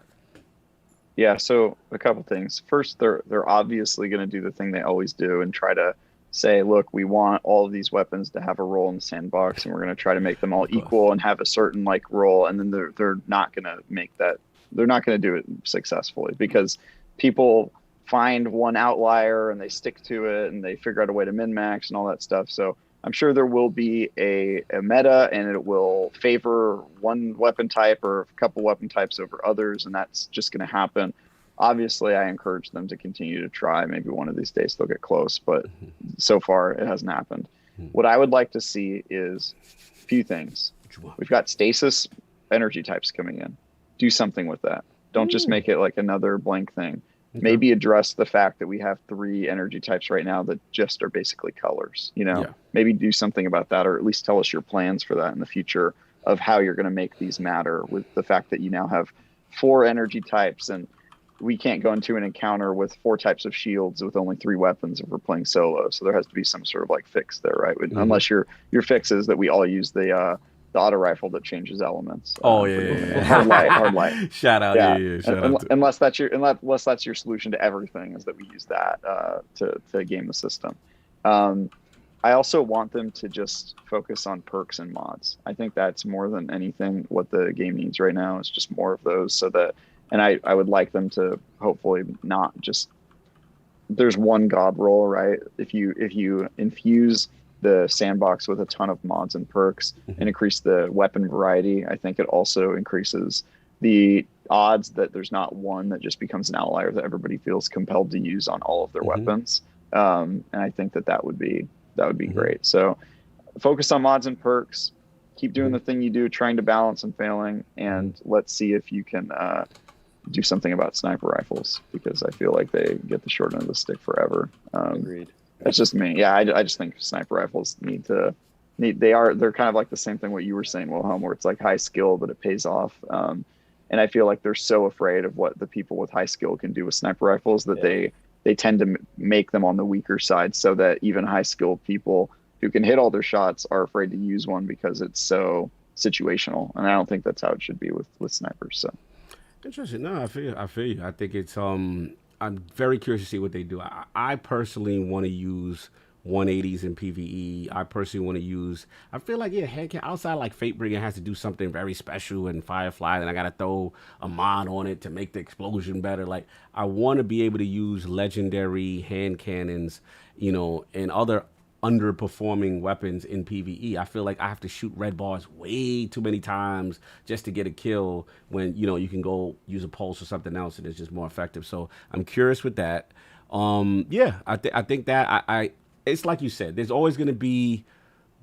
Yeah, so a couple things. First, they're obviously going to do the thing they always do and try to say, look, we want all of these weapons to have a role in the sandbox, and we're going to try to make them all equal and have a certain like role. And then they're not going to make that. They're not going to do it successfully because people find one outlier and they stick to it and they figure out a way to min-max and all that stuff. So I'm sure there will be a meta, and it will favor one weapon type or a couple weapon types over others, and that's just going to happen. Obviously, I encourage them to continue to try. Maybe one of these days they'll get close, but so far it hasn't happened. What I would like to see is a few things. We've got stasis energy types coming in. Do something with that. Don't just make it like another blank thing. Okay. Maybe address the fact that we have 3 energy types right now that just are basically colors. Maybe do something about that, or at least tell us your plans for that in the future of how you're going to make these matter, with the fact that you now have 4 energy types, and we can't go into an encounter with 4 types of shields with only 3 weapons if we're playing solo. So there has to be some sort of like fix there, right? Unless your fix is that we all use the auto rifle that changes elements. Hard light. Shout out, shout out. Unless that's your solution to everything, is that we use that to game the system. I also want them to just focus on perks and mods. I think that's more than anything what the game needs right now, is just more of those, so that. And I would like them to hopefully not just. There's one god roll, right? If you infuse the sandbox with a ton of mods and perks and increase the weapon variety, I think it also increases the odds that there's not one that just becomes an outlier that everybody feels compelled to use on all of their weapons. And I think that would be great. So focus on mods and perks, keep doing the thing you do, trying to balance and failing, and let's see if you can do something about sniper rifles, because I feel like they get the short end of the stick forever. Agreed. That's just me. Yeah, I just think sniper rifles they're kind of like the same thing what you were saying, Wilhe1m, where it's like high skill, but it pays off. And I feel like they're so afraid of what the people with high skill can do with sniper rifles that they tend to make them on the weaker side, so that even high skilled people who can hit all their shots are afraid to use one because it's so situational. And I don't think that's how it should be with snipers. So interesting. No, I feel you. I think it's I'm very curious to see what they do. I personally want to use 180s in PvE. I personally want to use. I feel like outside like Fatebringer has to do something very special in Firefly, then I gotta throw a mod on it to make the explosion better. Like, I want to be able to use legendary hand cannons, and other underperforming weapons in PvE. I feel like I have to shoot red bars way too many times just to get a kill, when you can go use a pulse or something else and it's just more effective. So I'm curious with that. I think that I it's like you said, there's always going to be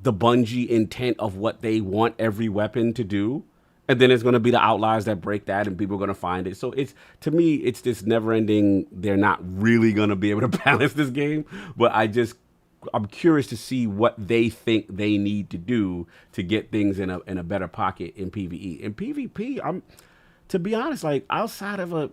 the Bungie intent of what they want every weapon to do, and then there's going to be the outliers that break that, and people are going to find it. So to me it's this never ending. They're not really going to be able to balance this game, but I'm curious to see what they think they need to do to get things in a better pocket in PvE. In PvP, to be honest, like, outside of a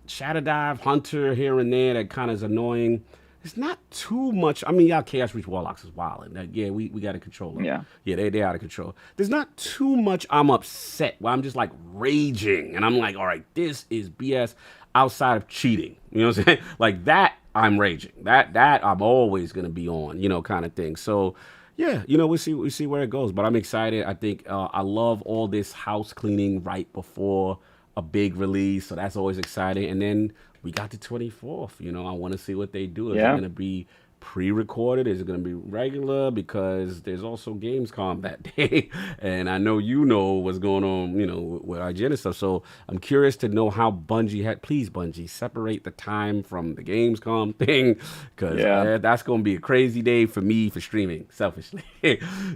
Shadow Dive Hunter here and there that kind of is annoying, it's not too much. I mean, Chaos Reach Warlocks is wild. We got to control them. Yeah, they're out of control. There's not too much I'm upset where I'm just like raging and I'm like, all right, this is BS, outside of cheating. You know what I'm saying? Like that, I'm raging. That I'm always gonna be on, kind of thing. So yeah, we see where it goes. But I'm excited. I think I love all this house cleaning right before a big release, so that's always exciting. And then we got the 24th. I want to see what they do. Is it going to be pre-recorded? Is it going to be regular? Because there's also Gamescom that day, and I know what's going on, with IGN stuff. So I'm curious to know how Bungie please Bungie, separate the time from the Gamescom thing, because that's going to be a crazy day for me for streaming, selfishly.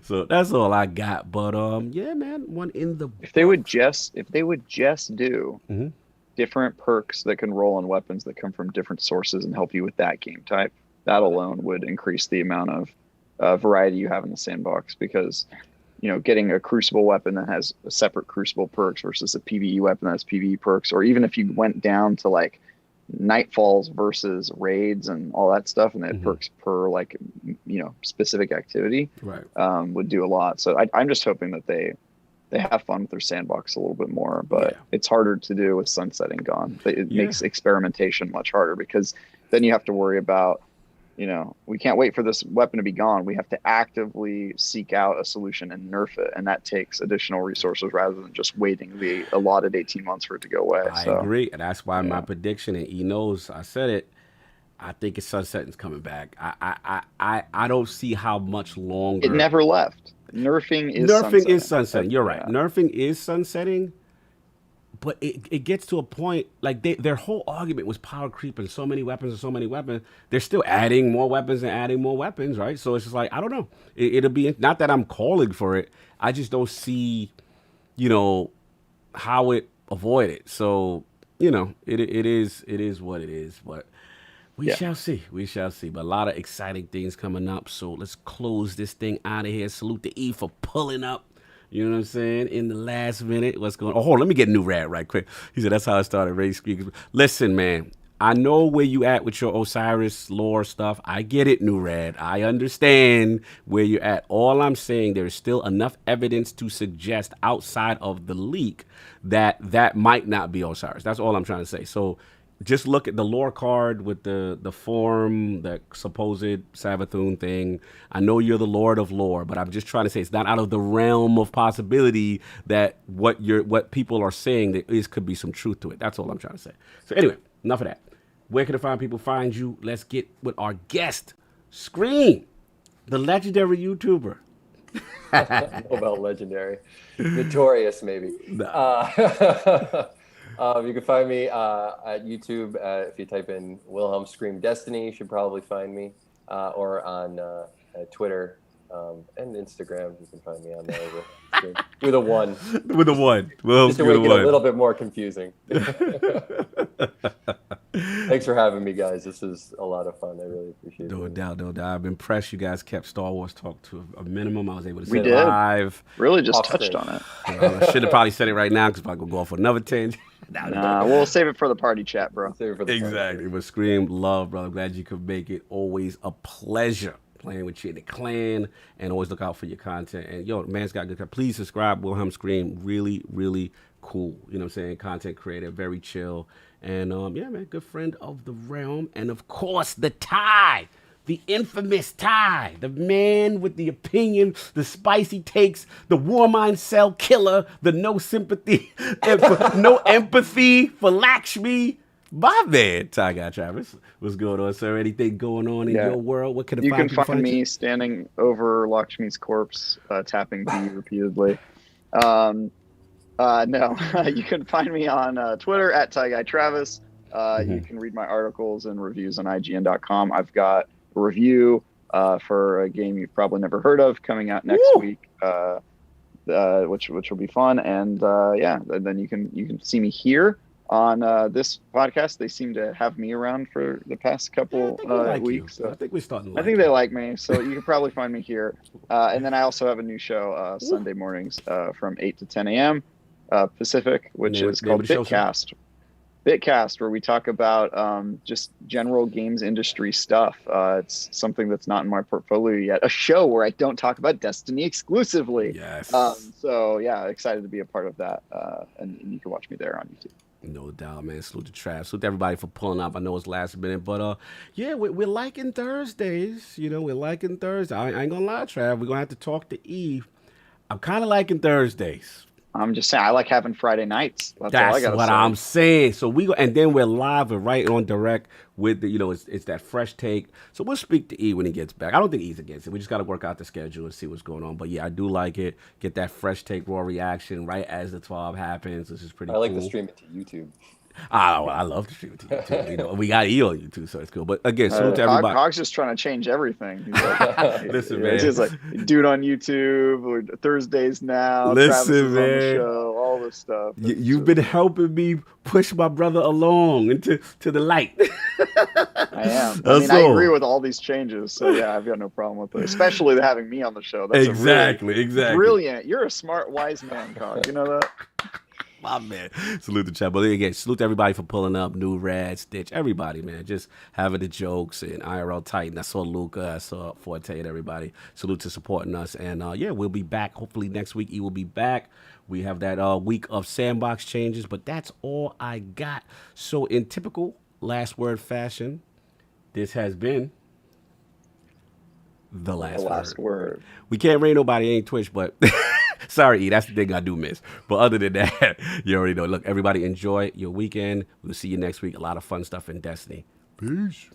So that's all I got. But man, one in the. If they would just do different perks that can roll on weapons that come from different sources and help you with that game type, that alone would increase the amount of variety you have in the sandbox. Because getting a Crucible weapon that has a separate Crucible perks versus a PvE weapon that has PvE perks, or even if you went down to like Nightfalls versus raids and all that stuff, and they had perks per like specific activity, right? Would do a lot. So I'm just hoping that they have fun with their sandbox a little bit more, but it's harder to do with sunsetting gone. It makes experimentation much harder, because then you have to worry about, we can't wait for this weapon to be gone. We have to actively seek out a solution and nerf it. And that takes additional resources rather than just waiting the allotted 18 months for it to go away. I agree. And that's why my prediction, and he knows I said it, I think it's sunsetting's coming back. I don't see how much longer. It never left. Nerfing is sunsetting. You're right. Nerfing is sunsetting. But it gets to a point, like their whole argument was power creep and so many weapons. They're still adding more weapons and adding more weapons, right? So it's just like, I don't know. It'll be, not that I'm calling for it. I just don't see, how it avoid it. So, it is what it is. But we shall see. We shall see. But a lot of exciting things coming up. So let's close this thing out of here. Salute to E for pulling up. You know what I'm saying? In the last minute, what's going on? Oh, hold on, let me get New Rad right quick. He said, that's how I started race speakers. Listen, man, I know where you at with your Osiris lore stuff. I get it, New Rad. I understand where you're at. All I'm saying, there is still enough evidence to suggest outside of the leak that might not be Osiris. That's all I'm trying to say. So just look at the lore card with the form, the supposed Savathun thing. I know you're the Lord of Lore, but I'm just trying to say it's not out of the realm of possibility that what people are saying could be some truth to it. That's all I'm trying to say. So anyway, enough of that. Where can the fine people find you? Let's get with our guest, Scream, the legendary YouTuber. I don't know about legendary. Notorious, maybe. You can find me at YouTube. If you type in Wilhe1m Scream Destiny, you should probably find me. Or on Twitter and Instagram. You can find me on there with a 1. With a 1. Well, just to make it a little bit more confusing. Thanks for having me, guys. This is a lot of fun. I really appreciate it. No doubt. I'm impressed you guys kept Star Wars talk to a minimum. I was able to say it live. Really just touched on it. I should have probably said it right now because if I could go off for another tangent. Nah, we'll save it for the party chat, bro. Exactly. But Scream, love, brother. Glad you could make it. Always a pleasure playing with you in the clan, and always look out for your content. And man's got good content. Please subscribe. Wilhe1m Scream, really, really cool. You know what I'm saying? Content creator, very chill. And man, good friend of the realm. And of course, the Ty, the infamous Ty, the man with the opinion, the spicy takes, the Warmind cell killer, the no sympathy, no empathy for Lakshmi. My man, Ty Guy Travis. What's going on, sir? Anything going on in your world? What can you can find me standing over Lakshmi's corpse, tapping B repeatedly. No, you can find me on Twitter at Ty Guy Travis. You can read my articles and reviews on IGN.com. I've got a review for a game you've probably never heard of coming out next week, which will be fun. And then you can see me here on this podcast. They seem to have me around for the past couple weeks. So I think we're starting. I think they like me, so you can probably find me here. And then I also have a new show Sunday mornings from 8 to 10 a.m. Pacific, which is called Bitcast. Bitcast, where we talk about just general games industry stuff. It's something that's not in my portfolio yet. A show where I don't talk about Destiny exclusively. Yes. So yeah, excited to be a part of that. And you can watch me there on YouTube. No doubt, man. Salute to Trav. Salute to everybody for pulling up. I know it's last minute, but we're liking Thursdays. We're liking Thursdays. I ain't gonna lie, Trav. We're gonna have to talk to Eve. I'm kind of liking Thursdays. I'm just saying, I like having Friday nights. That's all I gotta what say. I'm saying. So and then we're live and right on direct with the, it's that fresh take. So we'll speak to E when he gets back. I don't think E's against it. We just got to work out the schedule and see what's going on. But yeah, I do like it. Get that fresh take, raw reaction right as the TWAB happens. This is pretty cool. I like to stream it to YouTube. I love to stream it to YouTube. We got E on YouTube, so it's cool. But again, salute to everybody. Cog's just trying to change everything. He's like, listen, man. He's just like, dude on YouTube, or Thursdays now. Listen, Travis is man. on the show, all this stuff. You've been helping me push my brother along into the light. I am. I mean, I agree with all these changes. So yeah, I've got no problem with it. Especially having me on the show. That's exactly. Brilliant. You're a smart, wise man, Cog. You know that? My man. Salute the chat. But again, salute to everybody for pulling up. New Rad, Stitch, everybody, man. Just having the jokes and IRL Titan. I saw Luca, I saw Forte and everybody. Salute to supporting us. And yeah, we'll be back. Hopefully next week he will be back. We have that week of Sandbox changes, but that's all I got. So in typical last word fashion, this has been the last word. We can't rain nobody, ain't Twitch, but sorry, E, that's the thing I do miss. But other than that, you already know. Look, everybody enjoy your weekend. We'll see you next week. A lot of fun stuff in Destiny. Peace.